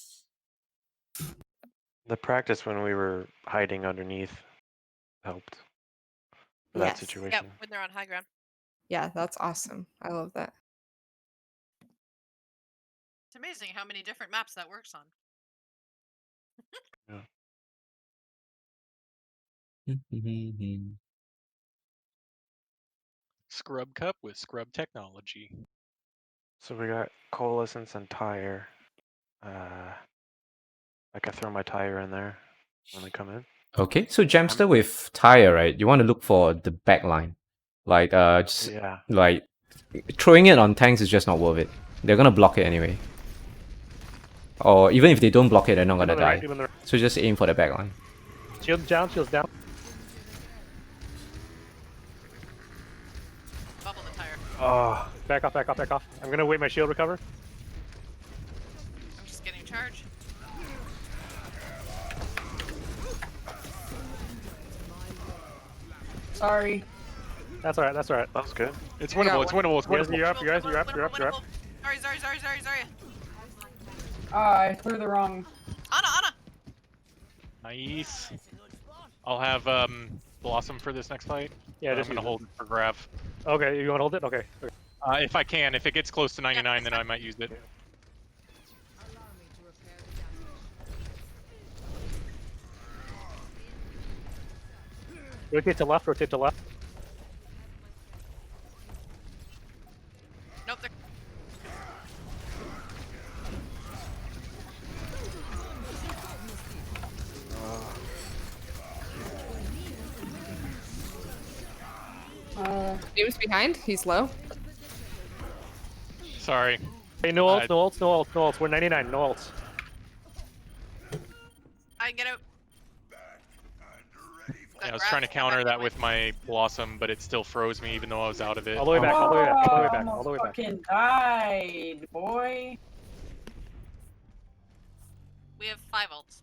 S5: The practice when we were hiding underneath helped for that
S4: Yes.
S5: situation.
S2: Yep, when they're on high ground.
S4: yeah, that's awesome. I love that.
S2: It's amazing how many different maps that works on.
S3: Scrub cup with scrub technology.
S5: So we got coalescence and tire. I can throw my tire in there when they come in.
S1: Okay, so Jamster with Tire, right? You want to look for the back line. Like, just,
S5: Yeah.
S1: like, throwing it on tanks is just not worth it. They're gonna block it anyway. Or even if they don't block it, they're not gonna die.
S9: Right.
S1: So just aim for the back line.
S9: Shields down.
S2: Bubble the tire.
S5: Oh,
S9: Back off. I'm gonna wait my shield recover.
S2: I'm just getting charged.
S6: Sorry.
S9: That's alright.
S5: that was good.
S3: It's
S4: Yeah,
S3: winnable. It's winnable. It's
S9: You guys,
S3: winnable.
S9: you're up.
S2: Winnable. Sorry.
S6: I threw the wrong.
S2: Ana.
S3: Nice. I'll have Blossom for this next fight.
S9: Yeah,
S3: I'm
S9: just
S3: gonna
S9: use
S3: hold it for Grav.
S9: Okay, you want to hold it? Okay.
S3: If I can. If it gets close to 99, then I might use it.
S9: Rotate to left.
S2: Nope. They're...
S4: James behind. He's low.
S3: Sorry.
S9: Hey, no ults. We're 99. No ults.
S2: I can get out.
S3: Yeah, I was trying to counter that with my Blossom, but it still froze me even though I was out of it.
S9: All the way back.
S6: All the way back. Fucking died, boy.
S2: We have 5 ults.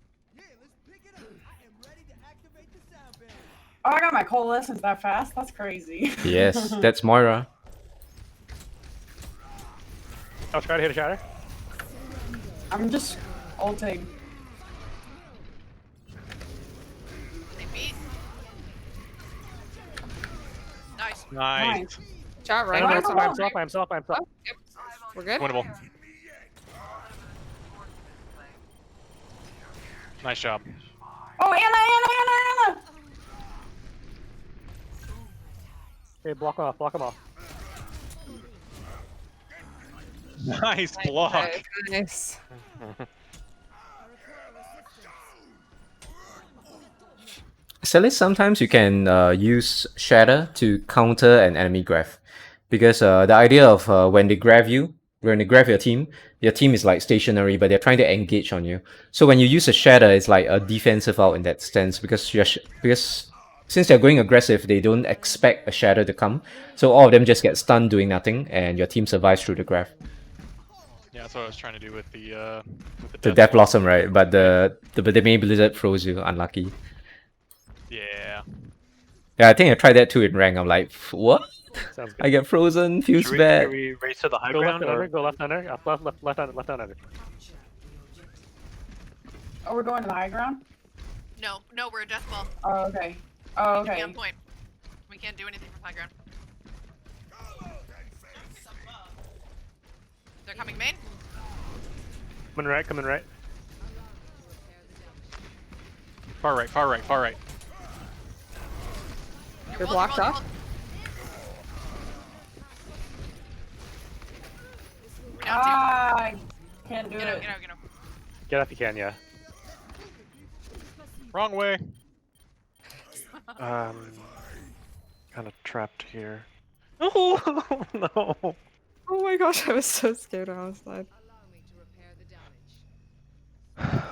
S6: Oh, I got my coalescence that fast. That's crazy.
S1: Yes, that's Moira.
S9: I'll try to hit a shatter.
S6: I'm just ulting.
S2: They beat. Nice.
S3: Nice.
S4: Shot right.
S6: Right.
S9: By himself.
S4: Yep. We're good.
S3: Winnable. Nice job.
S6: Oh, Anna!
S9: Okay, block him off.
S3: Nice block.
S4: Nice.
S1: Celis, sometimes you can use Shatter to counter an enemy grab. Because the idea of when they grab your team is like stationary, but they're trying to engage on you. So when you use a Shatter, it's like a defensive out in that sense, because because since they're going aggressive, they don't expect a Shatter to come. So all of them just get stunned doing nothing, and your team survives through the grab.
S3: Yeah, that's what I was trying to do with the
S1: The Death Blossom, right? But the May Blizzard froze you. Unlucky.
S3: Yeah.
S1: Yeah, I think I tried that too in rank. I'm like, what?
S9: Sounds good.
S1: I get frozen. Feels
S5: Should
S1: bad.
S5: we race to the high
S9: Go
S5: ground?
S9: left
S5: Or...
S9: under. Go left under. Left under.
S6: Oh, we're going to the high ground?
S2: No, we're a death ball.
S6: Oh, okay. Oh,
S2: We need to be
S6: okay.
S2: on point. We can't do anything from high ground. They're coming main.
S9: Coming right, coming right.
S3: Far right, far right, far right.
S2: You're
S4: They're
S2: walled,
S4: blocked
S2: you're
S4: off.
S2: walled. We're down
S6: I can't do
S2: two. Get out,
S6: it.
S2: get out, get out.
S9: Get up, you can, yeah.
S3: Wrong way.
S5: Kind of trapped here. Oh no!
S4: Oh my gosh, I was so scared on the slide.
S7: Allow me to repair the damage.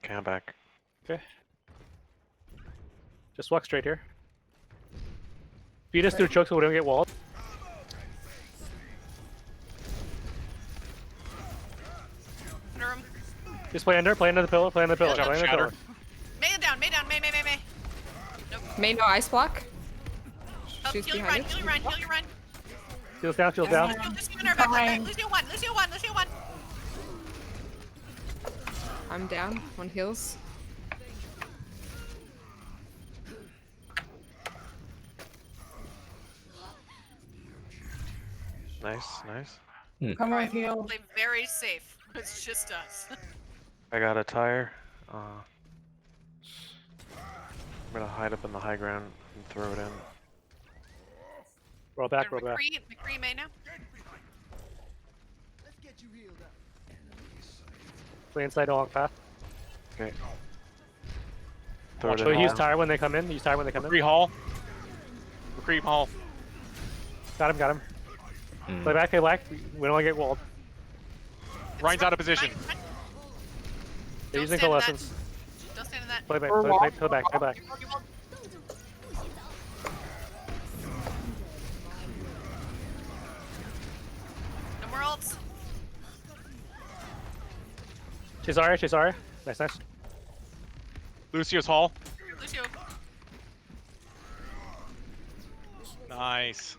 S5: Okay, I'm back.
S9: Okay. Just walk straight here. Beat us through choke so we don't get walled.
S2: Under him.
S9: Just play under the pillar, play under the pillar,
S2: Yeah,
S9: play under the
S3: shatter.
S9: pillar.
S2: May down, May. Nope.
S4: May no ice block.
S2: Oh,
S4: She's
S2: heal your
S4: behind
S2: run,
S4: you.
S2: heal your run, heal your run.
S9: Shields down, shields down.
S2: Lucio in our back,
S6: Fine.
S2: Lucio 1, Lucio 1, Lucio 1.
S4: I'm down. One heals.
S5: Nice, nice.
S6: Come
S2: Alright,
S6: with heal.
S2: play very safe. It's just us.
S5: I got a tire. I'm gonna hide up in the high ground and throw it in.
S9: Roll back, roll back.
S2: McCree May now.
S9: Play inside along path.
S5: Okay. Throw it
S3: Watch
S5: in.
S9: So use
S5: now.
S9: tire when they come in. Use tire when they come in.
S3: McCree Hall. McCree Hall.
S9: Got him. Play back, play back. We don't want to get walled.
S3: Ryan's out of position.
S2: Ryan.
S9: They're
S2: Don't
S9: using
S2: stand in that.
S9: coalescence.
S2: Don't stand in that.
S9: Play back,
S6: Or
S9: play
S6: wall.
S9: back, play back, play back.
S2: You're walled. No more ults.
S9: Cesare. Nice.
S3: Lucio's Hall.
S2: Lucio.
S3: Nice.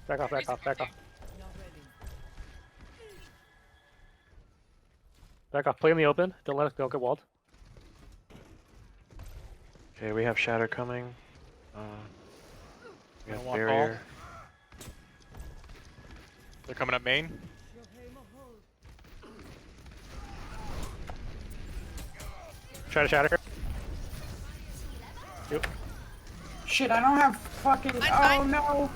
S9: Back off. Back off. Play in the open. Don't get walled.
S5: Okay, we have shatter coming. We have
S3: Don't walk
S5: barrier.
S3: They're coming up main.
S9: Try to shatter. Yep.
S6: Shit, I don't have fucking.
S2: Fine,
S6: Oh
S2: fine.
S6: no!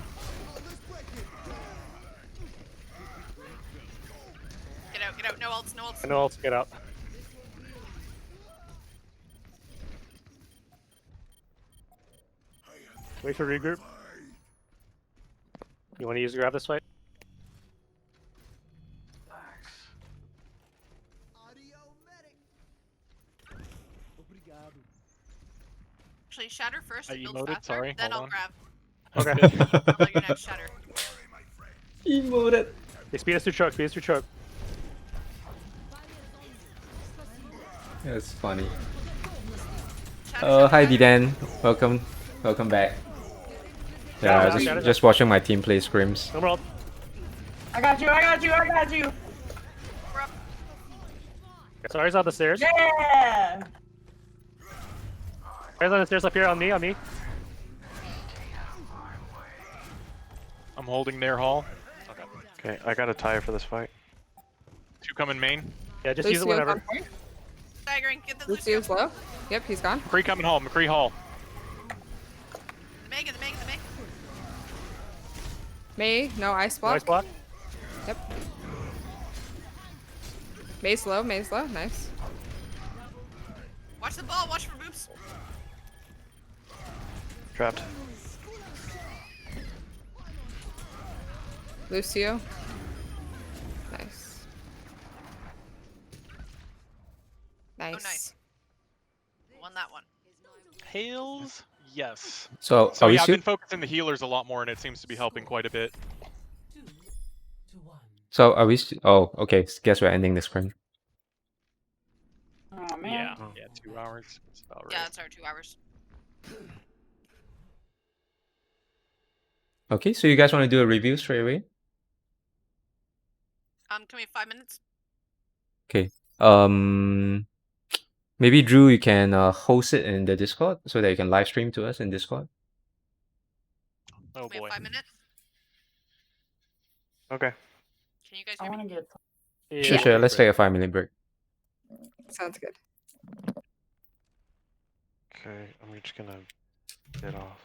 S2: Get out. No ults, no ults.
S9: I know, let's get out. Wait for regroup. You want to use grab this fight?
S2: Actually, shatter first.
S3: I
S2: It builds
S3: emoted,
S2: faster,
S3: sorry,
S2: then I'll
S3: hold on.
S2: grab.
S9: Okay.
S2: I'll let your next shatter.
S1: Emoted.
S9: They speed us through choke.
S1: That's funny.
S2: Shatter,
S1: Oh, hi
S2: shatter.
S1: Didan. Welcome back. Yeah,
S9: Shatter.
S1: just watching my team play scrims.
S9: No more ult.
S6: I got you!
S2: We're up.
S9: Sorry's on the stairs.
S6: Yeah!
S9: Sorry's on the stairs up here on me.
S3: I'm holding their Hall.
S5: Okay, I got a tire for this fight.
S3: Two coming main.
S9: Yeah, just use it
S4: Lucio's
S9: whenever.
S4: on point.
S2: Staggering. Get the Lucio.
S4: Lucio's low. Yep, he's gone.
S3: McCree coming Hall. McCree Hall.
S2: The May.
S4: May, no ice block.
S9: Nice block.
S4: Yep. May's low. Nice.
S2: Watch the ball. Watch for boops.
S5: Trapped.
S4: Lucio. Nice.
S2: Oh, nice. Won that one.
S3: Hails. Yes.
S1: So,
S3: So
S1: are we
S3: yeah, I've
S1: still?
S3: been focusing the healers a lot more, and it seems to be helping quite a bit.
S7: 2 to 1.
S1: So are we? Oh, okay. Guess we're ending this scrim.
S6: Oh man.
S3: Yeah, 2 hours. That's about right.
S2: Yeah, it's our 2 hours.
S1: Okay, so you guys want to do a review straight away?
S2: Can we have 5 minutes?
S1: Okay. Maybe Drew, you can host it in the Discord so that you can live stream to us in Discord.
S3: Oh
S2: We have
S3: boy.
S2: 5 minutes.
S5: Okay.
S2: Can you guys
S6: I
S2: hear
S6: want
S2: me?
S6: to get.
S9: Yeah,
S1: Sure,
S9: we'll
S1: sure.
S9: take a
S1: Let's
S9: break.
S1: take a 5-minute break.
S4: Sounds good.
S5: Okay, I'm just gonna get off.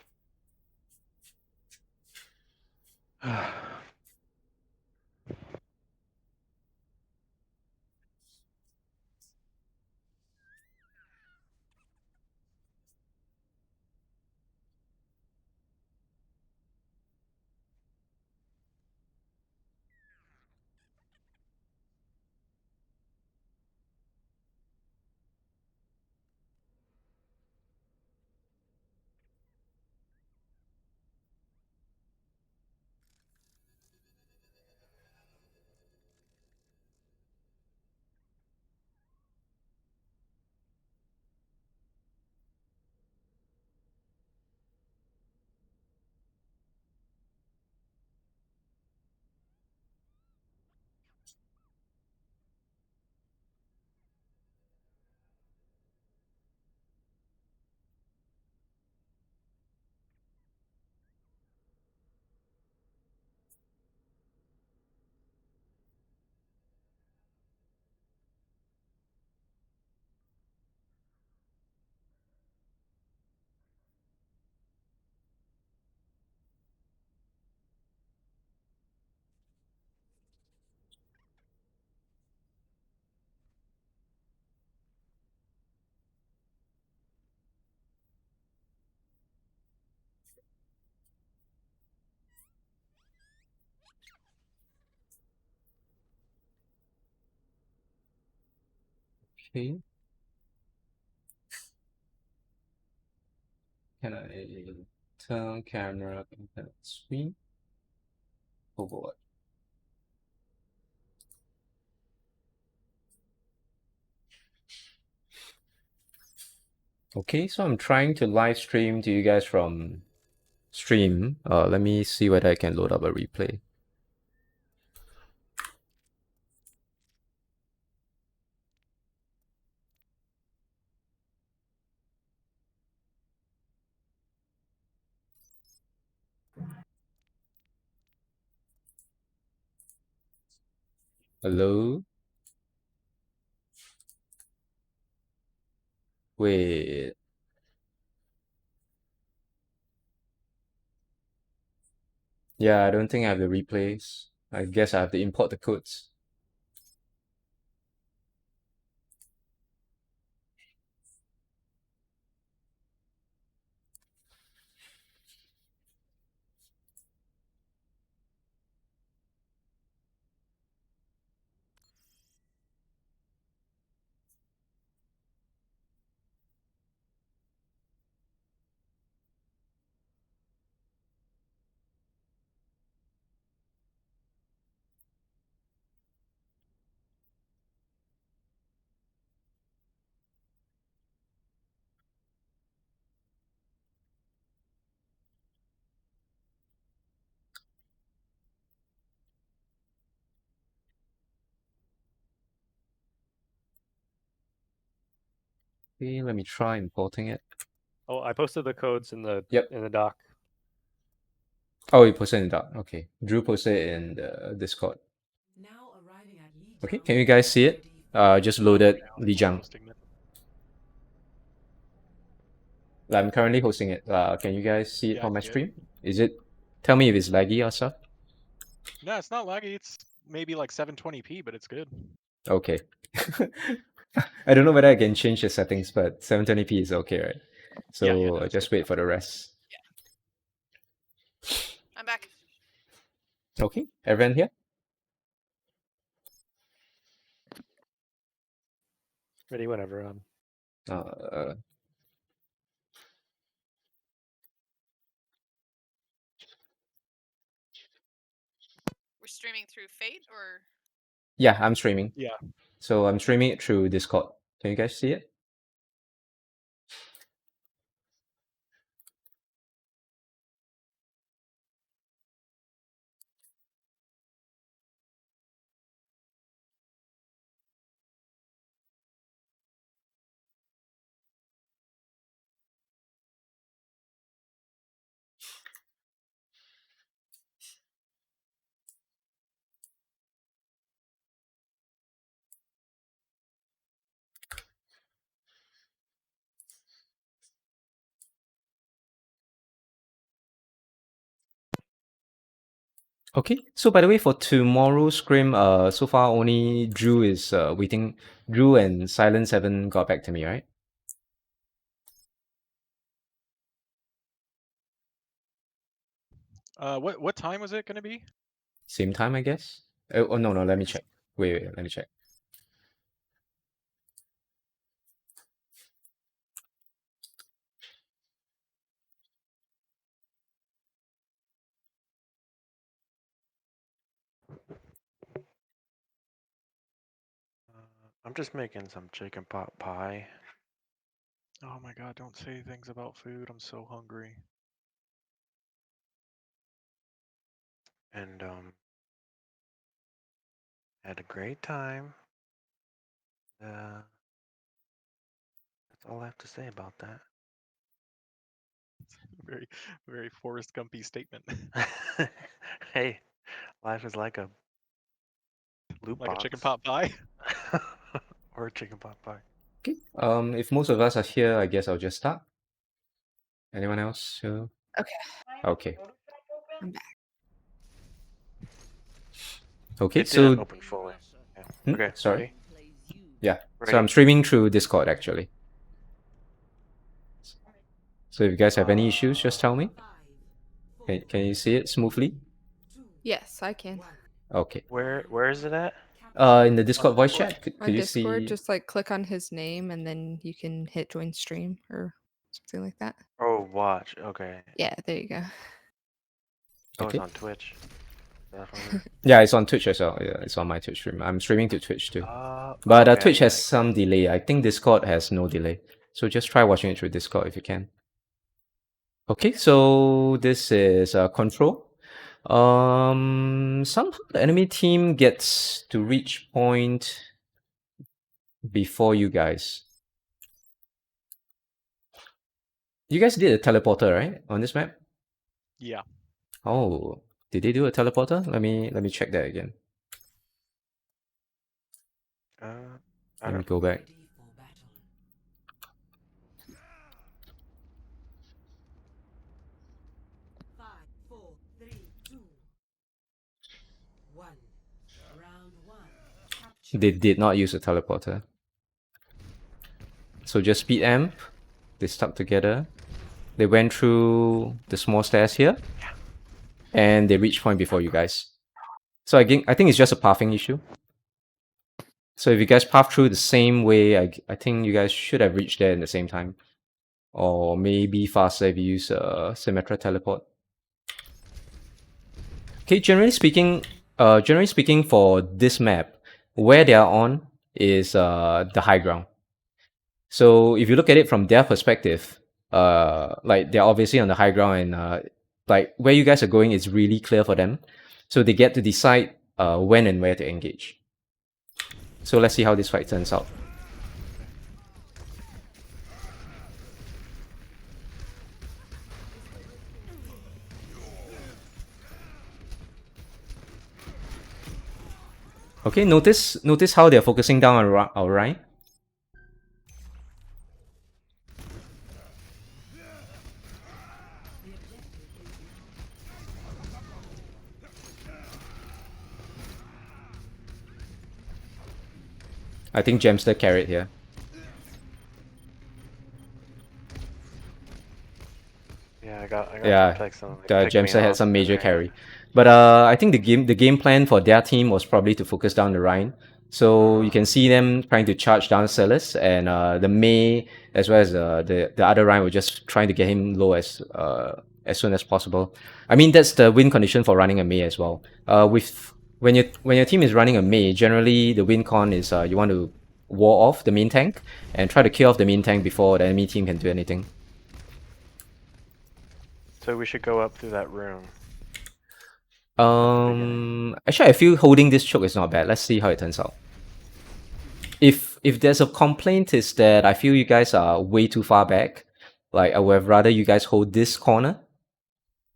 S1: Okay. Can I turn camera and screen? Oh boy. Okay, so I'm trying to live stream to you guys from stream. Let me see whether I can load up a replay. Hello? Wait. Yeah, I don't think I have the replays. I guess I have to import the codes. Okay, let me try importing it.
S9: Oh, I posted the codes in the
S1: Yep.
S9: in the doc.
S1: Oh, you posted in that. Okay. Drew posted it in the Discord.
S7: Now arriving at
S1: Okay, can you guys see it? Just loaded Lijiang.
S3: Hosting it.
S1: I'm currently hosting it. Can you guys see it
S3: Yeah, I
S1: on my
S3: see it.
S1: stream? Is it? Tell me if it's laggy or stuff.
S3: No, it's not laggy. It's maybe like 720p, but it's good.
S1: Okay. I don't know whether I can change the settings, but 720p is okay, right? So
S3: Yeah, no, it's
S1: just
S3: good
S1: wait
S3: enough.
S1: for the rest.
S2: I'm back.
S1: Okay, everyone here?
S9: Ready whenever.
S1: Uh,
S2: We're streaming through Fate or
S1: yeah, I'm streaming.
S3: Yeah.
S1: So I'm streaming it through Discord. Can you guys see it? Okay. So by the way, for tomorrow's scrim, so far only Drew is waiting. Drew and Silence haven't got back to me, right?
S3: What time was it gonna be?
S1: Same time, I guess. Oh no, let me check. Wait, let me check.
S5: I'm just making some chicken pot pie.
S3: Oh my god, don't say things about food. I'm so hungry.
S5: And had a great time. That's all I have to say about that.
S3: Very, very Forrest Gumpy statement.
S5: Hey, life is like a loot
S3: Like
S5: box.
S3: a chicken pot pie.
S5: Or a chicken pot pie.
S1: Okay. If most of us are here, I guess I'll just start. Anyone else?
S4: Okay.
S1: Okay.
S4: I'm back.
S1: Okay.
S5: It
S1: So
S5: didn't open fully. Yeah. Okay.
S1: sorry.
S5: Ready?
S1: Yeah. So
S5: Ready.
S1: I'm streaming through Discord actually. So if you guys have any issues, just tell me. Can you see it smoothly?
S4: Yes, I can.
S1: Okay.
S5: Where is it at?
S1: In the Discord voice chat, could
S4: On
S1: you
S4: Discord,
S1: see?
S4: just like click on his name and then you can hit join stream or something like that.
S5: Oh, watch. Okay.
S4: Yeah, there you go.
S5: Oh,
S1: Okay.
S5: it's on Twitch. Definitely.
S1: Yeah, it's on Twitch as well. Yeah, it's on my Twitch stream. I'm streaming to Twitch too. But
S5: okay,
S1: Twitch
S5: yeah,
S1: has some delay. I think Discord has no delay. So just try watching it through Discord if you can. Okay, so this is control. Somehow the enemy team gets to reach point before you guys. You guys did a teleporter, right? On this map?
S3: Yeah.
S1: Oh, did they do a teleporter? Let me check that again. Let me go back. They did not use a teleporter. So just speed amp. They stuck together. They went through the small stairs here. And they reached point before you guys. So I think it's just a pathing issue. So if you guys path through the same way, I think you guys should have reached there in the same time. Or maybe faster if you use a Symmetra teleport. Okay, generally speaking for this map, where they are on is the high ground. So if you look at it from their perspective, like they're obviously on the high ground and like where you guys are going is really clear for them. So they get to decide when and where to engage. So let's see how this fight turns out. Okay, notice how they're focusing down on our Ryan. I think Gemster carried here.
S5: Yeah, I got
S1: Yeah,
S5: some text on, like,
S1: the
S5: pick me
S1: Gemster had
S5: off
S1: some major
S5: there.
S1: carry. But I think the game plan for their team was probably to focus down the Rhine. So you can see them trying to charge down Celis, and the Mei as well as the other Rhine were just trying to get him low as soon as possible. I mean that's the win condition for running a Mei as well. When your team is running a Mei, generally the win con is you want to wall off the main tank and try to kill off the main tank before the enemy team can do anything.
S5: So we should go up through that room.
S1: Actually, I feel holding this choke is not bad. Let's see how it turns out. If there's a complaint, is that I feel you guys are way too far back. Like I would have rather you guys hold this corner,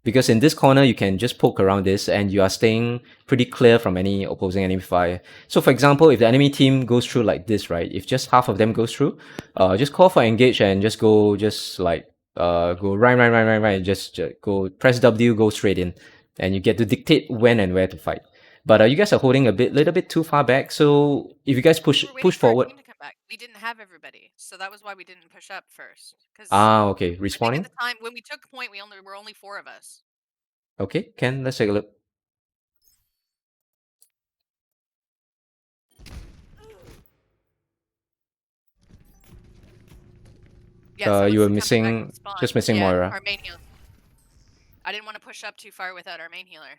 S1: because in this corner you can just poke around this and you are staying pretty clear from any opposing enemy fire. So for example, if the enemy team goes through like this, right? If just half of them goes through, just call for engage and just go right, just go press W, go straight in. and you get to dictate when and where to fight. But you guys are holding a little bit too far back. So if you guys push
S2: We were waiting for our
S1: forward,
S2: team to come back. We didn't have everybody, so that was why we didn't push up first. Because
S1: okay,
S2: I think
S1: respawning.
S2: at the time when we took point, we were only 4 of us.
S1: Okay, Ken, let's take a look.
S2: Yeah,
S1: You were
S2: someone's coming back
S1: missing,
S2: from spawn.
S1: just missing
S2: Yeah,
S1: Moira.
S2: our main healer. I didn't want to push up too far without our main healer.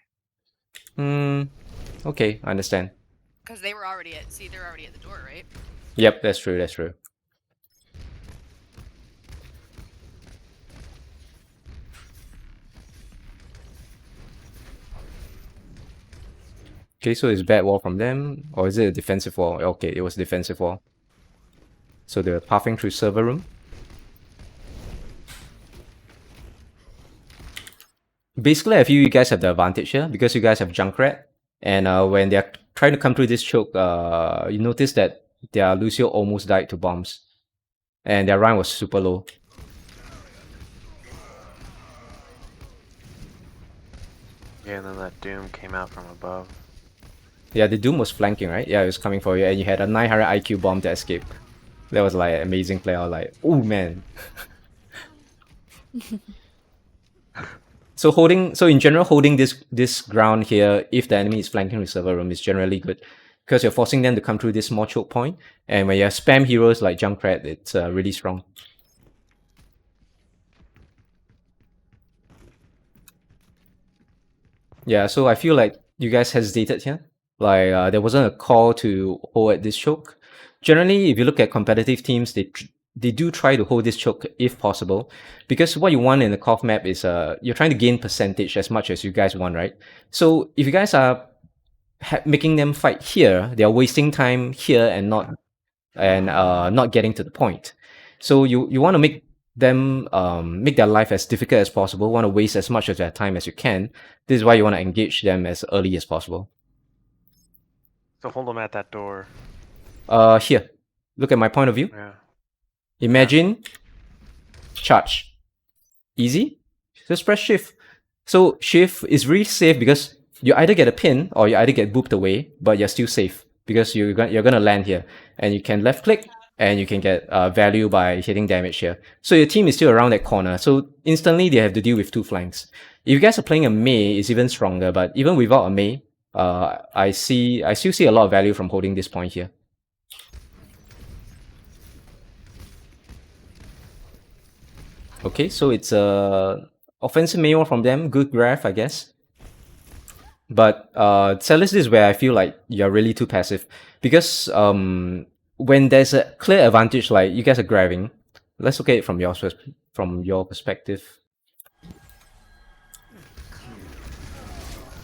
S1: Okay, I understand.
S2: Because they were already at, see, they're already at the door, right?
S1: Yep, that's true, that's true. Okay, so it's bad wall from them, or is it a defensive wall? Okay, it was defensive wall. So they're pathing through server room. Basically, I feel you guys have the advantage here because you guys have Junkrat, and when they're trying to come through this choke, you notice that their Lucio almost died to bombs, and their Ryan was super low.
S5: Yeah, and then that Doom came out from above.
S1: Yeah, the Doom was flanking, right? Yeah, it was coming for you, and you had a 900 IQ bomb to escape. That was like an amazing play. I was like, oh man. So in general, holding this ground here, if the enemy is flanking the server room, is generally good, because you're forcing them to come through this small choke point, and when you have spam heroes like Junkrat, it's really strong. Yeah, so I feel like you guys hesitated here. Like there wasn't a call to hold at this choke. Generally, if you look at competitive teams, they do try to hold this choke if possible, because what you want in the KOF map is you're trying to gain percentage as much as you guys want, right? So if you guys are making them fight here, they are wasting time here and not getting to the point. So you want to make them make their life as difficult as possible, want to waste as much of their time as you can. This is why you want to engage them as early as possible.
S5: So hold them at that door.
S1: Here, look at my point of view.
S5: Yeah.
S1: Imagine charge. Easy. Just press shift. So shift is really safe because you either get a pin or you either get booped away, but you're still safe because you're gonna land here, and you can left click and you can get value by hitting damage here. So your team is still around that corner. So instantly they have to deal with two flanks. If you guys are playing a Mei, it's even stronger. But even without a Mei, I still see a lot of value from holding this point here. Okay, so it's a offensive Mei from them. Good graph, I guess. But Celis, this is where I feel like you're really too passive, because when there's a clear advantage, like you guys are grabbing, let's look at it from your perspective.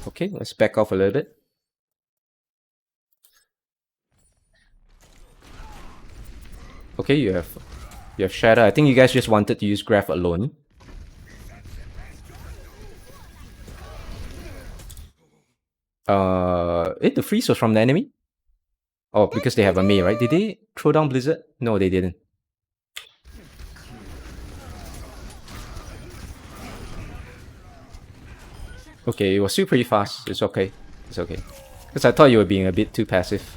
S1: Okay, let's back off a little bit. Okay, you have Shatter. I think you guys just wanted to use Graph alone. The freeze was from the enemy? Oh, because they have a Mei, right? Did they throw down Blizzard? No, they didn't. Okay, it was still pretty fast. It's okay. It's okay. Because I thought you were being a bit too passive.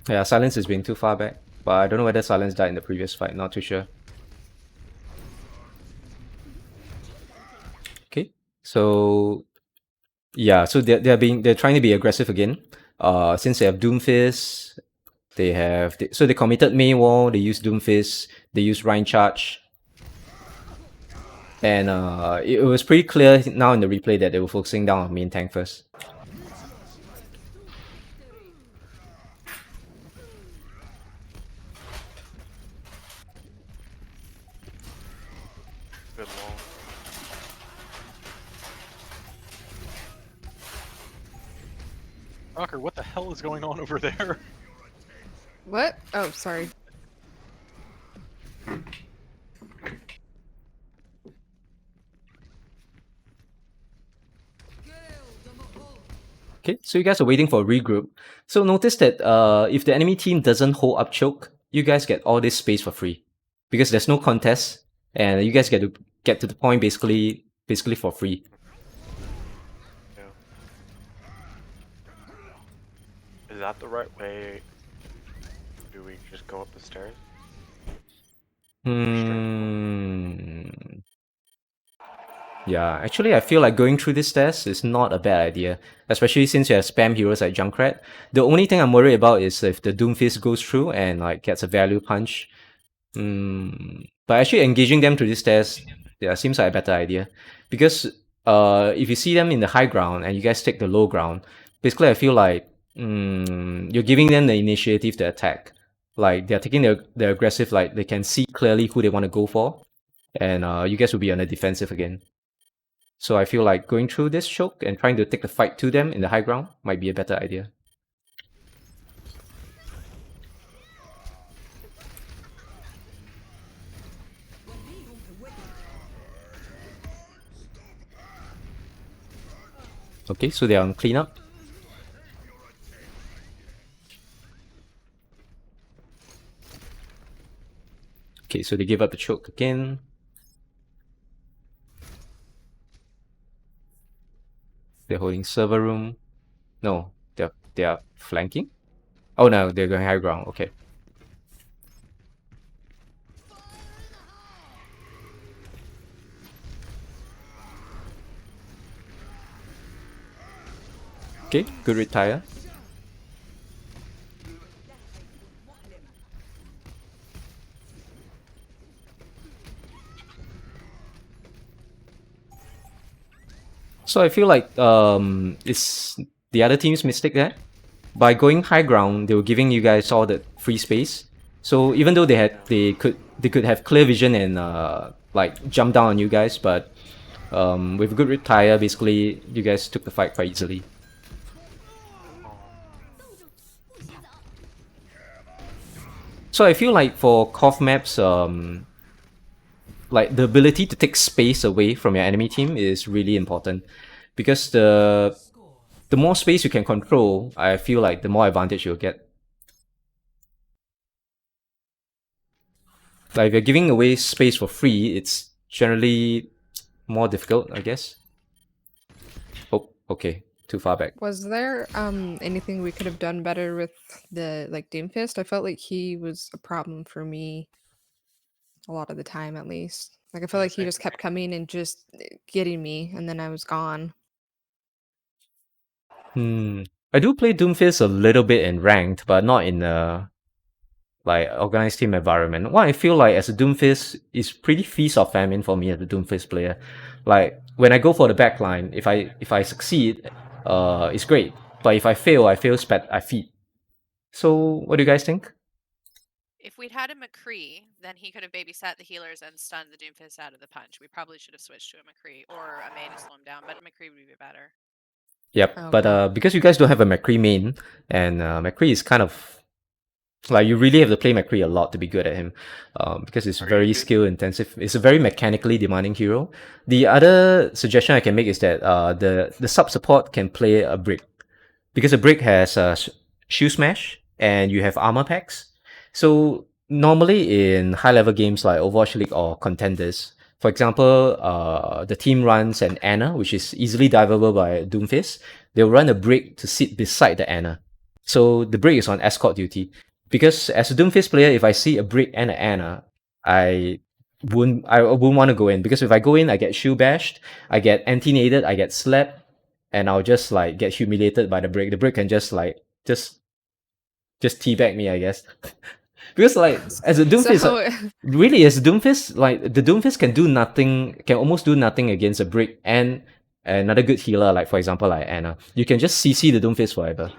S1: Yeah, Silence is being too far back. But I don't know whether Silence died in the previous fight. Not too sure. Okay, so yeah, so they're trying to be aggressive again. Since they have Doomfist, so they committed Mei Wall. They used Doomfist. They used Rhine Charge. And it was pretty clear now in the replay that they were focusing down on main tank first.
S5: Good wall.
S3: Rocker, what the hell is going on over there?
S4: What? Oh, sorry.
S1: Okay, so you guys are waiting for a regroup. So notice that if the enemy team doesn't hold up choke, you guys get all this space for free. Because there's no contest, and you guys get to the point basically for free.
S5: Yeah. Is that the right way? Do we just go up the stairs?
S1: Yeah, actually I feel like going through this test is not a bad idea. Especially since you have spam heroes like Junkrat. The only thing I'm worried about is if the Doomfist goes through and like gets a value punch. But actually engaging them through this test, yeah, seems like a better idea. Because if you see them in the high ground and you guys take the low ground, basically I feel like you're giving them the initiative to attack. Like they're taking the aggressive, like they can see clearly who they want to go for. And you guys will be on the defensive again. So I feel like going through this choke and trying to take the fight to them in the high ground might be a better idea. Okay, so they're on cleanup. Okay, so they give up the choke again. They're holding server room. No, they're flanking. Oh no, they're going high ground. Okay. Okay, good retire. So I feel like it's the other team's mistake there. By going high ground, they were giving you guys all the free space. So even though they could have clear vision and like jump down on you guys, but with good retire, basically you guys took the fight quite easily. So I feel like for KOF maps, like the ability to take space away from your enemy team is really important, because the more space you can control, I feel like the more advantage you'll get. Like if you're giving away space for free, it's generally more difficult, I guess. Oh, okay, too far back.
S4: Was there anything we could have done better with the like Doomfist? I felt like he was a problem for me a lot of the time, at least. Like I felt like he just kept coming and just getting me, and then I was gone.
S1: I do play Doomfist a little bit in ranked, but not in a like organized team environment. What I feel like as a Doomfist is pretty feast or famine for me as a Doomfist player. Like when I go for the backline, if I succeed, it's great. But if I fail, I feed. So what do you guys think?
S2: If we'd had a McCree, then he could have babysat the healers and stunned the Doomfist out of the punch. We probably should have switched to a McCree or a May to slow him down, but a McCree would be better.
S1: Yep,
S4: Okay.
S1: but because you guys don't have a McCree main, and McCree is kind of like you really have to play McCree a lot to be good at him, because it's very skill intensive. It's a very mechanically demanding hero. The other suggestion I can make is that the sub support can play a brick, because a brick has shield smash and you have armor packs. So normally in high level games like Overwatch League or Contenders, for example, the team runs an Ana, which is easily diveable by Doomfist. They'll run a brick to sit beside the Ana. So the brick is on escort duty. Because as a Doomfist player, if I see a brick and an Ana, I wouldn't want to go in, because if I go in, I get shield bashed, I get anti-naded, I get slapped, and I'll just like get humiliated by the brick. The brick can just teabag me, I guess. Because like as a Doomfist,
S4: So
S1: really as a Doomfist, like the Doomfist can almost do nothing against a brick and another good healer, like for example like Ana. You can just CC the Doomfist forever.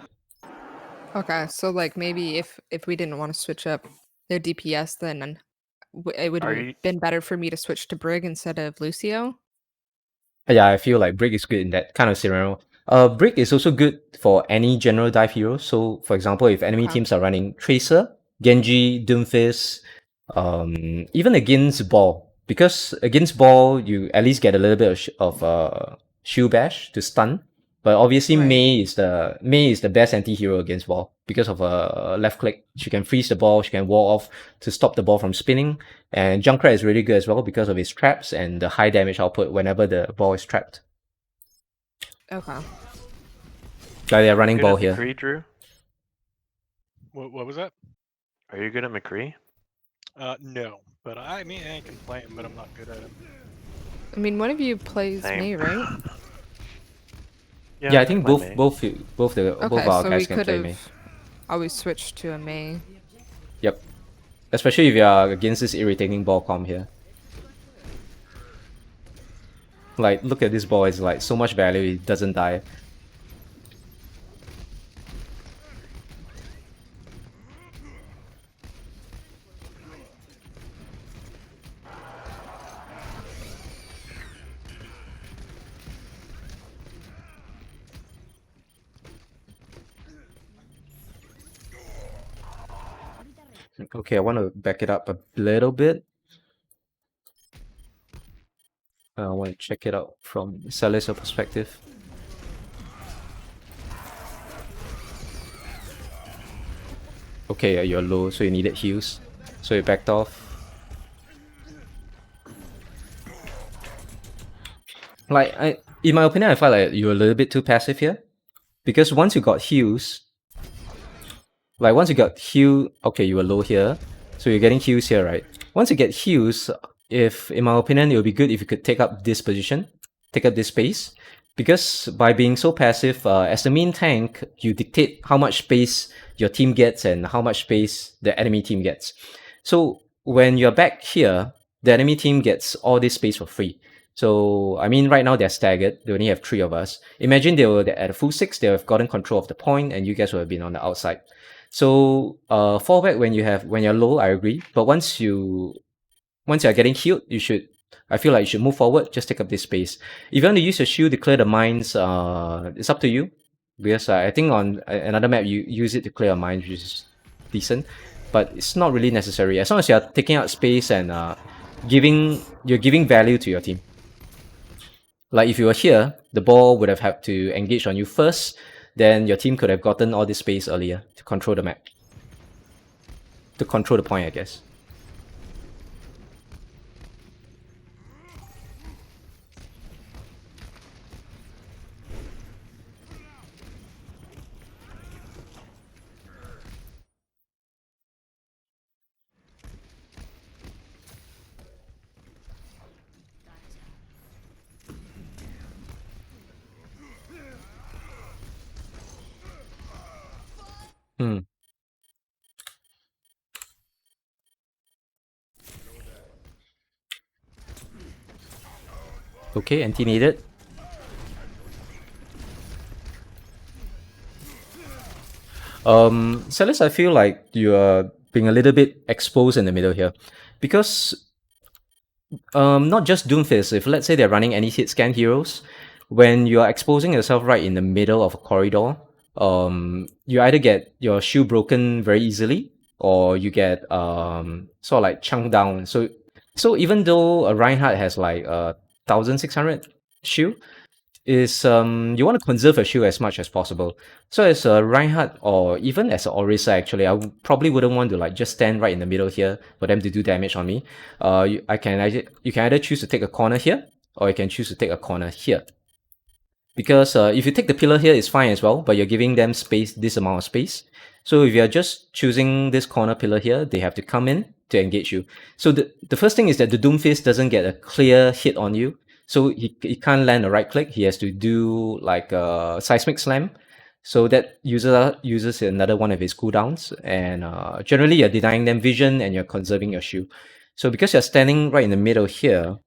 S4: okay, so like maybe if we didn't want to switch up their DPS, then it would have been better for me to switch to Brig instead of Lucio.
S1: Yeah, I feel like Brick is good in that kind of scenario. Brick is also good for any general dive hero. So, for example, if enemy
S4: Okay.
S1: teams are running Tracer, Genji, Doomfist, even against Ball, because against Ball you at least get a little bit of shield bash to stun. But obviously,
S4: Right.
S1: Mei is the best anti-hero against ball because of a left click. She can freeze the ball, she can wall off to stop the ball from spinning. And Junkrat is really good as well because of his traps and the high damage output whenever the ball is trapped.
S4: Okay.
S1: Like they're running
S5: Good
S1: ball
S5: at
S1: here.
S5: McCree, Drew?
S3: What was that?
S5: Are you good at McCree?
S3: No, but I mean I can play him, but I'm not good at him.
S4: I mean, one of you plays
S5: Same.
S4: me, right?
S1: Yeah, I
S5: can
S1: think
S5: play
S1: both
S5: Mei.
S1: both
S4: Okay,
S1: our
S4: so
S1: guys
S4: we
S1: can
S4: could
S1: play Mei.
S4: have always switched to a Mei.
S1: Yep. Especially if you are against this irritating ball comp here. Like, look at this ball, it's like so much value, it doesn't die. Okay, I want to back it up a little bit. I want to check it out from Celestial perspective. Okay, you're low, so you needed heals. So you backed off. Like, in my opinion, I felt like you were a little bit too passive here. Because once you got heals, like once you got heal, okay, you were low here. So you're getting heals here, right? Once you get heals, if, in my opinion, it would be good if you could take up this position, take up this space. Because by being so passive, as the main tank, you dictate how much space your team gets and how much space the enemy team gets. So when you're back here, the enemy team gets all this space for free. So, I mean, right now they're staggered. They only have 3 of us. Imagine they were at a full 6, they have gotten control of the point, and you guys would have been on the outside. So, fallback when you're low, I agree. But once you're getting healed, I feel like you should move forward, just take up this space. If you want to use your shield to clear the mines, it's up to you. Because I think on another map, you use it to clear a mine, which is decent. But it's not really necessary. As long as you're taking out space and you're giving value to your team. Like if you were here, the ball would have had to engage on you first, then your team could have gotten all this space earlier to control the map. To control the point, I guess. Hmm. Okay, anti needed. Celis, I feel like you are being a little bit exposed in the middle here. Because not just Doomfist, if let's say they're running any hit scan heroes, when you are exposing yourself right in the middle of a corridor, you either get your shield broken very easily, or you get sort of like chunked down. So even though a Reinhardt has like 1600 shield, is you want to conserve your shield as much as possible. So as a Reinhardt or even as a Orisa, actually, probably wouldn't want to like just stand right in the middle here for them to do damage on me. You can either choose to take a corner here, or you can choose to take a corner here. Because if you take the pillar here, it's fine as well, but you're giving them space, this amount of space. So if you're just choosing this corner pillar here, they have to come in to engage you. So the first thing is that the Doomfist doesn't get a clear hit on you. So he can't land a right click. He has to do like a seismic slam. So that uses another one of his cooldowns. And generally you're denying them vision and you're conserving your shield. So because you're standing right in the middle here,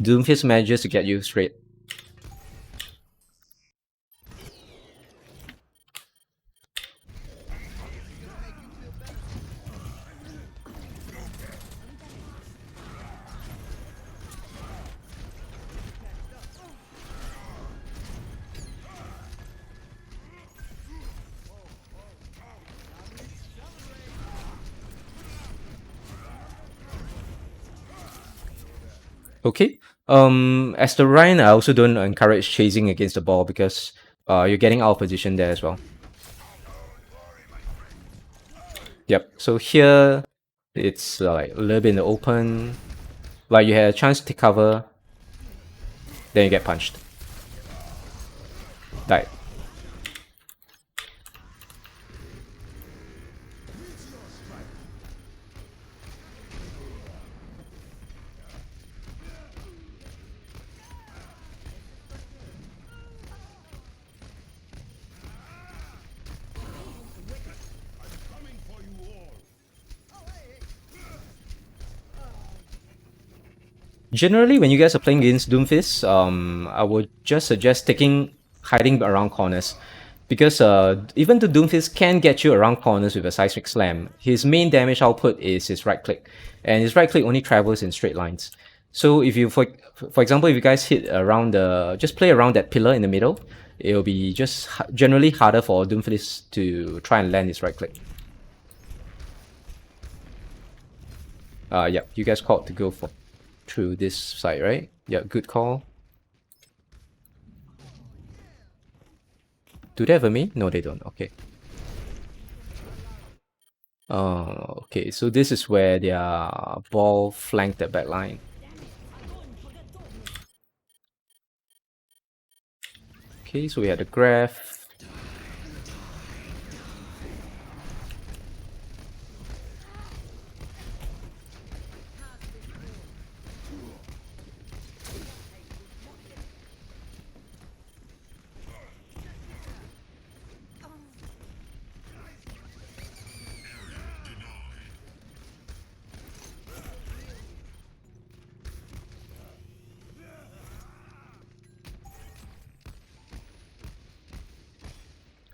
S1: Doomfist manages to get you straight. Okay, As the Ryan, I also don't encourage chasing against the ball because you're getting out of position there as well. Yep. So here, it's like a little bit in the open. Like you had a chance to take cover, then you get punched. Died. Generally, when you guys are playing against Doomfist, I would just suggest hiding around corners. Because even though Doomfist can get you around corners with a seismic slam, his main damage output is his right click. And his right click only travels in straight lines. So if you, for example, if you guys hit around just play around that pillar in the middle, it'll be just generally harder for Doomfist to try and land his right click. Yeah, you guys called to go through this side, right? Yeah, good call. Do they have a main? No, they don't. Okay. Okay, so this is where their ball flanked the back line. Okay, so we had the graph.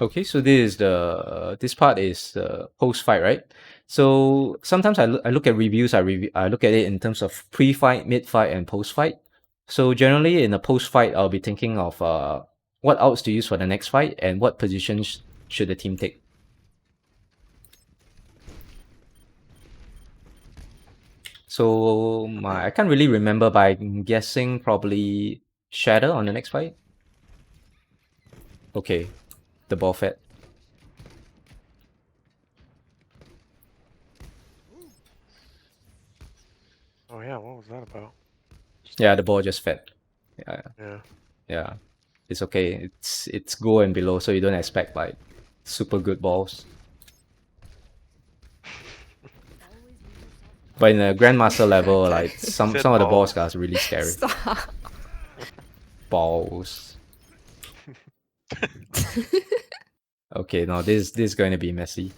S1: Okay, so this part is post fight, right? So sometimes I look at reviews. I look at it in terms of pre-fight, mid-fight, and post-fight. So generally, in a post-fight, I'll be thinking of what outs to use for the next fight and what positions should the team take. So I can't really remember, but I'm guessing probably Shatter on the next fight. Okay, the ball fed.
S5: Oh yeah, what was that about?
S1: Yeah, the ball just fed. Yeah.
S5: Yeah.
S1: Yeah. It's okay. It's goal and below, so you don't expect like super good balls. But in a grandmaster level, like some
S5: Said
S1: of the
S5: balls.
S1: balls are really scary.
S4: Stop.
S1: Balls. Okay, now this is going to be messy.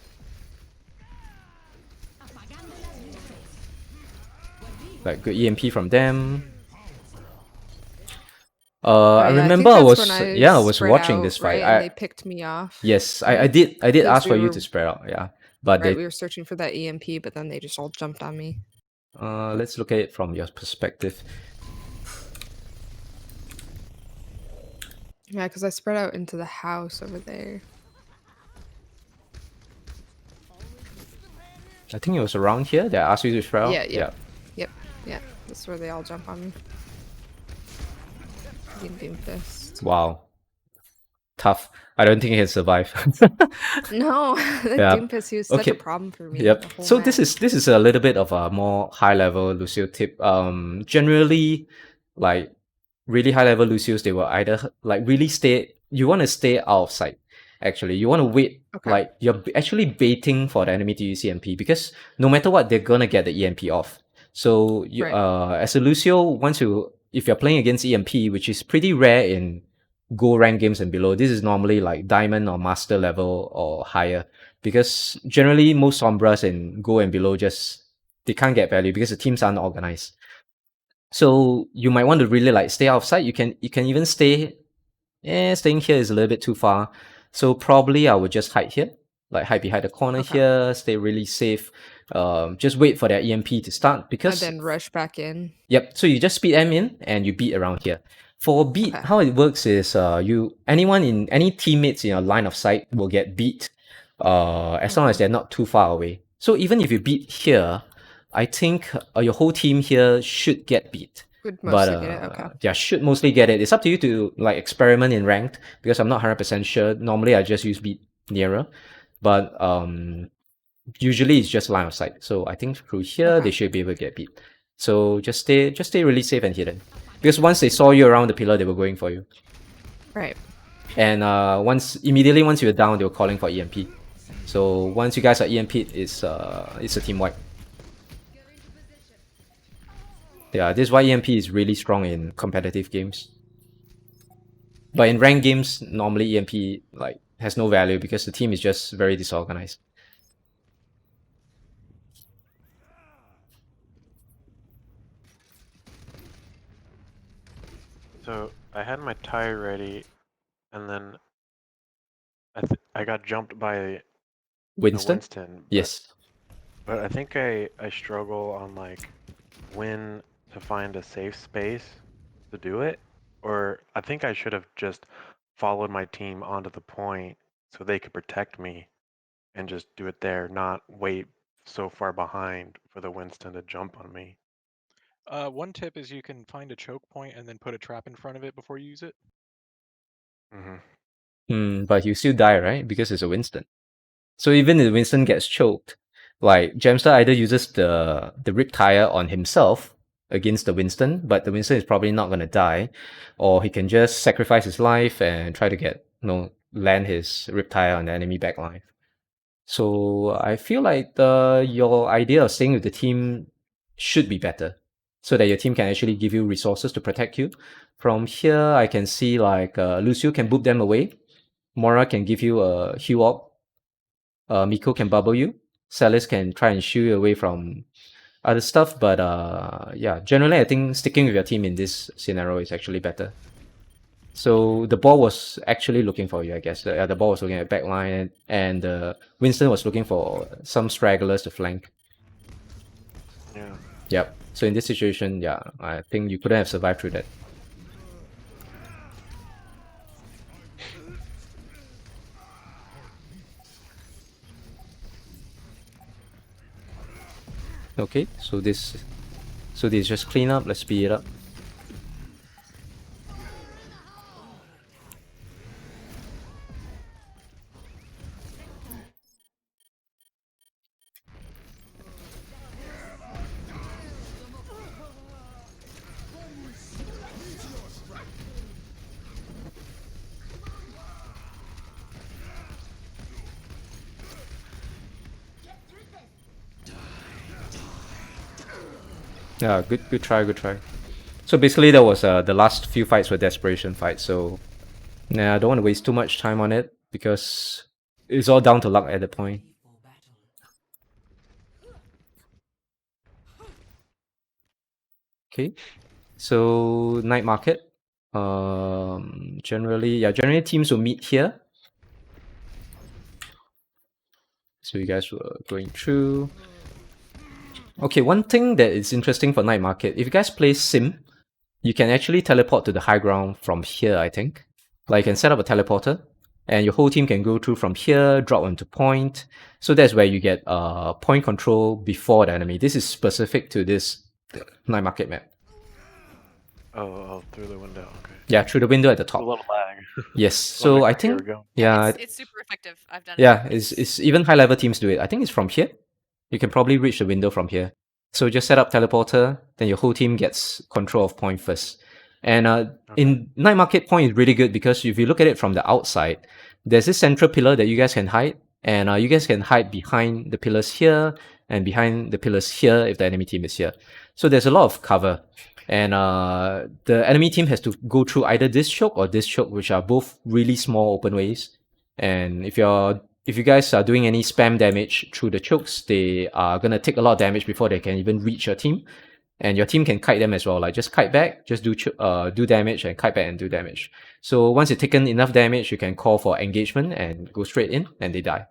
S1: Like good EMP from them. I
S4: yeah,
S1: remember
S4: think
S1: I
S4: that's
S1: was
S4: when
S1: I was
S4: spread
S1: watching
S4: out,
S1: this fight.
S4: right? And they picked me off.
S1: Yes, I
S4: right?
S1: did
S4: Because
S1: ask
S4: we
S1: for you
S4: were-
S1: to spread out, yeah. But
S4: Right, we were searching for that EMP, but then they just all jumped on me.
S1: let's look at it from your perspective.
S4: Yeah, because I spread out into the house over there.
S1: I think it was around here that I asked you to spread out.
S4: Yeah. Yeah, that's where they all jump on me. Beam fist.
S1: Wow. Tough. I don't think he can survive.
S4: No, that
S1: Yeah.
S4: Doom Fist, he was such a problem for me.
S1: Yep.
S4: the whole
S1: So this
S4: match.
S1: is a little bit of a more high level Lucio tip. Generally, like really high level Lucios, they will either like really stay. You want to stay out of sight. Actually, you want to wait.
S4: Okay.
S1: Like you're actually baiting for the enemy to use EMP because no matter what, they're gonna get the EMP off. So you,
S4: Right.
S1: as a Lucio, if you're playing against EMP, which is pretty rare in Go rank games and below, this is normally like diamond or master level or higher. Because generally most Sombras in Go and below they can't get value because the teams aren't organized. So you might want to really like stay out of sight. You can even stay. Staying here is a little bit too far. So probably I would just hide here. Like hide behind the corner
S4: Okay.
S1: here, stay really safe. Just wait for their EMP to start
S4: And
S1: because
S4: then rush back in.
S1: Yep. So you just speed M in and you beat around here. For beat,
S4: Okay.
S1: how it works is any teammates in your line of sight will get beat as long as they're not too far away. So even if you beat here, I think your whole team here should get beat.
S4: Would
S1: but
S4: mostly get it. Okay.
S1: yeah, should mostly get it. It's up to you to like experiment in ranked because I'm not 100% sure. Normally I just use beat nearer, but usually it's just line of sight. So I think through here
S4: Okay.
S1: they should be able to get beat. So just stay really safe and hidden, because once they saw you around the pillar, they were going for you.
S4: Right.
S1: And immediately once you're down, they were calling for EMP. So once you guys are EMP'd, it's a team wipe. Yeah, this is why EMP is really strong in competitive games. But in ranked games, normally EMP like has no value because the team is just very disorganized.
S5: So I had my tie ready, and then I got jumped by
S1: Winston?
S5: Winston.
S1: Yes.
S5: But I think I struggle on like when to find a safe space to do it, or I think I should have just followed my team onto the point so they could protect me and just do it there, not wait so far behind for the Winston to jump on me.
S3: One tip is you can find a choke point and then put a trap in front of it before you use it.
S1: But you still die, right? Because it's a Winston. So even if Winston gets choked, like Gemstar either uses the rip tire on himself against the Winston, but the Winston is probably not gonna die, or he can just sacrifice his life and try to get land his rip tire on the enemy backline. So I feel like your idea of staying with the team should be better, so that your team can actually give you resources to protect you. From here, I can see like Lucio can boot them away, Mora can give you a heal up, Miko can bubble you, Celis can try and shield you away from other stuff. But yeah, generally I think sticking with your team in this scenario is actually better. So the ball was actually looking for you, I guess. The ball was looking at backline, and Winston was looking for some stragglers to flank.
S5: Yeah.
S1: Yep. So in this situation, yeah, I think you couldn't have survived through that. Okay, so this is just clean up. Let's speed it up. Yeah, good try. So basically, that was the last few fights were desperation fights. So nah, I don't want to waste too much time on it because it's all down to luck at the point. Okay, so night market. Generally teams will meet here. So you guys were going through. Okay, one thing that is interesting for night market, if you guys play sim, you can actually teleport to the high ground from here, I think. Like you can set up a teleporter and your whole team can go through from here, drop onto point. So that's where you get point control before the enemy. This is specific to this night market map.
S5: Oh, through the window. Okay.
S1: Yeah, through the window at the top.
S5: A little lag.
S1: Yes. So I think yeah,
S2: it's super effective. I've done it.
S1: yeah, it's even high level teams do it. I think it's from here. You can probably reach the window from here. So just set up teleporter, then your whole team gets control of point first. And in night market, point is really good because if you look at it from the outside, there's this central pillar that you guys can hide, and you guys can hide behind the pillars here and behind the pillars here if the enemy team is here. So there's a lot of cover, and the enemy team has to go through either this choke or this choke, which are both really small open ways. And if you guys are doing any spam damage through the chokes, they are gonna take a lot of damage before they can even reach your team. And your team can kite them as well. Like just kite back, just do damage and kite back and do damage. So once you've taken enough damage, you can call for engagement and go straight in, and they die.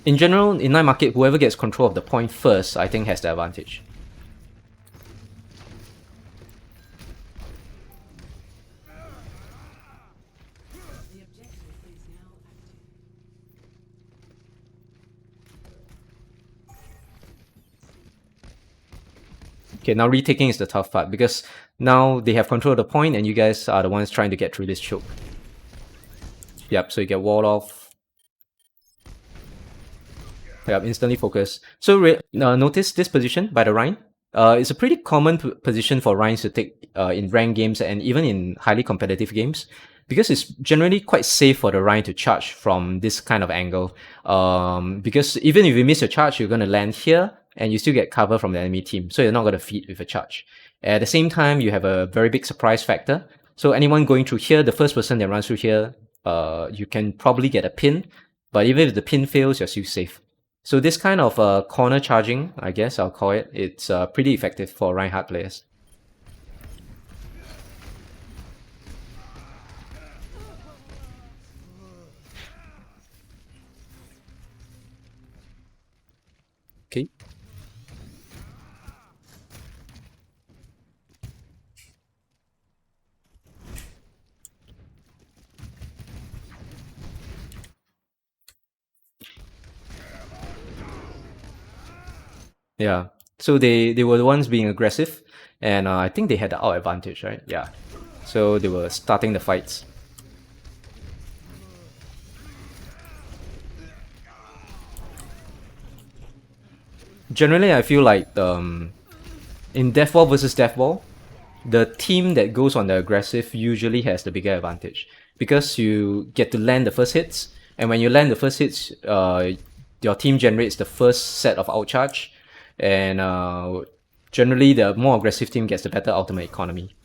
S1: In general, in night market, whoever gets control of the point first, I think has the advantage. Okay, now retaking is the tough part because now they have control of the point and you guys are the ones trying to get through this choke. Yep, so you get walled off. Yep, instantly focus. So notice this position by the Rhine. It's a pretty common position for Rhines to take in ranked games and even in highly competitive games, because it's generally quite safe for the Rhine to charge from this kind of angle. Because even if you miss your charge, you're going to land here and you still get cover from the enemy team, so you're not going to feed with a charge. At the same time, you have a very big surprise factor. So anyone going through here, the first person that runs through here, you can probably get a pin, but even if the pin fails, you're still safe. So this kind of corner charging, I guess I'll call it, it's pretty effective for Reinhardt players. Okay. Yeah, so they were the ones being aggressive, and I think they had the out advantage, right? Yeah, so they were starting the fights. Generally, I feel like in Deathball versus Deathball, the team that goes on the aggressive usually has the bigger advantage because you get to land the first hits, and when you land the first hits, your team generates the first set of outcharge, and generally the more aggressive team gets the better ultimate economy.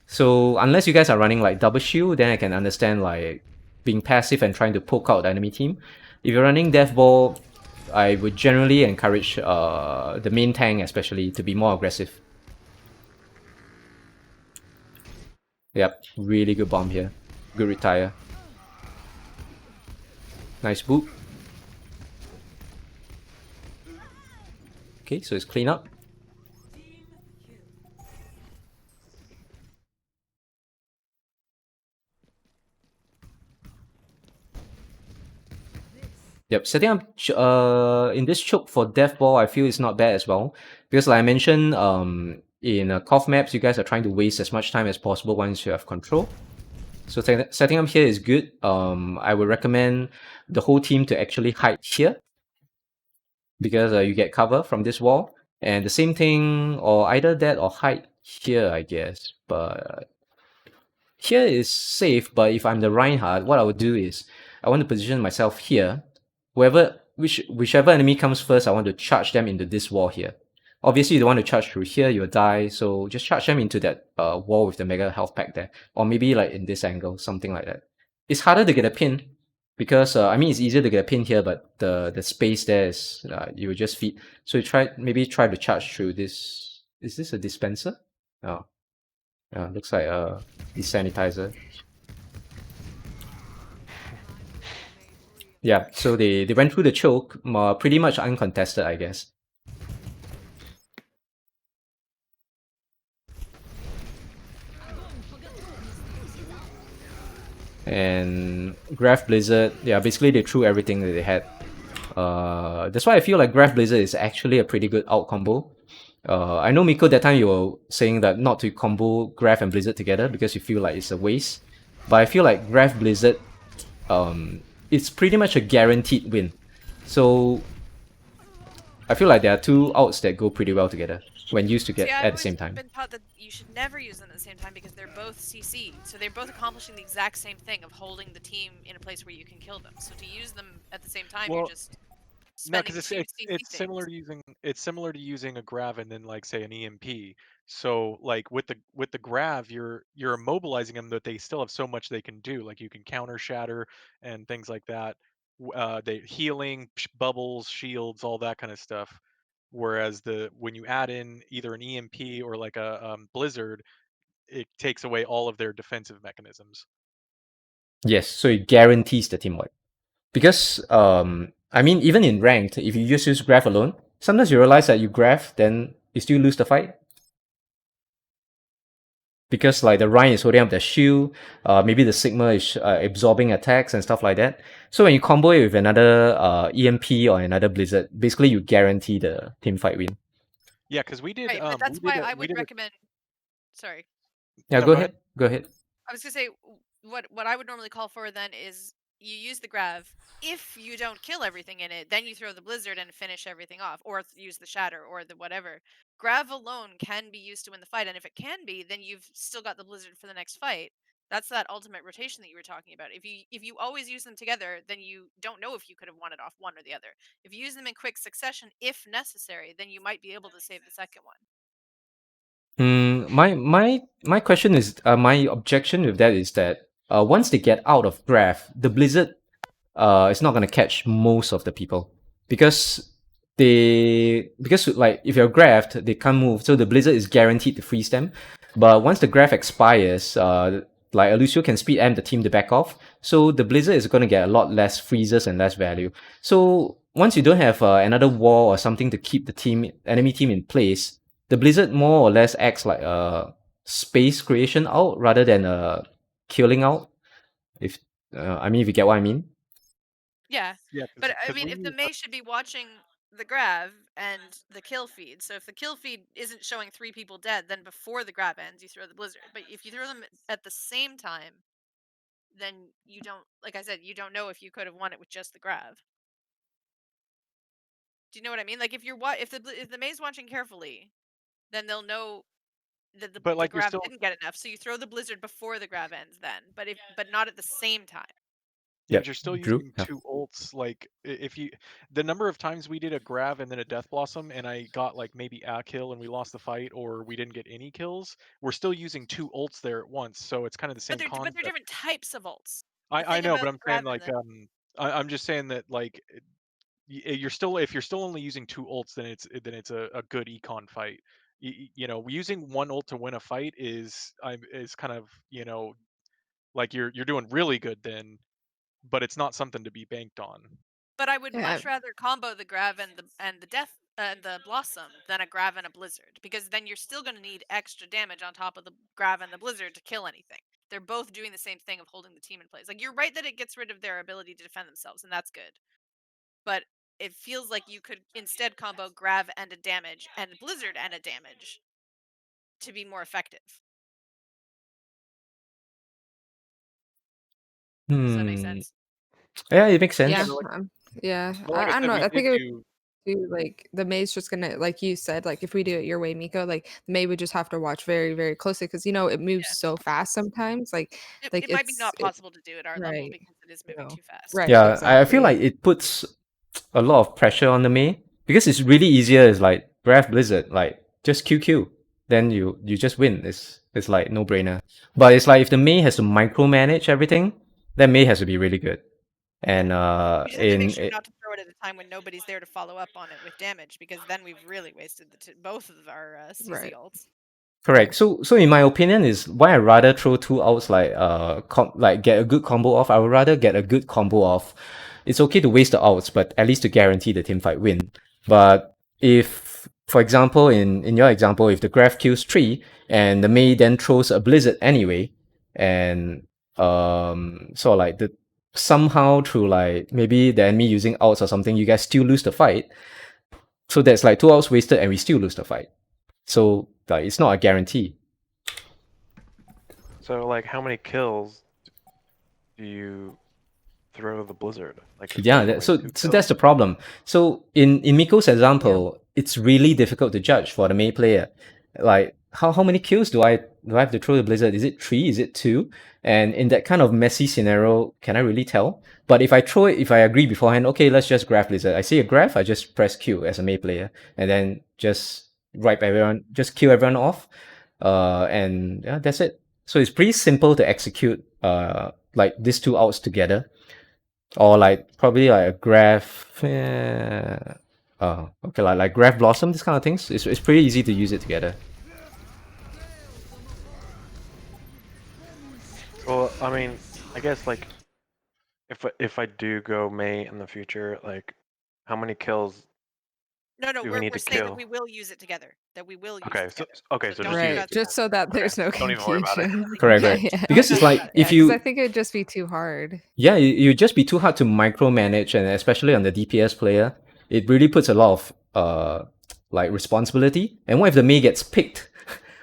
S1: So unless you guys are running like double shield, then I can understand like being passive and trying to poke out the enemy team. If you're running Deathball, I would generally encourage the main tank especially to be more aggressive. Yep, really good bomb here. Good retire. Nice boop. Okay, so it's clean up. Yep, setting up in this choke for Deathball, I feel it's not bad as well. Because like I mentioned, in KOF maps, you guys are trying to waste as much time as possible once you have control. So setting up here is good. I would recommend the whole team to actually hide here, because you get cover from this wall. And the same thing, or either that or hide here, I guess. But here is safe, but if I'm the Reinhardt, what I would do is I want to position myself here. Whichever enemy comes first, I want to charge them into this wall here. Obviously, you don't want to charge through here, you'll die, so just charge them into that wall with the mega health pack there. Or maybe like in this angle, something like that. It's harder to get a pin, because I mean it's easier to get a pin here, but the space there is you will just feed. So you maybe try to charge through this. Is this a dispenser? Oh, yeah, looks like a desanitizer. Yeah, so they went through the choke, pretty much uncontested, I guess. And Graph Blizzard, yeah, basically they threw everything that they had. That's why I feel like Graph Blizzard is actually a pretty good out combo. I know Miko, that time you were saying that not to combo Graph and Blizzard together because you feel like it's a waste. But I feel like Graph Blizzard, it's pretty much a guaranteed win. So I feel like there are two outs that go pretty well together when used to get at the same time.
S2: I've been taught that you should never use them at the same time because they're both CC. So they're both accomplishing the exact same thing of holding the team in a place where you can kill them. So to use them at the same time, you're just
S3: no,
S2: spending
S3: because
S2: two CC
S3: it's similar to using a grav and then like say an EMP. So like with the grav, you're immobilizing them, but they still have so much they can do. Like you can counter shatter and things like that. They healing, bubbles, shields, all that kind of stuff. Whereas when you add in either an EMP or like a blizzard, it takes away all of their defensive mechanisms.
S1: Yes, so it guarantees the team wipe. Because I mean, even in ranked, if you just use Graph alone, sometimes you realize that you Graph, then you still lose the fight. Because like the Rhine is holding up the shield, maybe the Sigma is absorbing attacks and stuff like that. So when you combo it with another EMP or another Blizzard, basically you guarantee the team fight win.
S3: Yeah, because we did.
S2: Right, but that's
S3: we
S2: why
S3: did.
S2: I
S3: We
S2: would
S3: did.
S2: recommend. Sorry,
S1: Yeah,
S3: No,
S1: go
S3: go
S1: ahead. Go ahead.
S2: I was gonna say what I would normally call for then is you use the grav. If you don't kill everything in it, then you throw the blizzard and finish everything off, or use the shatter or the whatever. Grav alone can be used to win the fight, and if it can be, then you've still got the blizzard for the next fight. That's that ultimate rotation that you were talking about. If you always use them together, then you don't know if you could have won it off one or the other. If you use them in quick succession, if necessary, then you might be able to save the second one.
S1: My question is, my objection with that is that once they get out of Graph, the Blizzard is not gonna catch most of the people because like if you're graphed, they can't move, so the Blizzard is guaranteed to freeze them. But once the graph expires, like Alucio can speed amp the team to back off, so the Blizzard is gonna get a lot less freezes and less value. So once you don't have another wall or something to keep the enemy team in place, the Blizzard more or less acts like a space creation out rather than a killing out. If I mean, if you get what I mean.
S2: Yeah,
S3: Yeah,
S2: but I
S3: because
S2: mean,
S3: we
S2: if the
S3: used.
S2: Mei should be watching the grav and the kill feed. So if the kill feed isn't showing 3 people dead, then before the grav ends, you throw the blizzard. But if you throw them at the same time, then you don't, like I said, you don't know if you could have won it with just the grav. Do you know what I mean? Like if the Mei's watching carefully, then they'll know that the
S3: But like you're
S2: grav
S3: still.
S2: didn't get enough. So you throw the blizzard before the grav ends, then. But not at the same time.
S3: Yeah,
S1: Yeah,
S3: but you're still
S1: Drew.
S3: using
S1: Yeah.
S3: 2 ults. Like if you, the number of times we did a grav and then a death blossom, and I got like maybe a kill and we lost the fight, or we didn't get any kills, we're still using 2 ults there at once. So it's kind of the same
S2: But they're
S3: concept.
S2: different types of ults. The
S3: I
S2: thing
S3: know,
S2: about
S3: but I'm
S2: the
S3: saying
S2: grav and
S3: like
S2: the
S3: I'm just saying that like you're still, if you're still only using 2 ults, then it's a good econ fight. You know, using 1 ult to win a fight is kind of, you know, like you're doing really good then, but it's not something to be banked on.
S2: But I would
S4: Yeah,
S2: much rather combo the grav and the death and the blossom than a grav and a blizzard, because then you're still going to need extra damage on top of the grav and the blizzard to kill anything. They're both doing the same thing of holding the team in place. Like you're right that it gets rid of their ability to defend themselves, and that's good. But it feels like you could instead combo grav and a damage and blizzard and a damage to be more effective. Does that make sense?
S1: Yeah, it makes sense.
S4: yeah,
S3: but like,
S4: yeah.
S3: but like
S4: I
S3: I
S4: don't
S3: said,
S4: know.
S3: we
S4: I
S3: did
S4: think it would
S3: do.
S4: do like the May's just gonna, like you said, like if we do it your way, Miko, like the May would just have to watch very, very closely because it moves
S2: Yeah.
S4: so fast sometimes. Like
S2: It might be not
S4: it
S2: possible to do at our level
S4: right.
S2: because it is moving
S4: No.
S2: too fast.
S4: Right,
S1: Yeah, I feel
S4: exactly.
S1: like it puts a lot of pressure on the Mei because it's really easier. It's like grab Blizzard, like just QQ, then you just win. It's like no brainer. But it's like if the Mei has to micromanage everything, then Mei has to be really good. And
S2: We just have to make sure not to throw it at a time when nobody's there to follow up on it with damage, because then we've really wasted both of our CZ
S4: Right.
S2: ults.
S1: correct. So in my opinion is why I rather throw 2 outs like like get a good combo off. I would rather get a good combo off. It's okay to waste the outs, but at least to guarantee the team fight win. But if, for example, in your example, if the graph kills 3 and the Mei then throws a blizzard anyway, and so like the somehow through like maybe the enemy using outs or something, you guys still lose the fight. So that's like 2 outs wasted and we still lose the fight. So like it's not a guarantee.
S5: So like, how many kills do you throw the blizzard? Like, it's
S1: Yeah,
S5: usually
S1: so
S5: 2
S1: so that's
S5: kills.
S1: the problem. So in Miko's example, it's really difficult to judge for the Mei player. Like how many kills do I have to throw the blizzard? Is it 3? Is it 2? And in that kind of messy scenario, can I really tell? But if I throw it, if I agree beforehand, okay, let's just graph blizzard. I see a graph, I just press Q as a Mei player, and then just wipe everyone, just kill everyone off. And yeah, that's it. So it's pretty simple to execute. Like these 2 outs together. Or like probably like a graph, okay, like graph blossom, this kind of things. It's pretty easy to use it together.
S5: Well, I mean, I guess like, if I do go May in the future, like, how many kills
S2: No,
S5: do we
S2: we're
S5: need to
S2: saying that
S5: kill?
S2: we will use it together. That we will use
S5: Okay,
S2: it
S5: so
S2: together.
S5: so
S2: don't
S5: just
S2: you
S5: use
S2: guys
S5: it.
S4: Right, just so that there's no
S5: Don't even worry about it.
S4: confusion.
S1: Correct,
S4: Yeah,
S1: right.
S4: yeah.
S1: Because it's like
S4: Yeah,
S1: if
S4: 'cause
S1: you
S4: I think it would just be too hard.
S1: yeah, you'd just be too hard to micromanage, and especially on the DPS player, it really puts a lot of like responsibility. And what if the Mei gets picked?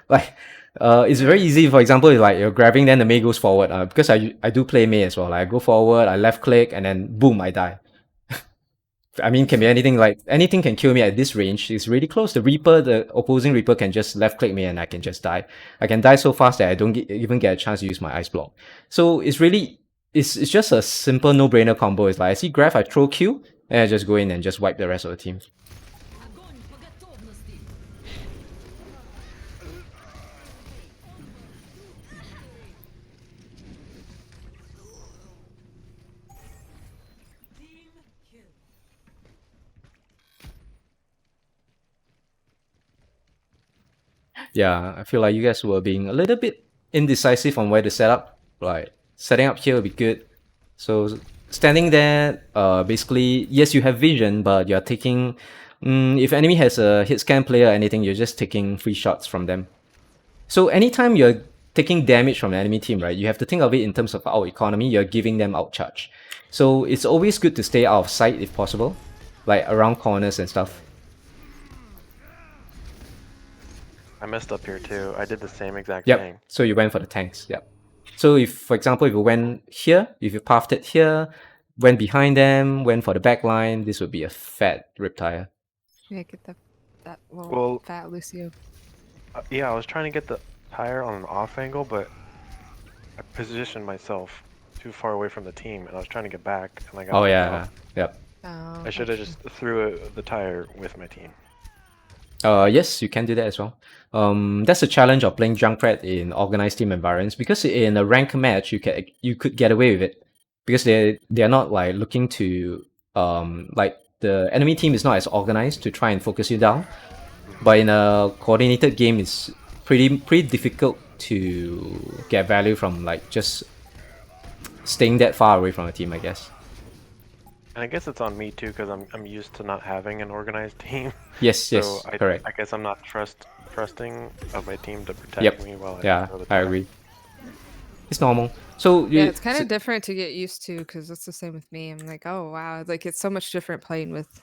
S1: Like it's very easy. For example, if like you're grabbing, then the Mei goes forward. Because I do play Mei as well. Like I go forward, I left click, and then boom, I die. I mean, can be anything. Like anything can kill me at this range. It's really close. The Reaper, the opposing Reaper, can just left click me and I can just die. I can die so fast that I don't even get a chance to use my ice block. So it's really it's just a simple no brainer combo. It's like I see Graph, I throw Q, and I just go in and just wipe the rest of the team. Yeah, I feel like you guys were being a little bit indecisive on where to set up. Like setting up here would be good. So standing there, basically, yes, you have vision, but you're taking. If enemy has a hit scan player or anything, you're just taking free shots from them. So anytime you're taking damage from the enemy team, right, you have to think of it in terms of our economy. You're giving them outcharge. So it's always good to stay out of sight if possible, like around corners and stuff.
S5: I messed up here too. I did the same exact
S1: Yep.
S5: thing.
S1: So you went for the tanks. Yep. So if, for example, if you went here, if you pathed it here, went behind them, went for the back line, this would be a fat Riptire.
S4: Yeah, get that little
S5: Well,
S4: fat Lucio.
S5: Yeah, I was trying to get the tire on an off angle, but I positioned myself too far away from the team, and I was trying to get back, and I got
S1: Oh
S5: knocked
S1: yeah.
S5: out.
S1: Yep.
S4: Oh,
S5: I should have just threw the tire with my team.
S1: Yes, you can do that as well. That's the challenge of playing Junkrat in organized team environments, because in a rank match you could get away with it, because they're not like looking to like the enemy team is not as organized to try and focus you down. But in a coordinated game, it's pretty difficult to get value from like just staying that far away from a team, I guess.
S5: And I guess it's on me too, because I'm used to not having an organized team.
S1: Yes,
S5: So
S1: yes, correct.
S5: I guess I'm not trusting of my team to protect me while I
S1: Yeah,
S5: throw the
S1: I
S5: tire.
S1: agree. It's normal. So
S4: yeah, it's kind of different to get used to, because it's the same with me. I'm like, oh wow, like it's so much different playing with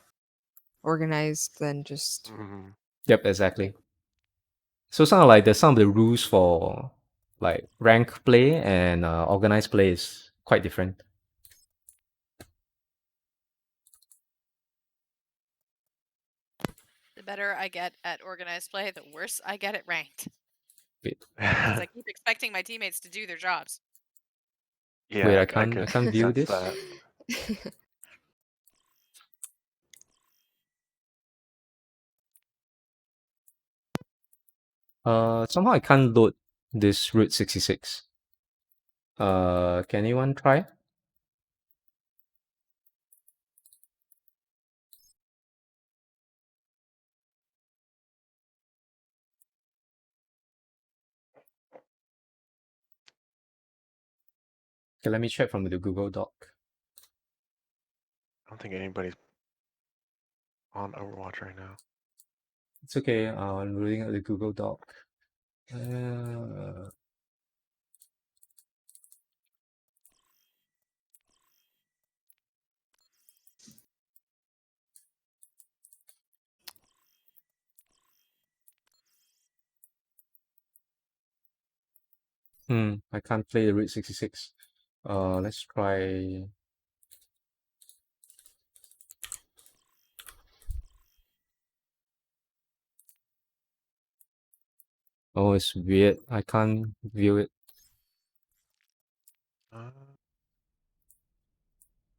S4: organized than just.
S5: Mhm.
S1: Yep, exactly. So some of like some of the rules for like rank play and organized play is quite different.
S2: The better I get at organized play, the worse I get at ranked.
S1: Wait,
S2: Because I keep expecting my teammates to do their jobs.
S5: Yeah,
S1: wait,
S5: I
S1: I can't
S5: could
S1: view
S5: sense
S1: this.
S5: that.
S1: Somehow I can't load this Route 66. Can anyone try? Okay, let me check from the Google Doc.
S5: I don't think anybody's on Overwatch right now.
S1: It's okay. I'm reading out the Google Doc. Uh, I can't play the Route 66. Let's try. Oh, it's weird. I can't view it.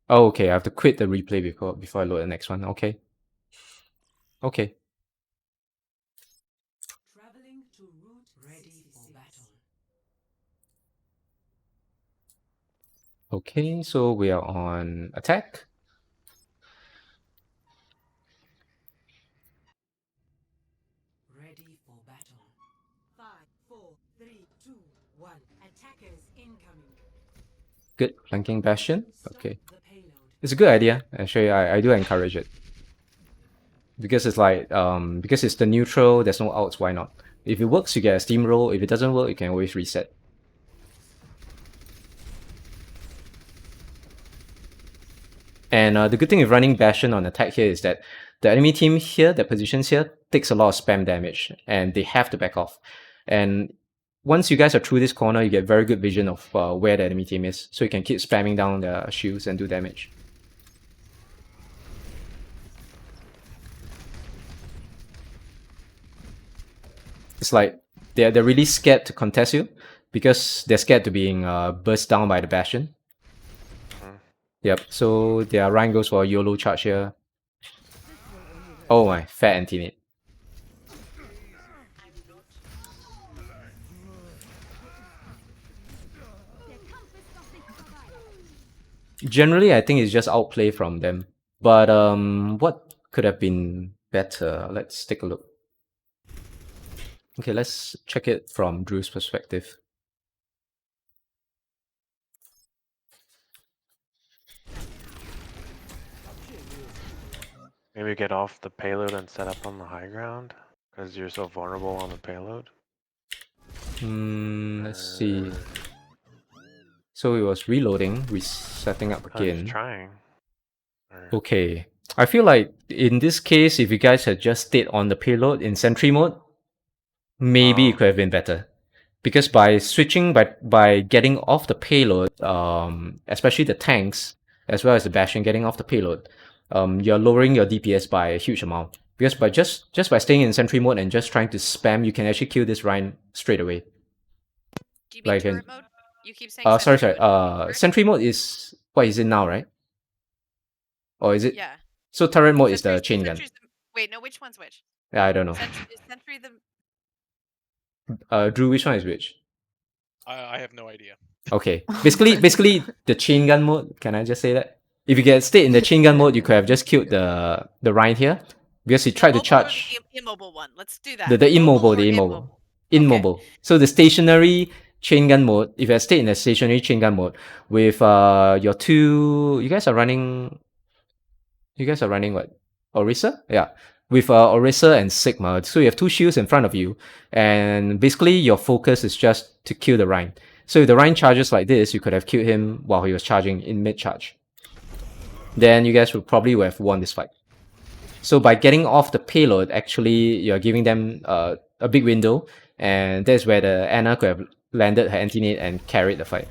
S1: Oh, okay. I have to quit the replay before I load the next one. Okay. Okay.
S7: Traveling to route ready for battle.
S1: Okay, so we are on attack.
S7: Ready for battle. 5, 4, 3, 2, 1. Attackers incoming.
S1: Good. Flanking Bastion.
S7: Stop
S1: Okay.
S7: the payload.
S1: It's a good idea. Actually, I do encourage it. Because it's like, because it's the neutral, there's no outs, why not? If it works, you get a steamroll. If it doesn't work, you can always reset. And the good thing with running Bastion on attack here is that the enemy team here, their positions here, takes a lot of spam damage, and they have to back off. And once you guys are through this corner, you get very good vision of where the enemy team is, so you can keep spamming down the shields and do damage. It's like they're really scared to contest you because they're scared to being burst down by the Bastion. Yep, so their Ryan goes for a YOLO charge here. Oh my, fat anti-nade. Generally, I think it's just outplay from them. But what could have been better? Let's take a look. Okay, let's check it from Drew's perspective.
S5: Maybe get off the payload and set up on the high ground because you're so vulnerable on the payload.
S1: Let's see. So it was reloading, resetting up
S5: I was
S1: again.
S5: trying. Or-
S1: Okay. I feel like in this case, if you guys had just stayed on the payload in sentry mode, maybe it could have been better. Because by switching, by getting off the payload, especially the tanks, as well as the Bastion getting off the payload, you're lowering your DPS by a huge amount. Because by just by staying in sentry mode and just trying to spam, you can actually kill this Rhine straight away.
S2: Do you mean
S1: Like
S2: turret mode? You keep saying
S1: sorry.
S2: sentry mode.
S1: Sentry mode is what is it now, right? Or is it?
S2: Yeah.
S1: So turret mode is the
S2: Sentry's-
S1: chain gun.
S2: sentry's the- Wait, no, which one's which?
S1: Yeah, I don't know.
S2: Is sentry the...
S1: Drew, which one is which?
S3: I have no idea.
S1: Okay. Basically the chain gun mode, can I just say that? If you get stayed in the chain gun mode, you could have just killed the Rhine here. Because he tried to
S2: mobile or
S1: charge
S2: the immobile one. Let's do that.
S1: the
S2: Mobile or
S1: immobile. Immobile. So the stationary chain gun mode, if you had stayed in the stationary chain gun mode with your two, you guys are running what? Orisa? Yeah. With Orisa and Sigma. So you have two shields in front of you, and basically your focus is just to kill the Rhine. So if the Rhine charges like this, you could have killed him while he was charging in mid-charge. Then you guys would probably have won this fight. So by getting off the payload, actually you're giving them a big window, and that's where the Anna could have landed her anti-nade and carried the fight.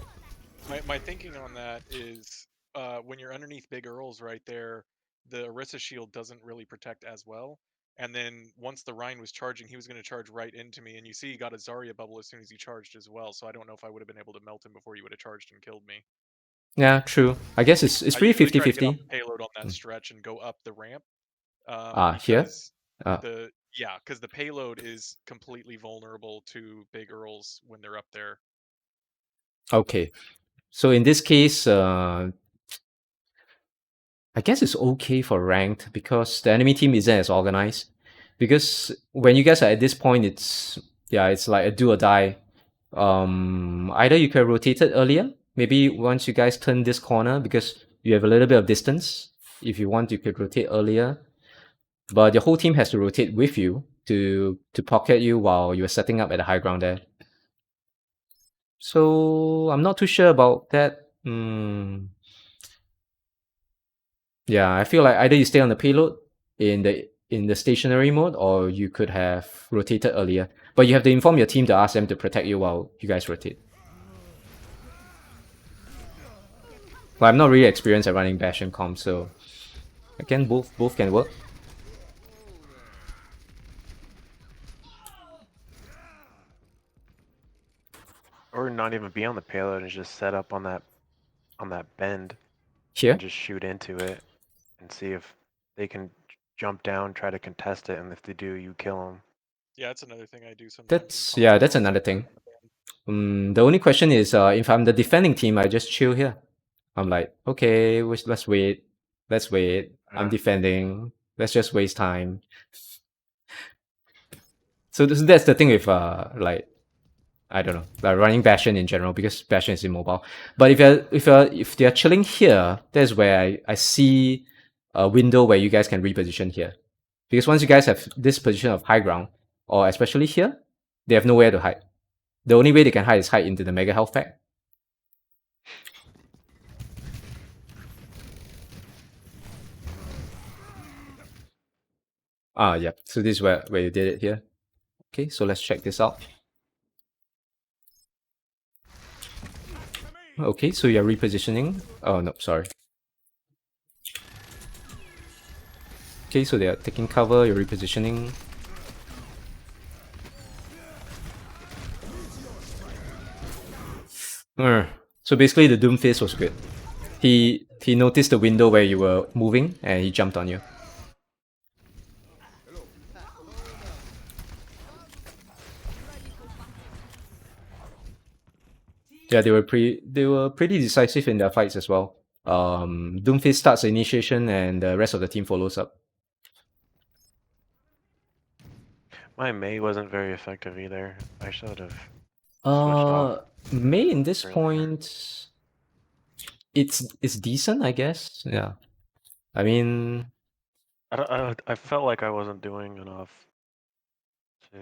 S3: My thinking on that is when you're underneath big Earls right there, the Orisa shield doesn't really protect as well. And then once the Rhine was charging, he was going to charge right into me. And you see he got a Zarya bubble as soon as he charged as well. So I don't know if I would have been able to melt him before he would have charged and killed me.
S1: Yeah, true. I guess it's
S3: I
S1: pretty
S3: usually try to get
S1: 50-50.
S3: off the payload on that stretch and go up the ramp.
S1: Here?
S3: Because because the payload is completely vulnerable to big Earls when they're up there.
S1: Okay. So in this case, I guess it's okay for ranked because the enemy team isn't as organized. Because when you guys are at this point, it's like a do or die. Either you could have rotated earlier, maybe once you guys turn this corner because you have a little bit of distance. If you want, you could rotate earlier. But your whole team has to rotate with you to pocket you while you're setting up at the high ground there. So I'm not too sure about that. Yeah, I feel like either you stay on the payload in the stationary mode, or you could have rotated earlier. But you have to inform your team to ask them to protect you while you guys rotate. Well, I'm not really experienced at running Bastion comp, so again, both can work.
S5: Or not even be on the payload and just set up on that bend
S1: Here?
S5: and just shoot into it and see if they can jump down, try to contest it, and if they do, you kill them.
S3: Yeah, that's another thing I do sometimes.
S1: That's another thing. The only question is, if I'm the defending team, I just chill here. I'm like, okay, let's wait. I'm defending. Let's just waste time. So that's the thing with like, I don't know, like running Bastion in general, because Bastion is immobile. But if they're chilling here, that's where I see a window where you guys can reposition here. Because once you guys have this position of high ground, or especially here, they have nowhere to hide. The only way they can hide is hide into the Mega Health Pack. Yeah. So this is where you did it here. Okay, so let's check this out. Okay, so you're repositioning. Oh no, sorry. Okay, so they are taking cover, you're repositioning. So basically the Doomfist was good. He noticed the window where you were moving and he jumped on you. Yeah, they were pretty decisive in their fights as well. Doomfist starts the initiation and the rest of the team follows up.
S5: My Mei wasn't very effective either. I should have switched off
S1: Mei in this
S5: earlier.
S1: point, it's decent, I guess. Yeah, I mean,
S5: I felt like I wasn't doing enough to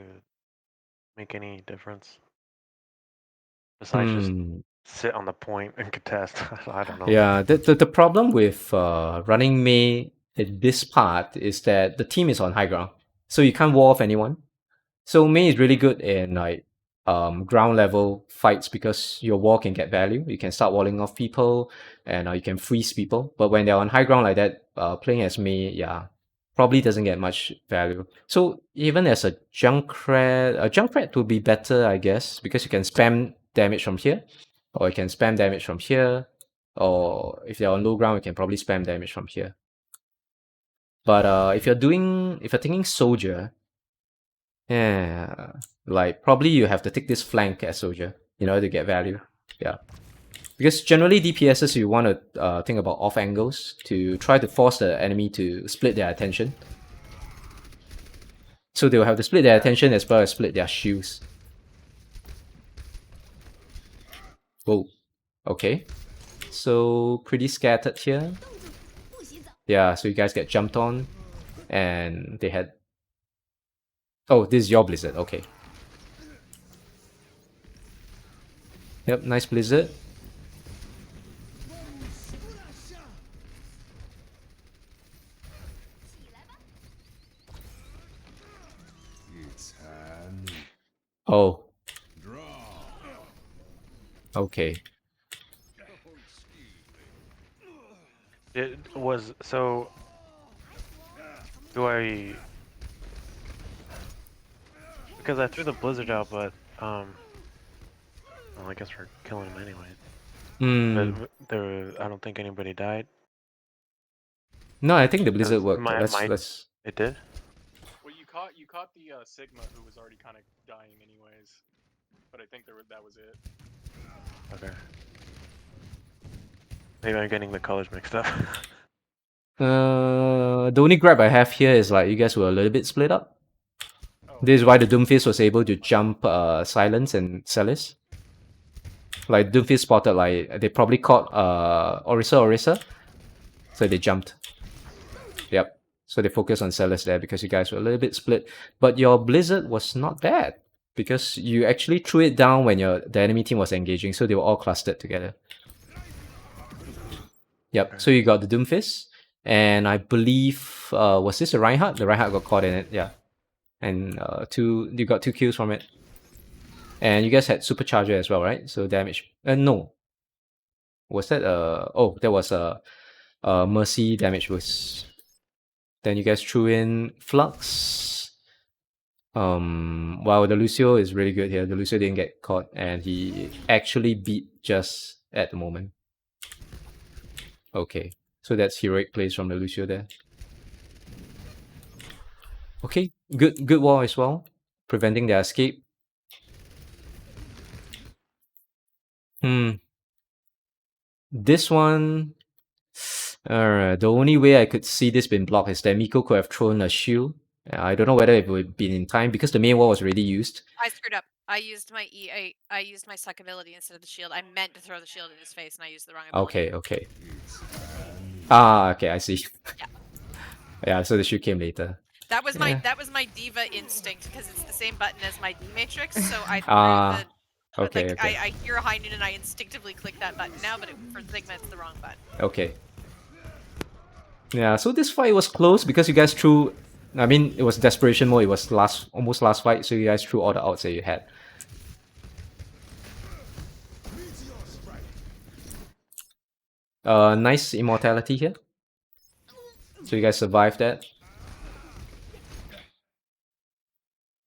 S5: make any difference. Besides just sit on the point and contest. I don't know.
S1: yeah. The problem with running Mei in this part is that the team is on high ground, so you can't wall off anyone. So Mei is really good in like ground level fights because your wall can get value. You can start walling off people and you can freeze people. But when they're on high ground like that, playing as Mei, yeah, probably doesn't get much value. So even as a Junkrat would be better, I guess, because you can spam damage from here, or you can spam damage from here, or if they're on low ground, you can probably spam damage from here. But if you're thinking soldier, yeah, like probably you have to take this flank as soldier in order to get value. Yeah, because generally DPSs you want to think about off angles to try to force the enemy to split their attention. So they will have to split their attention as well as split their shields. Whoa, okay. So pretty scattered here. Yeah, so you guys get jumped on, and they had. Oh, this is your Blizzard. Okay. Yep, nice Blizzard. Oh. Okay.
S5: It was so. Do I? Because I threw the blizzard out, but well, I guess we're killing him anyway. But I don't think anybody died.
S1: No, I think the Blizzard worked. Let's.
S5: It did.
S3: Well, you caught the Sigma who was already kind of dying anyways, but I think that was it.
S5: Okay. Maybe I'm getting the colors mixed up.
S1: The only grab I have here is like you guys were a little bit split up.
S3: Oh.
S1: This is why the Doomfist was able to jump Silence and Celis. Like Doomfist spotted like they probably caught Orisa, so they jumped. Yep. So they focused on Celis there because you guys were a little bit split. But your Blizzard was not bad because you actually threw it down when the enemy team was engaging, so they were all clustered together. Yep. So you got the Doomfist, and I believe was this a Reinhardt? The Reinhardt got caught in it, yeah. And you got 2 kills from it. And you guys had Supercharger as well, right? So damage. No. Was that oh, that was Mercy damage was. Then you guys threw in Flux. Wow, the Lucio is really good here. The Lucio didn't get caught, and he actually beat just at the moment. Okay, so that's heroic plays from the Lucio there. Okay, good wall as well, preventing their escape. This one, the only way I could see this being blocked is that Miko could have thrown a shield. I don't know whether it would have been in time because the main wall was already used.
S2: I screwed up. I used my I used my suck ability instead of the shield. I meant to throw the shield in his face, and I used the wrong ability.
S1: Okay. Okay, I see.
S2: Yeah.
S1: Yeah, so the shield came later.
S2: That was my diva instinct because it's the same button as my D matrix. So I threw
S1: okay.
S2: I hear a high noon and I instinctively click that button now, but for Sigma it's the wrong button.
S1: Okay. Yeah, so this fight was close because you guys threw I mean, it was desperation mode. It was almost last fight, so you guys threw all the outs that you had. Nice immortality here. So you guys survived that.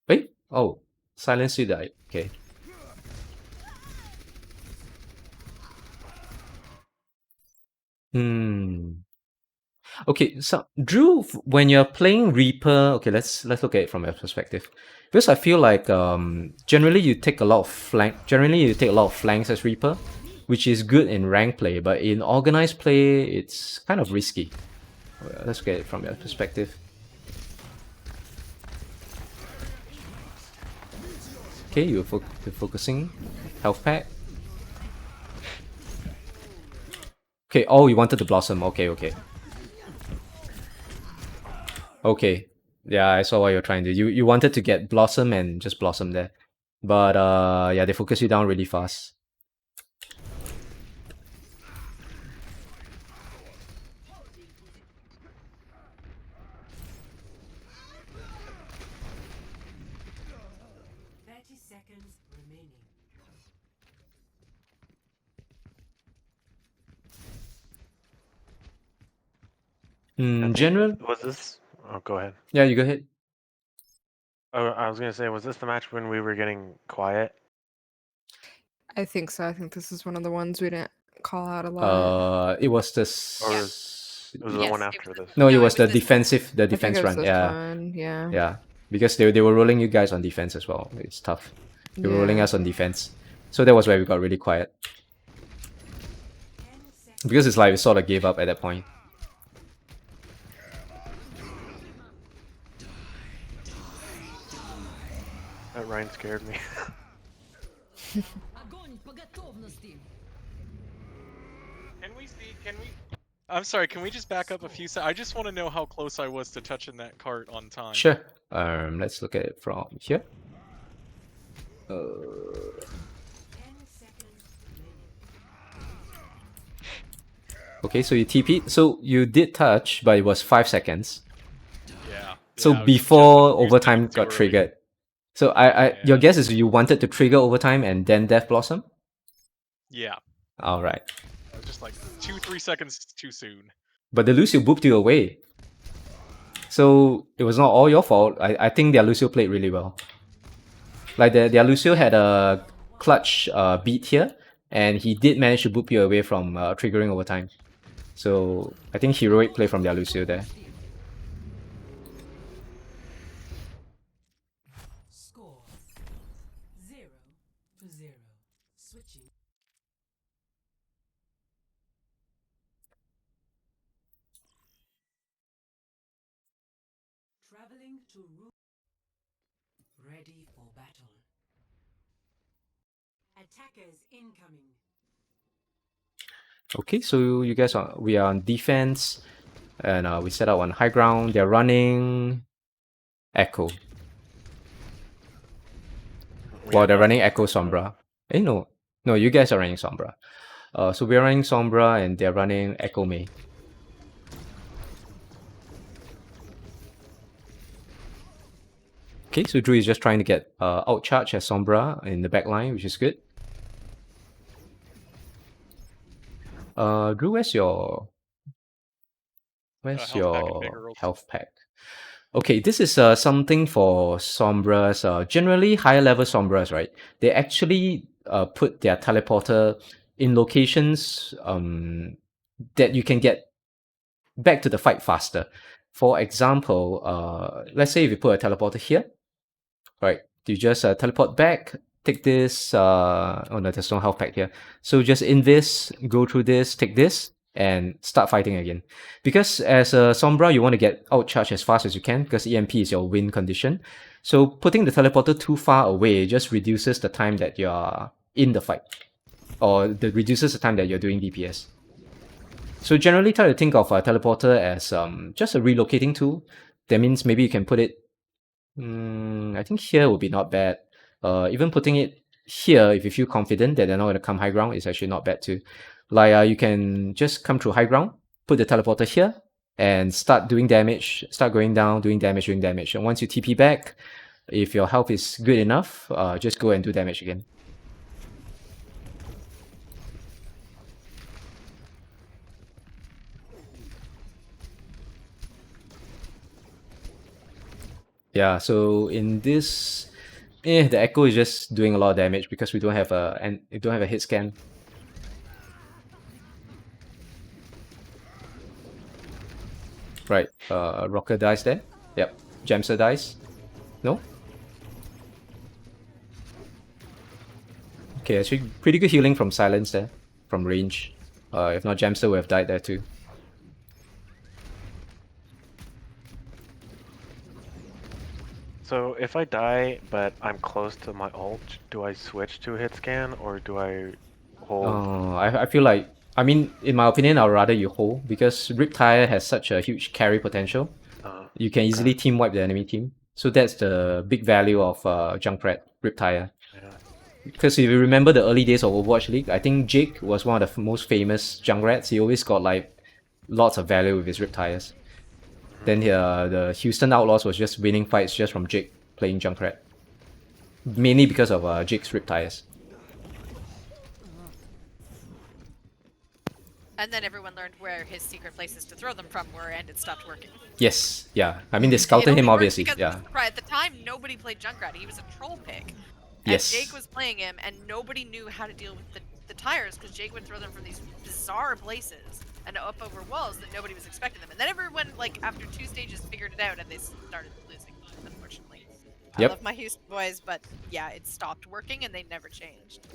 S1: Wait, oh, Silence, you died. Okay. Okay, so Drew, when you're playing Reaper, okay, let's look at it from your perspective. Because I feel like generally you take a lot of flanks as Reaper, which is good in rank play, but in organized play, it's kind of risky. Let's get it from your perspective. Okay, you're focusing. Health pack. Okay, oh, you wanted to Blossom. Okay. Okay. Yeah, I saw what you're trying to do. You wanted to get Blossom and just Blossom there. But yeah, they focus you down really fast. General?
S5: Was this? Oh, go ahead.
S1: Yeah, you go ahead.
S5: Oh, I was gonna say, was this the match when we were getting quiet?
S4: I think so. I think this is one of the ones we didn't call out a lot.
S1: It was the
S5: Or was it was the
S2: Yes,
S5: one
S2: it
S5: after
S2: was
S5: this?
S1: no, it
S2: No,
S1: was
S2: it
S1: the
S2: was this-
S1: defensive
S4: I think
S1: defense
S4: it was
S1: run.
S4: this
S1: Yeah.
S4: one, yeah.
S1: Yeah. Because they were rolling you guys on defense as well. It's tough. They were rolling
S4: Yeah.
S1: us on defense. So that was where we got really quiet. Because it's like we sort of gave up at that point.
S5: That Ryan scared me.
S3: Can we? I'm sorry. Can we just back up a few seconds? I just want to know how close I was to touching that cart on time.
S1: Sure. Let's look at it from here. Okay, so you TP'd. So you did touch, but it was 5 seconds.
S3: Yeah.
S1: So
S3: yeah, I was
S1: before
S3: just using
S1: overtime
S3: it too
S1: got
S3: early.
S1: triggered. So your guess is you wanted to trigger overtime and then Death Blossom?
S3: Yeah.
S1: Alright.
S3: I was just like 2-3 seconds too soon.
S1: But the Lucio booped you away. So it was not all your fault. I think their Lucio played really well. Like their Lucio had a clutch beat here, and he did manage to boop you away from triggering overtime. So I think heroic play from their Lucio there.
S7: Score 0-0. Switching. Traveling to room. Ready for battle. Attackers incoming.
S1: Okay, so you guys we are on defense, and we set up on high ground. They're running Echo. Well, they're running Echo Sombra. No, you guys are running Sombra. So we're running Sombra and they're running Echo May. Okay, so Drew is just trying to get outcharge as Sombra in the back line, which is good. Drew, where's your
S3: health pack and bigger rolls.
S1: health pack? Okay, this is something for Sombras. Generally, higher level Sombras, right? They actually put their teleporter in locations that you can get back to the fight faster. For example, let's say if you put a teleporter here, right? You just teleport back, take this. Oh no, there's no health pack here. So just in this, go through this, take this, and start fighting again. Because as a Sombra, you want to get outcharged as fast as you can because EMP is your win condition. So putting the teleporter too far away just reduces the time that you're in the fight, or reduces the time that you're doing DPS. So generally try to think of a teleporter as just a relocating tool. That means maybe you can put it, I think here would be not bad. Even putting it here, if you feel confident that they're not going to come high ground, is actually not bad too. Like you can just come through high ground, put the teleporter here, and start doing damage, start going down, doing damage. And once you TP back, if your health is good enough, just go and do damage again. Yeah, so in this, the Echo is just doing a lot of damage because we don't have a hit scan. Right, Rocker dies there. Yep, Jamster dies. No? Okay, actually pretty good healing from Silence there, from range. If not, Jamster would have died there too.
S5: So if I die, but I'm close to my ult, do I switch to a hit scan or do I hold?
S1: I feel like, I mean, in my opinion, I'd rather you hold because Riptire has such a huge carry potential. You can easily team wipe the enemy team. So that's the big value of Junkrat, Riptire.
S5: Yeah.
S1: Because if you remember the early days of Overwatch League, I think Jake was one of the most famous Junkrats. He always got like lots of value with his Riptires. Then the Houston Outlaws was just winning fights just from Jake playing Junkrat. Mainly because of Jake's Riptires.
S2: And then everyone learned where his secret places to throw them from were, and it stopped working.
S1: Yes, yeah. I mean, they scouted him, obviously. Yeah.
S2: At the time, nobody played Junkrat. He was a troll pick.
S1: Yes.
S2: And Jake was playing him, and nobody knew how to deal with the tires because Jake would throw them from these bizarre places and up over walls that nobody was expecting them. And then everyone, like, after 2 stages, figured it out, and they started losing, unfortunately.
S1: Yep.
S2: I love my Houston boys, but yeah, it stopped working, and they never changed.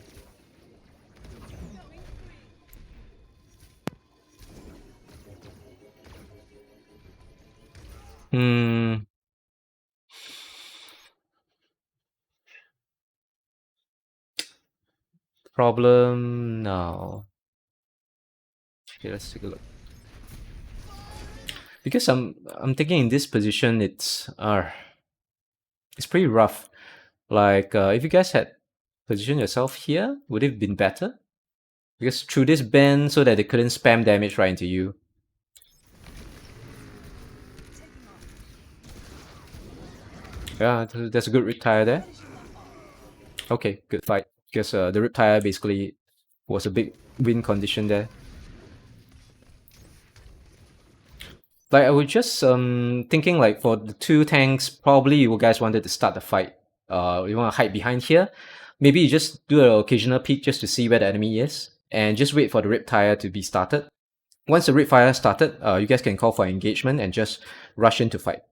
S1: Problem now. Okay, let's take a look. Because I'm thinking in this position, it's pretty rough. Like if you guys had positioned yourself here, would it have been better? Because through this bend, so that they couldn't spam damage right into you. Yeah, there's a good Riptire there. Okay, good fight. Because the Riptire basically was a big win condition there. Like I was just thinking like for the 2 tanks, probably you guys wanted to start the fight. You want to hide behind here. Maybe you just do an occasional peek just to see where the enemy is, and just wait for the Riptire to be started. Once the Ripfire started, you guys can call for engagement and just rush in to fight.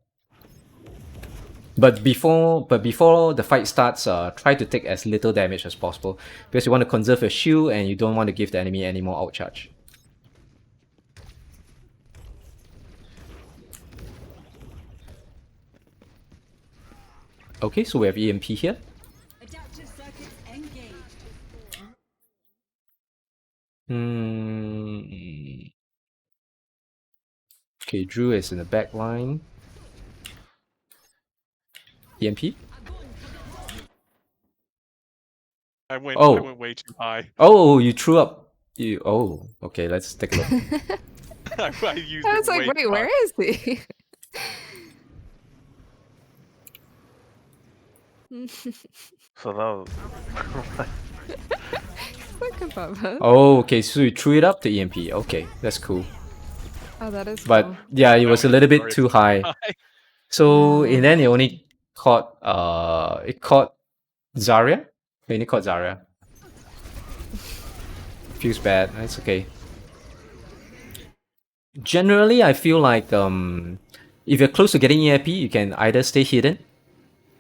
S1: But before the fight starts, try to take as little damage as possible because you want to conserve your shield and you don't want to give the enemy any more outcharge. Okay, so we have EMP here.
S7: Adaptive circuits engaged.
S1: Okay, Drew is in the back line. EMP?
S3: I went way too high.
S1: Oh, you threw up. Okay, let's take a look.
S3: I used
S4: I was
S3: it
S4: like,
S3: way
S4: wait,
S3: too
S4: where
S3: high.
S4: is he?
S5: So that was
S4: Like above us.
S1: Oh, okay, so you threw it up to EMP. Okay, that's cool.
S4: Oh, that is
S1: But
S4: cool.
S1: yeah, it was a little bit
S3: Sorry,
S1: too
S3: it's
S1: high. So in the end, it only caught Zarya. It only caught Zarya. Feels bad. It's okay. Generally, I feel like if you're close to getting EIP, you can either stay hidden,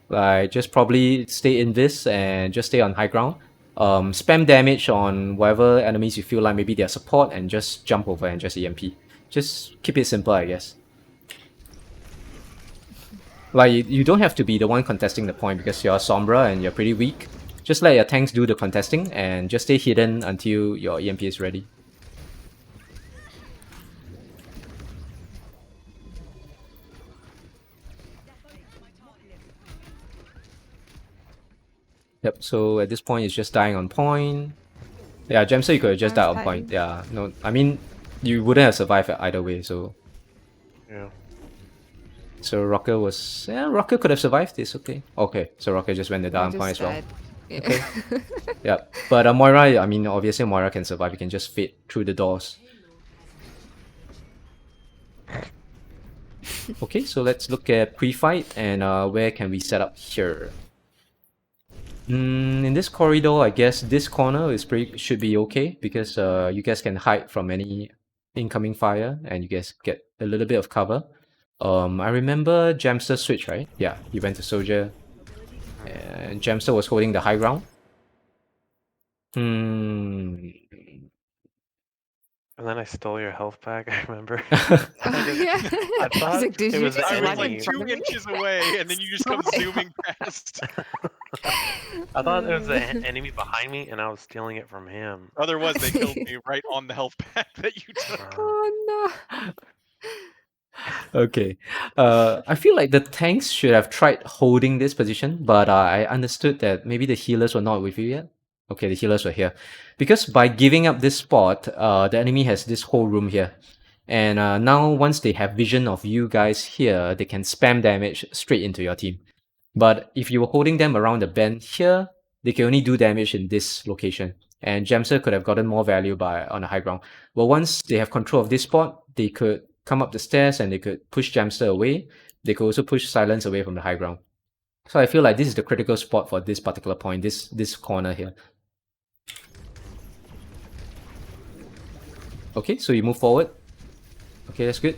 S1: like just probably stay in this and just stay on high ground. Spam damage on whatever enemies you feel like maybe they're support and just jump over and just EMP. Just keep it simple, I guess. Like you don't have to be the one contesting the point because you're Sombra and you're pretty weak. Just let your tanks do the contesting and just stay hidden until your EMP is ready. Yep, so at this point it's just dying on point. Yeah, Gemster you could have just died on point. Yeah, no, I mean, you wouldn't have survived either way, so
S5: Yeah.
S1: So Rocker was... Yeah, Rocker could have survived this, okay. Okay, so Rocker just went the down point as well.
S4: Yeah.
S1: Okay. Yeah, but Moira, I mean, obviously Moira can survive. You can just fade through the doors. Okay, so let's look at pre-fight and where can we set up here. In this corridor, I guess this corner is should be okay because you guys can hide from any incoming fire and you guys get a little bit of cover. I remember Jamster switch, right? Yeah, he went to Soldier and Jamster was holding the high ground.
S5: And then I stole your health pack, I remember.
S4: Yeah.
S5: I thought
S4: like, did
S5: it
S4: you
S5: was the
S4: just
S3: I was
S4: slide
S3: like
S4: in
S5: enemy.
S4: front
S3: 2
S4: of me?
S3: inches away, and then you just come zooming past.
S5: I thought it was the enemy behind me, and I was stealing it from him.
S3: Other was they killed me right on the health pack that you took.
S4: Oh no.
S1: Okay. I feel like the tanks should have tried holding this position, but I understood that maybe the healers were not with you yet. Okay, the healers were here. Because by giving up this spot, the enemy has this whole room here. And now once they have vision of you guys here, they can spam damage straight into your team. But if you were holding them around the bend here, they can only do damage in this location. And Jamster could have gotten more value on the high ground. But once they have control of this spot, they could come up the stairs and they could push Jamster away. They could also push Silence away from the high ground. So I feel like this is the critical spot for this particular point, this corner here. Okay, so you move forward. Okay, that's good.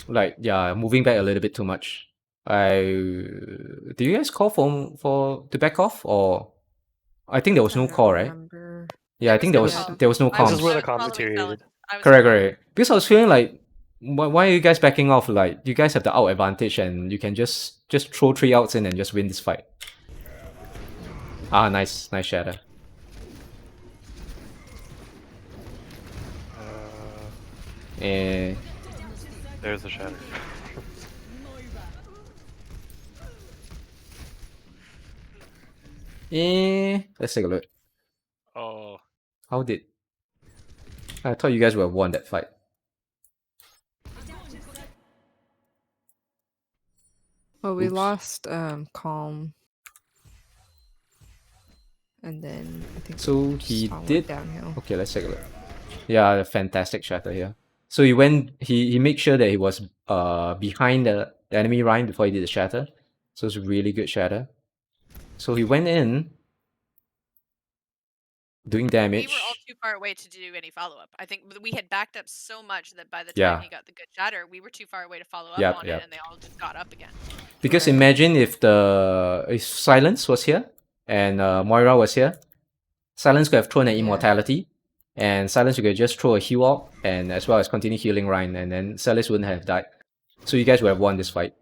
S1: Like, yeah, moving back a little bit too much. Do you guys call for to back off, or I think there was no call, right?
S4: Remember.
S1: Yeah, I think there was no
S9: This
S1: comms.
S9: is where the
S2: I was
S9: comms
S2: following
S9: deteriorated.
S2: I was
S1: Correct,
S2: following-
S1: correct. Because I was feeling like, why are you guys backing off? Like, you guys have the out advantage, and you can just throw 3 outs in and just win this fight. Ah, nice shatter.
S5: There's the shatter.
S1: Let's take a look.
S3: Oh,
S1: How did... I thought you guys would have won that fight.
S4: Well, we
S1: Oops.
S4: lost Calm. And then I think
S1: So
S4: we
S1: he
S4: just all went
S1: did...
S4: downhill.
S1: Okay, let's take a look. Yeah, a fantastic shatter here. So he made sure that he was behind the enemy Ryan before he did the shatter. So it's a really good shatter. So he went in doing damage.
S2: We were all too far away to do any follow-up. I think we had backed up so much that by the time
S1: Yeah.
S2: he got the good shatter, we were too far away to follow up
S1: Yep,
S2: on
S1: yep.
S2: it, and they all just got up again.
S1: Because
S4: Right.
S1: imagine if Silence was here and Moira was here, Silence could have thrown an
S4: Yeah.
S1: immortality, and Silence could just throw a heal up and as well as continue healing Ryan, and then Celis wouldn't have died. So you guys would have won this fight.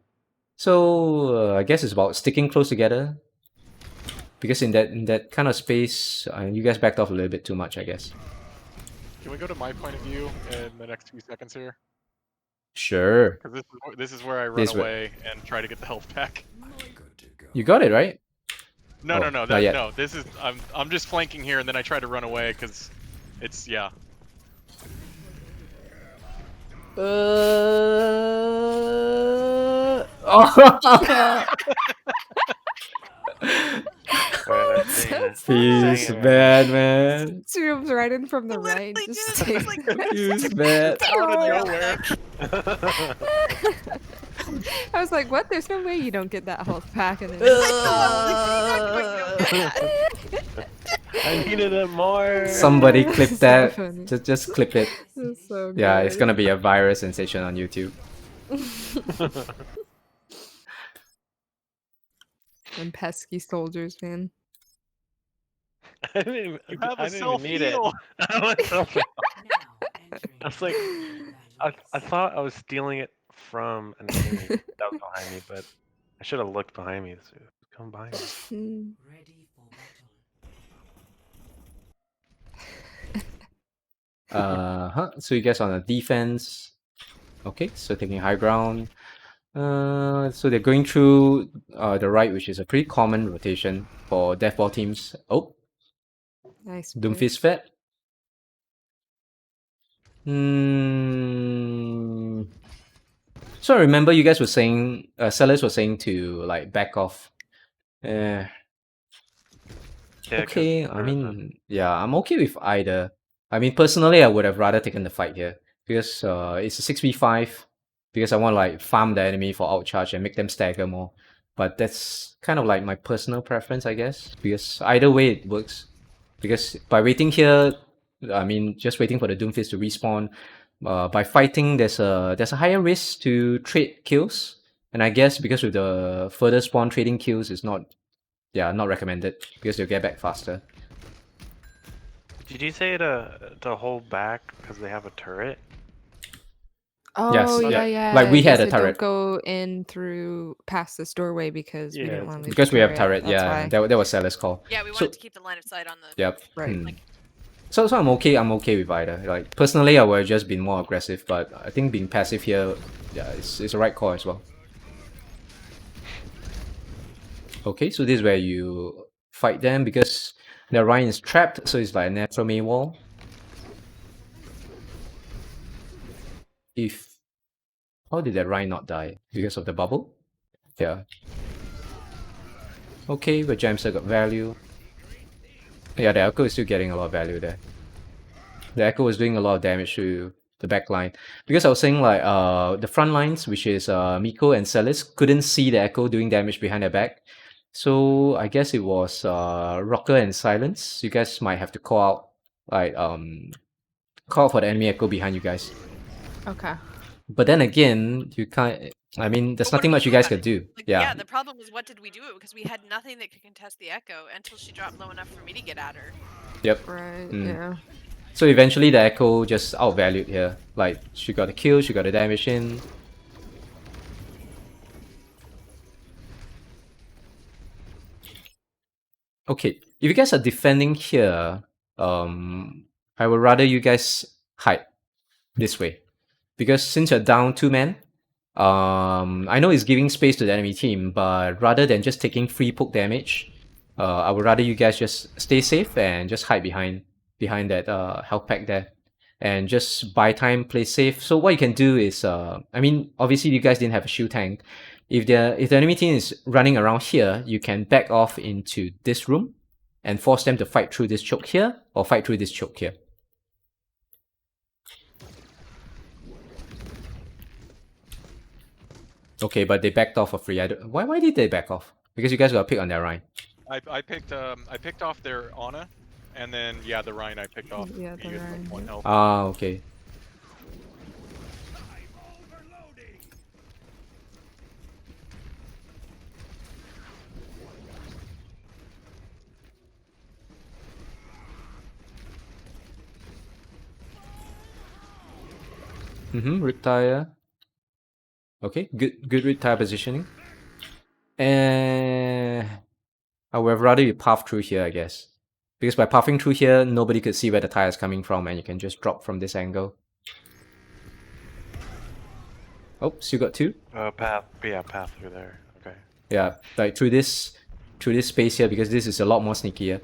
S1: So I guess it's about sticking close together. Because in that kind of space, you guys backed off a little bit too much, I guess.
S3: can we go to my point of view in the next few seconds here?
S1: Sure.
S3: Because this is where I run
S1: This way.
S3: away and try to get the health pack.
S1: You got it, right?
S3: No,
S1: Oh,
S3: no,
S1: not
S3: no,
S1: yet.
S3: no. This is I'm just flanking here, and then I try to run away because it's yeah.
S1: Feels bad, man.
S4: Zooms right in from the right.
S2: Literally
S4: Just
S2: just,
S4: takes
S2: like,
S1: Feels bad.
S3: Out of nowhere.
S4: I was like, what? There's no way you don't get that health pack. And then
S5: I needed it more.
S1: Somebody clip
S4: So
S1: that.
S4: funny.
S1: Just clip it.
S4: That's so good.
S1: Yeah, it's gonna be a viral sensation on YouTube.
S4: Them pesky soldiers, man.
S5: I didn't even,
S3: You have
S5: I
S3: a
S5: didn't even need it.
S3: self-heal.
S5: I
S7: Now
S5: was like, I thought I was stealing it from an enemy that was behind me, but I should have looked behind me. So come by me.
S7: ready for battle.
S1: So you guys on the defense. Okay, so taking high ground. So they're going through the right, which is a pretty common rotation for deathball teams. Oh,
S4: Nice.
S1: Doomfist Fed. Hmm. So I remember you guys were saying, sellers were saying to like back off.
S5: Yeah, 'cause
S1: Okay, I
S5: there's a
S1: mean, yeah, I'm okay with either. I mean, personally, I would have rather taken the fight here because it's a 6v5 because I want to like farm the enemy for outcharge and make them stagger more. But that's kind of like my personal preference, I guess, because either way it works. Because by waiting here, I mean, just waiting for the Doomfist to respawn, by fighting, there's a higher risk to trade kills. And I guess because with the further spawn, trading kills is not recommended because you'll get back faster.
S5: Did you say to hold back because they have a turret?
S4: Oh
S1: yeah.
S4: yeah.
S1: Like we
S4: They
S1: had a
S4: said
S1: turret.
S4: don't go in through past this doorway because we
S9: Yeah,
S4: didn't want to lose
S1: Because
S4: the
S1: we have
S4: turret.
S1: turret,
S4: That's
S1: yeah.
S4: why.
S1: That was Seller's call.
S2: Yeah, we
S1: So
S2: wanted to keep the line of sight on the.
S1: yep.
S4: Right.
S1: So I'm okay. I'm okay with either. Like personally, I would have just been more aggressive, but I think being passive here, yeah, it's the right call as well. Okay, so this is where you fight them because the Ryan is trapped, so it's like a natural May wall. If how did that Ryan not die? Because of the bubble? Yeah. Okay, but Jamster got value. Yeah, the Echo is still getting a lot of value there. The Echo was doing a lot of damage to the back line. Because I was saying like the front lines, which is Miko and Celis, couldn't see the Echo doing damage behind their back. So I guess it was Rocker and Silence. You guys might have to call out like call out for the enemy Echo behind you guys.
S4: Okay.
S1: But then again, you can't I mean there's
S2: But what
S1: nothing
S2: do we
S1: much you
S2: do
S1: guys
S2: about
S1: could do.
S2: Like,
S1: Yeah.
S2: the problem was what did we do? Because we had nothing that could contest the Echo until she dropped low enough for me to get at her.
S1: Yep.
S4: Right.
S1: Mm.
S4: Yeah.
S1: So eventually the Echo just outvalued here. Like she got a kill, she got a damage in. Okay, if you guys are defending here, I would rather you guys hide this way. Because since you're down 2 men, I know it's giving space to the enemy team, but rather than just taking free poke damage, I would rather you guys just stay safe and just hide behind that health pack there. And just buy time, play safe. So what you can do is, I mean, obviously you guys didn't have a shield tank. If the enemy team is running around here, you can back off into this room and force them to fight through this choke here or fight through this choke here. Okay, but they backed off for free. Why did they back off? Because you guys got a pick on their Rhine.
S3: I picked off their Ana, and then yeah, the Rhine I picked off.
S4: Yeah, the
S3: You get
S4: Rhine,
S3: 1
S4: yeah.
S3: health.
S1: Ah, okay. Riptire. Okay, good Riptire positioning. And I would have rather you path through here, I guess. Because by pathing through here, nobody could see where the tire is coming from and you can just drop from this angle. Oh, so you got 2?
S5: Path through there. Okay.
S1: Yeah, like through this space here because this is a lot more sneakier.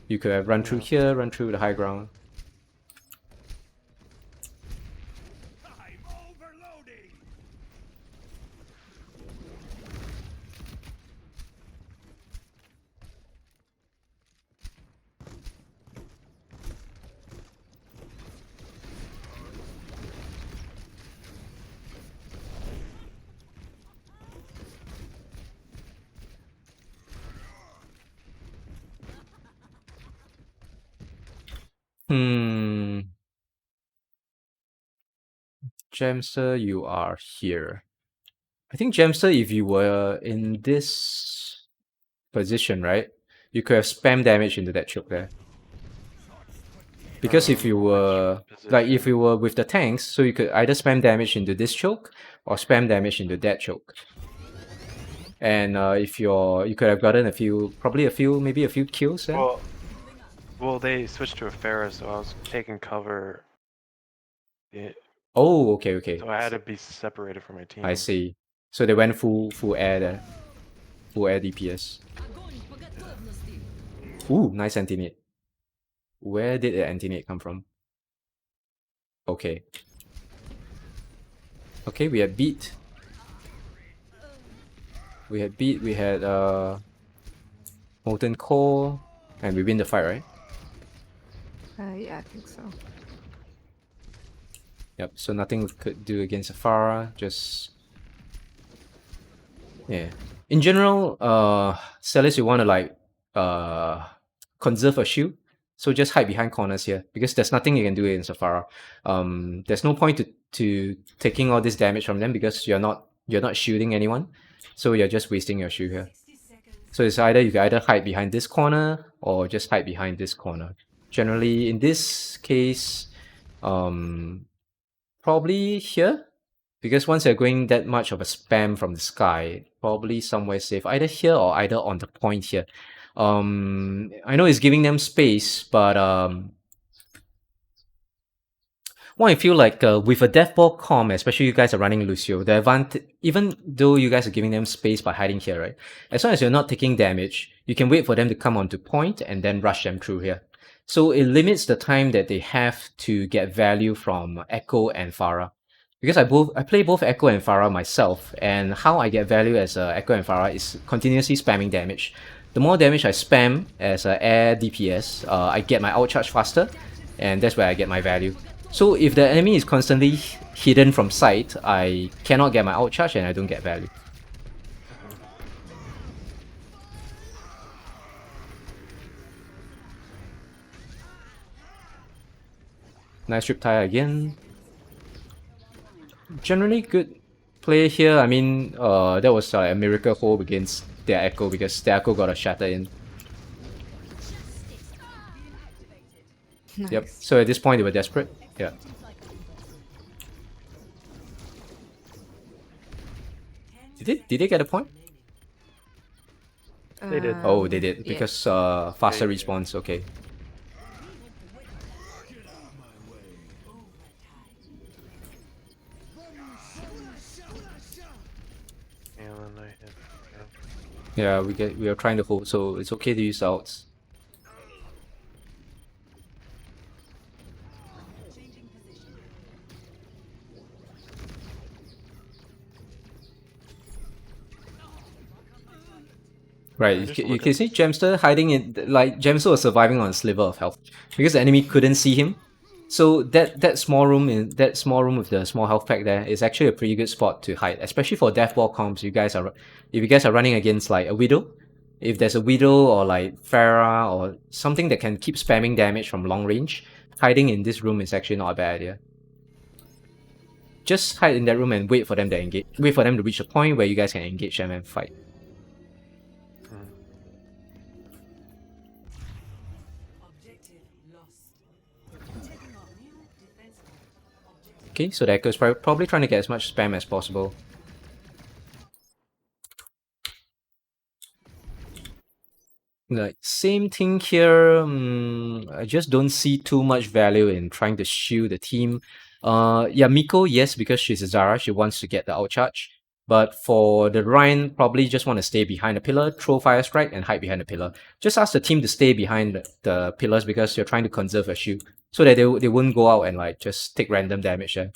S1: You could have run through here, run through the high ground. Jamster, you are here. I think Jamster, if you were in this position, right, you could have spam damage into that choke there. Because if you were if you were with the tanks, so you could either spam damage into this choke or spam damage into that choke. And if you could have gotten maybe a few kills there.
S5: Well, they switched to a Pharah, so I was taking cover.
S1: Oh, okay.
S5: So I had to be separated from my team.
S1: I see. So they went full air there. Full air DPS. Ooh, nice anti-nade. Where did the anti-nade come from? Okay. Okay, we had beat. We had Molten Core, and we win the fight, right?
S4: Yeah, I think so.
S1: Yep, so nothing we could do against Afara, just... Yeah. In general, Celis, you want to like conserve a shield, so just hide behind corners here, because there's nothing you can do against Afara. There's no point to taking all this damage from them because you're not shielding anyone, so you're just wasting your shield here. So it's either you can either hide behind this corner or just hide behind this corner. Generally, in this case, probably here, because once you're going that much of a spam from the sky, probably somewhere safe, either here or either on the point here. I know it's giving them space, but what I feel like with a deathball comp, especially you guys are running Lucio, the advantage, even though you guys are giving them space by hiding here, right? As long as you're not taking damage, you can wait for them to come onto point and then rush them through here. So it limits the time that they have to get value from Echo and Pharah. Because I play both Echo and Pharah myself, and how I get value as Echo and Pharah is continuously spamming damage. The more damage I spam as air DPS, I get my outcharge faster, and that's where I get my value. So if the enemy is constantly hidden from sight, I cannot get my outcharge and I don't get value. Nice Riptide again. Generally good play here. I mean, that was a miracle hold against their Echo because their Echo got a shatter in.
S4: Nice.
S1: Yep, so at this point they were desperate. Yeah. Did they get a point?
S9: They did.
S1: Oh, they did,
S4: Yeah.
S1: because faster respawns, okay.
S5: And then I hit.
S1: Yeah, we are trying to hold, so it's okay to use outs. Right, you can see Gemster hiding in, like, Gemster was surviving on a sliver of health because the enemy couldn't see him. So that small room with the small health pack there is actually a pretty good spot to hide, especially for deathball comps. If you guys are running against like a Widow, if there's a Widow or like Pharah or something that can keep spamming damage from long range, hiding in this room is actually not a bad idea. Just hide in that room and wait for them to engage. Wait for them to reach a point where you guys can engage them and fight. Okay, so the Echo is probably trying to get as much spam as possible. Like, same thing here. I just don't see too much value in trying to shield the team. Yeah, Miko, yes, because she's a Zara, she wants to get the outcharge. But for the Ryan, probably just want to stay behind the pillar, throw Fire Strike, and hide behind the pillar. Just ask the team to stay behind the pillars because you're trying to conserve a shield, so that they wouldn't go out and like just take random damage there.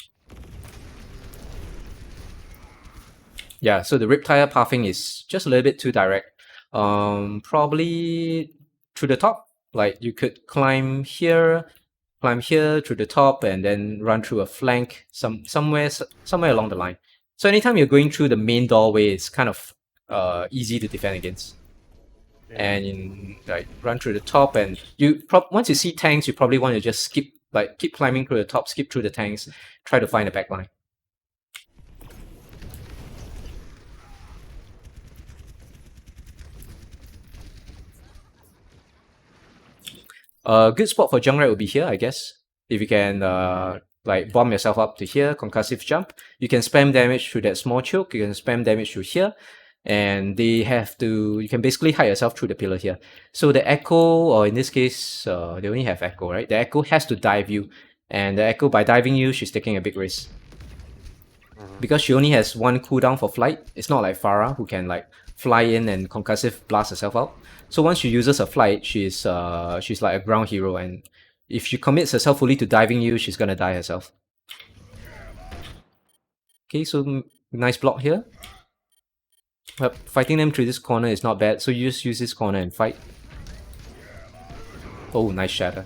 S1: Yeah, so the Riptide pathing is just a little bit too direct. Probably through the top. Like, you could climb here through the top, and then run through a flank somewhere along the line. So anytime you're going through the main doorway, it's kind of easy to defend against. Yeah. And like run through the top, and once you see tanks, you probably want to just skip, like keep climbing through the top, skip through the tanks, try to find a backline. A good spot for Junkrat would be here, I guess. If you can like bomb yourself up to here, concussive jump, you can spam damage through that small choke, you can spam damage through here, and you can basically hide yourself through the pillar here. So the Echo, or in this case, they only have Echo, right? The Echo has to dive you, and the Echo, by diving you, she's taking a big risk. Because she only has one cooldown for flight, it's not like Pharah, who can like fly in and concussive blast herself out. So once she uses her flight, she's like a ground hero, and if she commits herself fully to diving you, she's gonna die herself. Okay, so nice block here. But fighting them through this corner is not bad, so you just use this corner and fight. Oh, nice shatter.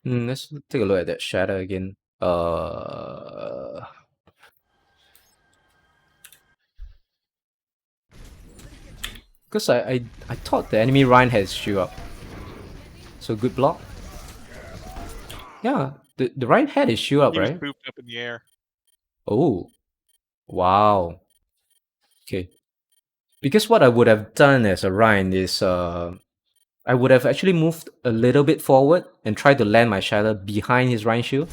S1: Let's take a look at that shatter again. Because I thought the enemy Ryan has shield up. So good block. Yeah, the Ryan had his shield up,
S3: He was
S1: right?
S3: pooped up in the air.
S1: Oh. Wow. Okay. Because what I would have done as a Ryan is I would have actually moved a little bit forward and tried to land my shatter behind his Ryan shield.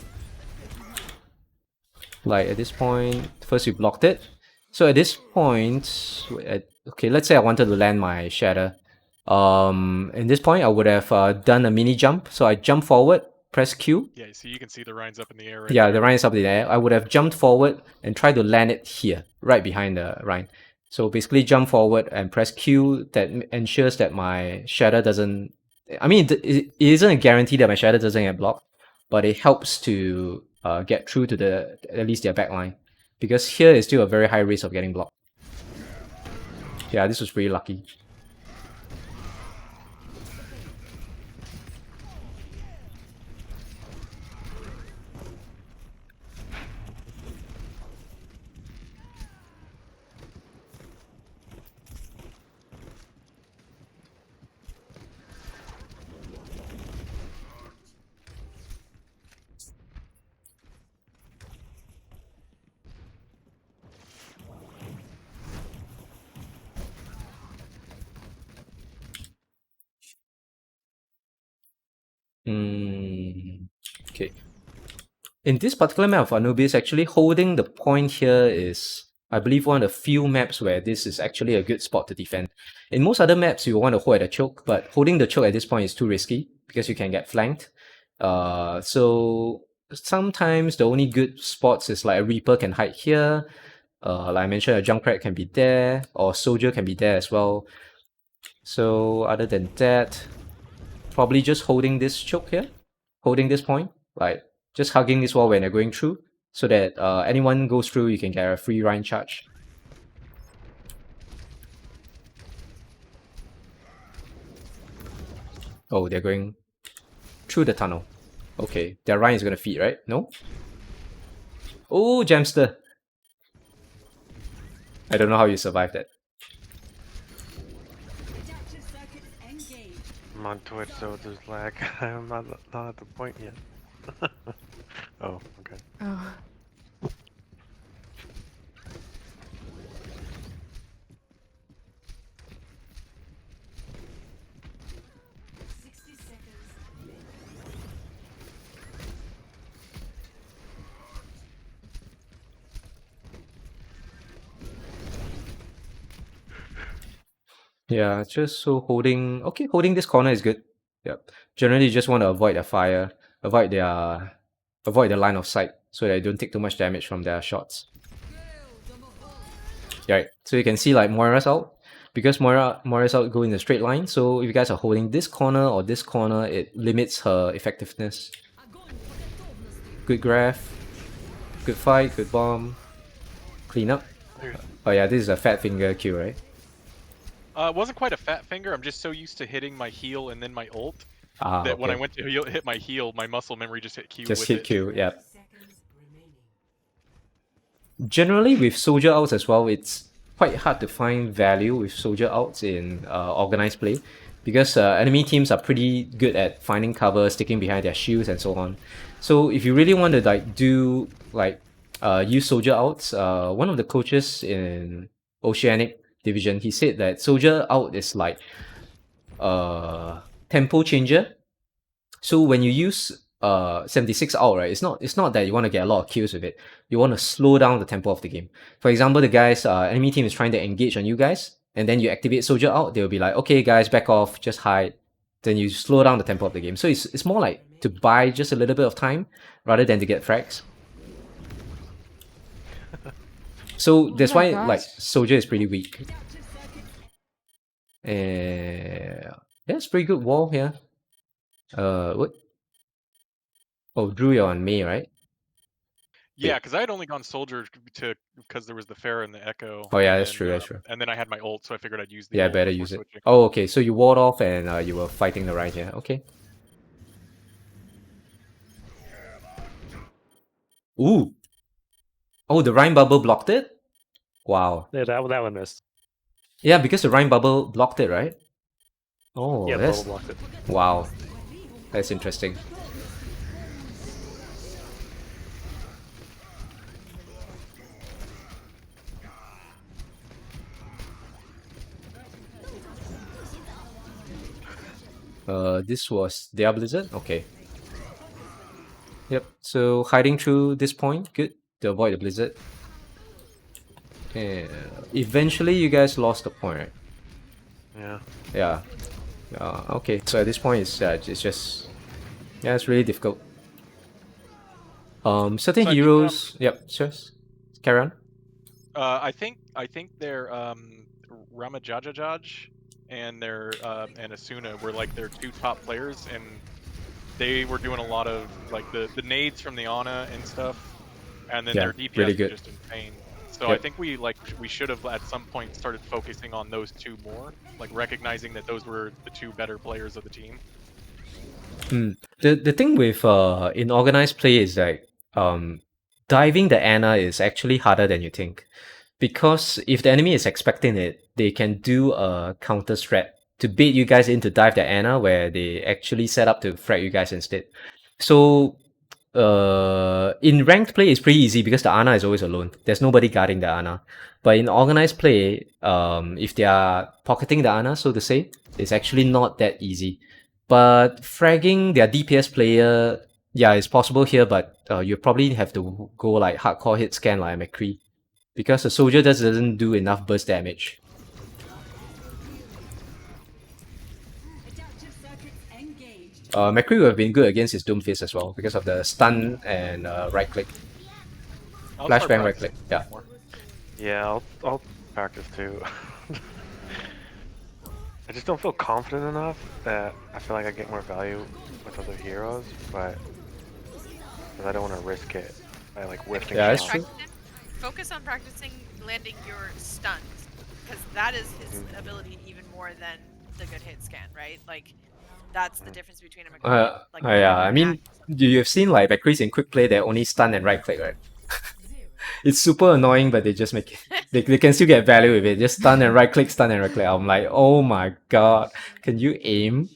S1: Like at this point, first we blocked it. So at this point, okay, let's say I wanted to land my shatter. In this point, I would have done a mini jump. So I jump forward, press Q.
S3: Yeah, so you can see the Ryan's up in the air right
S1: Yeah,
S3: there.
S1: the Ryan is up in the air. I would have jumped forward and tried to land it here, right behind the Ryan. So basically jump forward and press Q. That ensures that my shatter doesn't... I mean, it isn't a guarantee that my shatter doesn't get blocked, but it helps to get through to at least their backline. Because here is still a very high risk of getting blocked. Yeah, this was pretty lucky. Okay. In this particular map of Anubis, actually holding the point here is, I believe, one of the few maps where this is actually a good spot to defend. In most other maps, you want to hold at a choke, but holding the choke at this point is too risky because you can get flanked. So sometimes the only good spots is like a Reaper can hide here. Like I mentioned, a Junkrat can be there, or Soldier can be there as well. So other than that, probably just holding this choke here, holding this point, like just hugging this wall when you're going through, so that anyone goes through, you can get a free Ryan charge. Oh, they're going through the tunnel. Okay, their Ryan is gonna feed, right? No? Oh, Jamster! I don't know how you survived that.
S7: Adaptive circuits engaged.
S5: I'm on Twitch, so there's lag. I'm not at the point yet. Oh, okay.
S4: Oh.
S1: Yeah, just so holding... Okay, holding this corner is good. Yep. Generally, you just want to avoid the fire, avoid the line of sight, so that you don't take too much damage from their shots. Right, so you can see like Moira's out. Because Moira's out go in a straight line, so if you guys are holding this corner or this corner, it limits her effectiveness. Good graph. Good fight, good bomb. Clean up. Oh yeah, this is a fat finger kill, right?
S3: It wasn't quite a fat finger. I'm just so used to hitting my heel and then my ult that when I
S1: Okay.
S3: went to hit my heel, my muscle memory just hit Q
S1: Just
S3: with
S1: hit
S3: it.
S1: Q, yeah.
S7: Seconds remaining.
S1: Generally, with soldier outs as well, it's quite hard to find value with soldier outs in organized play, because enemy teams are pretty good at finding cover, sticking behind their shields, and so on. So if you really want to like do like use soldier outs, one of the coaches in Oceanic Division, he said that soldier out is like tempo changer. So when you use 76 out, right, it's not that you want to get a lot of kills with it. You want to slow down the tempo of the game. For example, the guys enemy team is trying to engage on you guys, and then you activate soldier out, they'll be like, okay guys, back off, just hide. then you slow down the tempo of the game. So it's more like to buy just a little bit of time rather than to get frags. So that's
S4: my
S1: why
S4: gosh.
S1: like Soldier is pretty weak. Yeah, it's pretty good wall here. What? Oh, Drew, you're on May, right?
S3: Yeah, because I had only gone soldier because there was the Pharah and the Echo.
S1: Oh yeah,
S3: and
S1: that's
S3: then,
S1: true. That's true.
S3: And then I had my ult, so I figured I'd use the
S1: Yeah,
S3: ult
S1: better
S3: before
S1: use it.
S3: switching.
S1: Oh, okay. So you ward off and you were fighting the right here. Okay. Ooh. Oh, the Rhyme Bubble blocked it? Wow.
S9: Yeah, that one missed.
S1: Yeah, because the Rhyme Bubble blocked it, right? Oh,
S9: Yeah, the
S1: that's...
S9: bubble blocked it.
S1: Wow. That's interesting. This was their Blizzard? Okay. Yep, so hiding through this point, good to avoid the Blizzard. Yeah. Eventually you guys lost the point, right?
S5: Yeah.
S1: Yeah. Okay, so at this point it's just... Yeah, it's really difficult. Certain
S3: So I think,
S1: heroes... Yep, sure. Carry on.
S3: I think they're Ramajajajaj and their and Asuna were like their two top players, and they were doing a lot of like the nades from the Ana and stuff, and then
S1: Yeah,
S3: their DPS
S1: really
S3: was
S1: good.
S3: just insane. So
S1: Yep.
S3: I think we should have at some point started focusing on those two more, like recognizing that those were the two better players of the team.
S1: The thing with in organized play is like diving the Ana is actually harder than you think, because if the enemy is expecting it, they can do a counter strat to bait you guys in to dive the Ana, where they actually set up to frag you guys instead. So in ranked play it's pretty easy because the Ana is always alone. There's nobody guarding the Ana. But in organized play, if they are pocketing the Ana, so to say, it's actually not that easy. But fragging their DPS player, yeah, it's possible here, but you probably have to go like hardcore hit scan like McCree, because the soldier just doesn't do enough burst damage. McCree would have been good against his Doomfist as well because of the stun and right click.
S3: I'll start
S1: Flashbang right click,
S3: practicing
S1: yeah.
S3: more.
S5: Yeah, I'll practice too. I just don't feel confident enough that I feel like I get more value with other heroes, but I don't want to risk it by like whiffing
S1: Yeah, that's
S5: shots.
S1: true.
S2: Focus on practicing landing your stuns, because that is his ability even more than the good hit scan, right? Like, that's the difference between him and
S1: Yeah, I mean, you've seen like McCree's in quick play, they only stun and right click, right? It's super annoying, but they just make it. They can still get value with it. Just stun and right click, stun and right click. I'm like, oh my god, can you aim?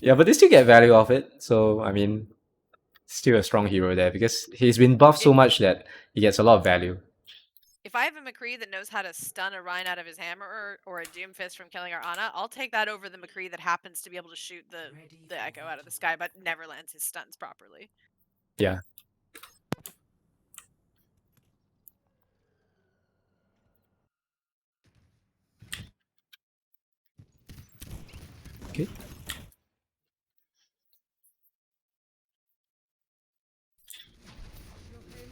S1: Yeah, but they still get value of it. So I mean, still a strong hero there because he's been buffed so much that he gets a lot of value.
S2: If I have a McCree that knows how to stun a Rhine out of his hammer or a Doomfist from killing our Ana, I'll take that over the McCree that happens to be able to shoot the Echo out of the sky but never lands his stuns properly.
S1: Yeah. Okay.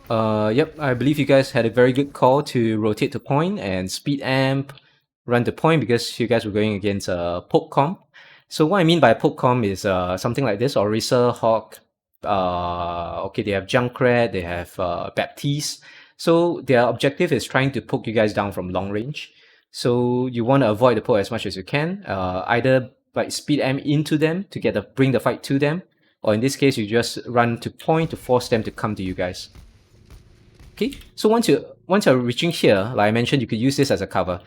S1: Yep, I believe you guys had a very good call to rotate to point and speed amp, run to point because you guys were going against poke comp. So what I mean by poke comp is something like this: Orisa, Hawk. Okay, they have Junkrat, they have Baptiste. So their objective is trying to poke you guys down from long range. So you want to avoid the poke as much as you can. Either like speed amp into them to bring the fight to them, or in this case, you just run to point to force them to come to you guys. Okay, so once you're reaching here, like I mentioned, you could use this as a cover.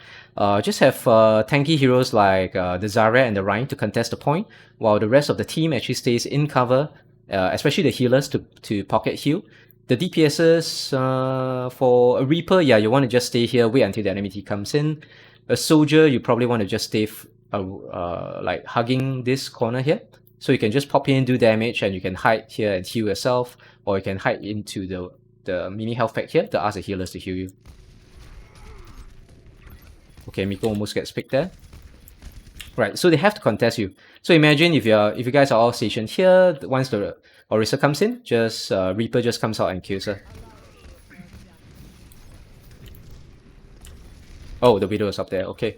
S1: Just have tanky heroes like the Zarya and the Rhine to contest the point, while the rest of the team actually stays in cover, especially the healers to pocket heal. The DPSs, for a Reaper, yeah, you want to just stay here, wait until the enemy team comes in. A Soldier, you probably want to just stay like hugging this corner here. So you can just pop in, do damage, and you can hide here and heal yourself, or you can hide into the mini health pack here to ask the healers to heal you. Okay, Miko almost gets picked there. Right, so they have to contest you. So imagine if you guys are all stationed here, once the Orisa comes in, just Reaper just comes out and kills her. Oh, the Widow is up there, okay.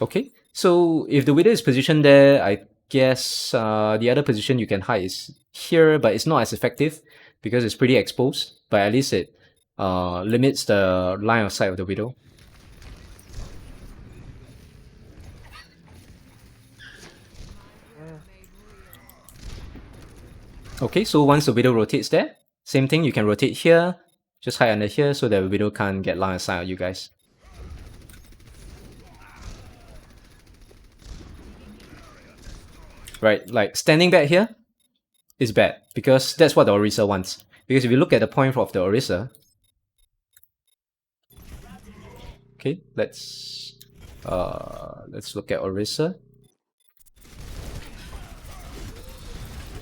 S1: Okay, so if the Widow is positioned there, I guess the other position you can hide is here, but it's not as effective because it's pretty exposed, but at least it limits the line of sight of the Widow. Okay, so once the Widow rotates there, same thing, you can rotate here, just hide under here so that the Widow can't get line of sight of you guys. Right, like standing back here is bad because that's what the Orisa wants. Because if you look at the point of the Orisa, okay, let's look at Orisa.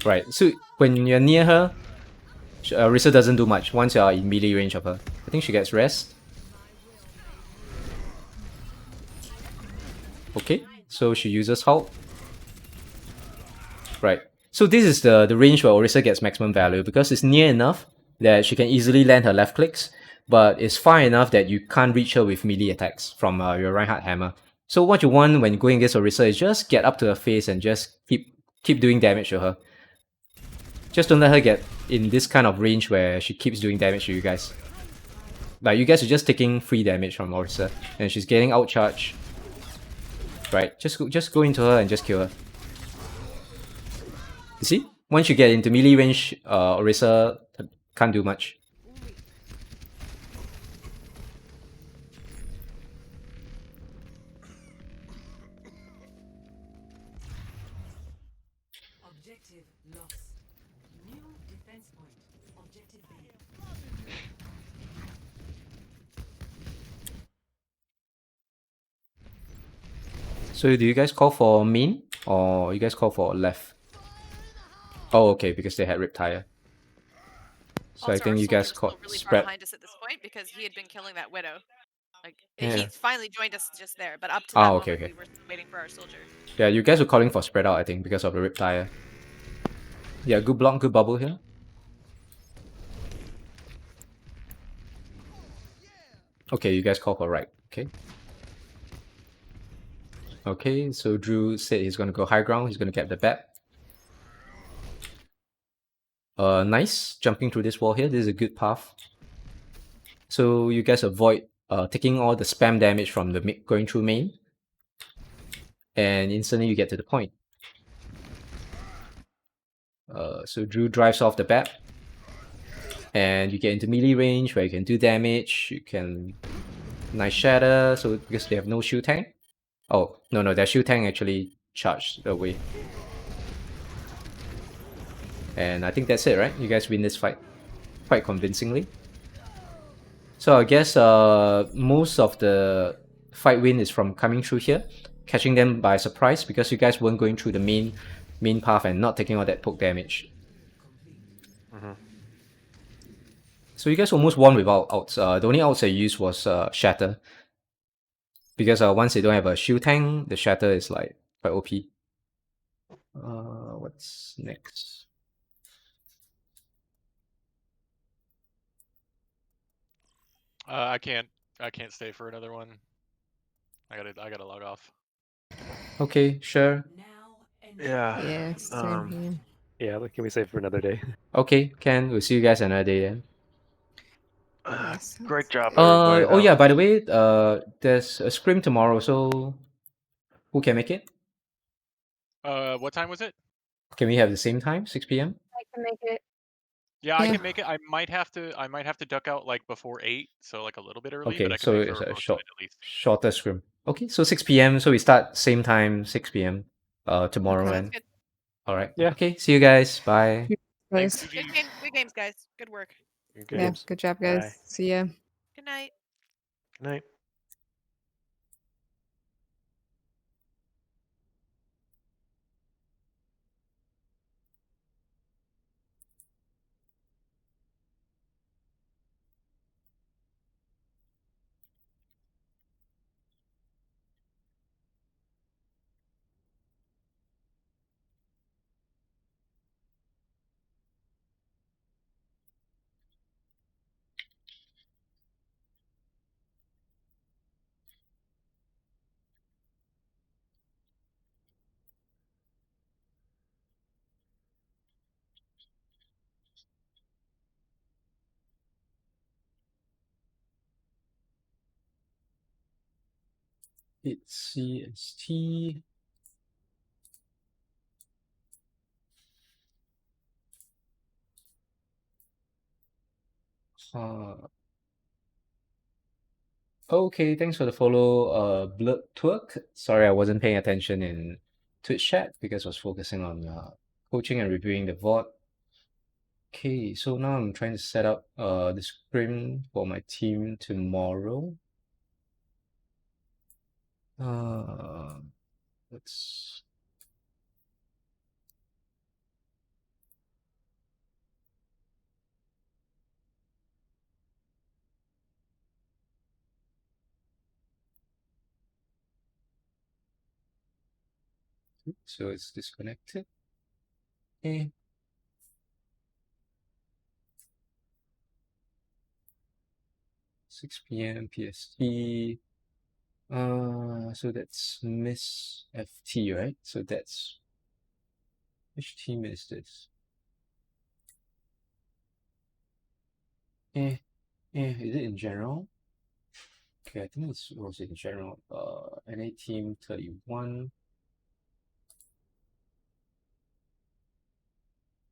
S1: Right, so when you're near her, Orisa doesn't do much once you're in melee range of her. I think she gets rest. Okay, so she uses halt. Right, so this is the range where Orisa gets maximum value because it's near enough that she can easily land her left clicks, but it's far enough that you can't reach her with melee attacks from your Reinhardt hammer. So what you want when going against Orisa is just get up to her face and just keep doing damage to her. Just don't let her get in this kind of range where she keeps doing damage to you guys. Like, you guys are just taking free damage from Orisa, and she's getting outcharged. Right, just go into her and just kill her. You see? Once you get into melee range, Orisa can't do much.
S7: Objective lost. New defense point. Objective B.
S1: So do you guys call for main, or you guys call for left? Oh, okay, because they had Riptire. So
S2: Also,
S1: I think
S2: our
S1: you guys
S2: soldier's
S1: called
S2: still really far
S1: spread.
S2: behind us at this point because he had been killing that Widow. Like,
S1: Yeah.
S2: he finally joined us just there, but up to
S1: Ah,
S2: that
S1: okay,
S2: moment,
S1: okay.
S2: we were still waiting for our soldier.
S1: Yeah, you guys were calling for spread out, I think, because of the Riptire. Yeah, good block, good bubble here. Okay, you guys call for right. Okay. Okay, so Drew said he's gonna go high ground. He's gonna get the bat. Nice. Jumping through this wall here. This is a good path. So you guys avoid taking all the spam damage from the going through main. And instantly you get to the point. So Drew drives off the bat. And you get into melee range where you can do damage. You can nice shatter. So because they have no shield tank. Oh, no, their shield tank actually charged away. And I think that's it, right? You guys win this fight quite convincingly. So I guess most of the fight win is from coming through here, catching them by surprise because you guys weren't going through the main path and not taking all that poke damage. So you guys almost won without outs. The only outs I used was Shatter. Because once they don't have a shield tank, the Shatter is like quite OP. What's next?
S3: I can't stay for another one. I gotta log off.
S1: Okay, sure.
S5: Yeah.
S4: Yeah, same here.
S9: Yeah, can we save for another day?
S1: Okay, Ken, we'll see you guys another day then.
S4: Yes.
S5: Great job, everybody.
S1: Oh yeah, by the way, there's a scrim tomorrow, so who can make it?
S3: What time was it?
S1: Can we have the same time, 6 p.m.?
S8: I can make it.
S3: Yeah, I
S4: Yeah.
S3: can make it. I might have to duck out like before 8, so like a little bit early.
S1: Okay,
S3: but I can
S1: so
S3: make
S1: it's
S3: for
S1: a
S3: most of
S1: short,
S3: it at least.
S1: shorter scrim. Okay, so 6 p.m. So we start same time, 6 p.m. Tomorrow
S4: Okay.
S1: and
S2: Sounds good.
S1: all right.
S9: Yeah.
S1: Okay, see you guys. Bye.
S3: Thanks,
S4: Guys.
S3: GG.
S2: Good games, guys. Good work.
S5: Good
S4: Yeah,
S5: games.
S4: good job, guys.
S5: Bye.
S4: See ya.
S2: Good night.
S5: Good night.
S1: It's CST. Okay, thanks for the follow, Blood Twerk. Sorry, I wasn't paying attention in Twitch chat because I was focusing on coaching and reviewing the VOD. Okay, so now I'm trying to set up the scrim for my team tomorrow. Let's so it's disconnected. Okay. 6 p.m. PST. So that's Miss FT, right? So that's which team is this? Is it in general? Okay, I think it was in general. NA team 31.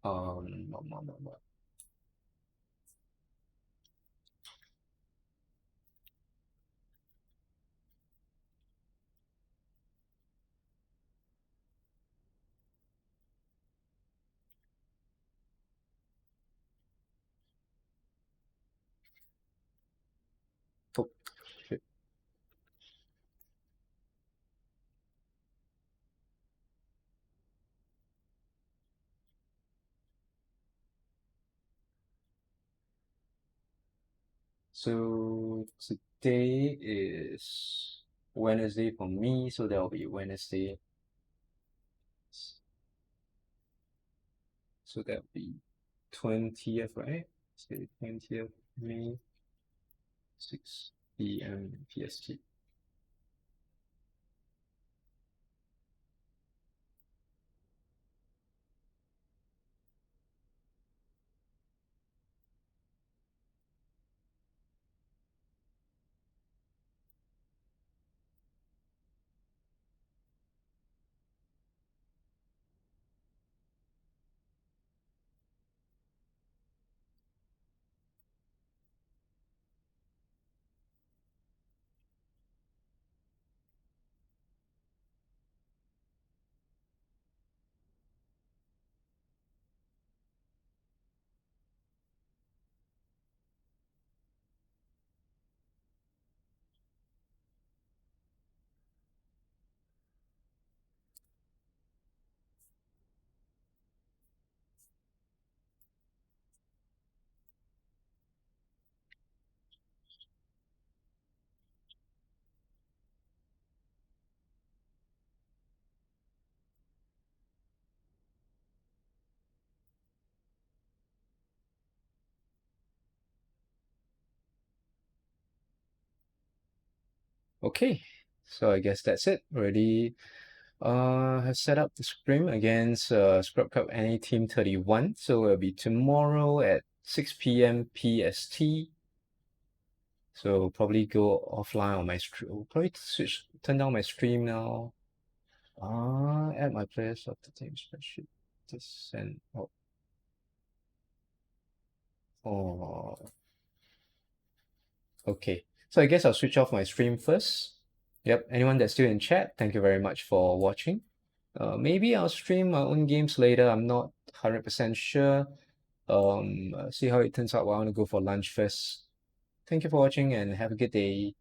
S1: Blah, blah, blah, blah. Oh, shit. So today is Wednesday for me, so that'll be Wednesday. So that'll be 20th, right? So 20th May, 6 p.m. PST. Okay, so I guess that's it. Already have set up the scrim against Scrub Cup NA Team 31. So it'll be tomorrow at 6 p.m. PST. So probably go offline on my stream. Probably turn down my stream now. Add my players of the team spreadsheet. Just send. Oh. Okay. So I guess I'll switch off my stream first. Yep. Anyone that's still in chat, thank you very much for watching. Maybe I'll stream my own games later. I'm not 100% sure. See how it turns out. I want to go for lunch first. Thank you for watching and have a good day.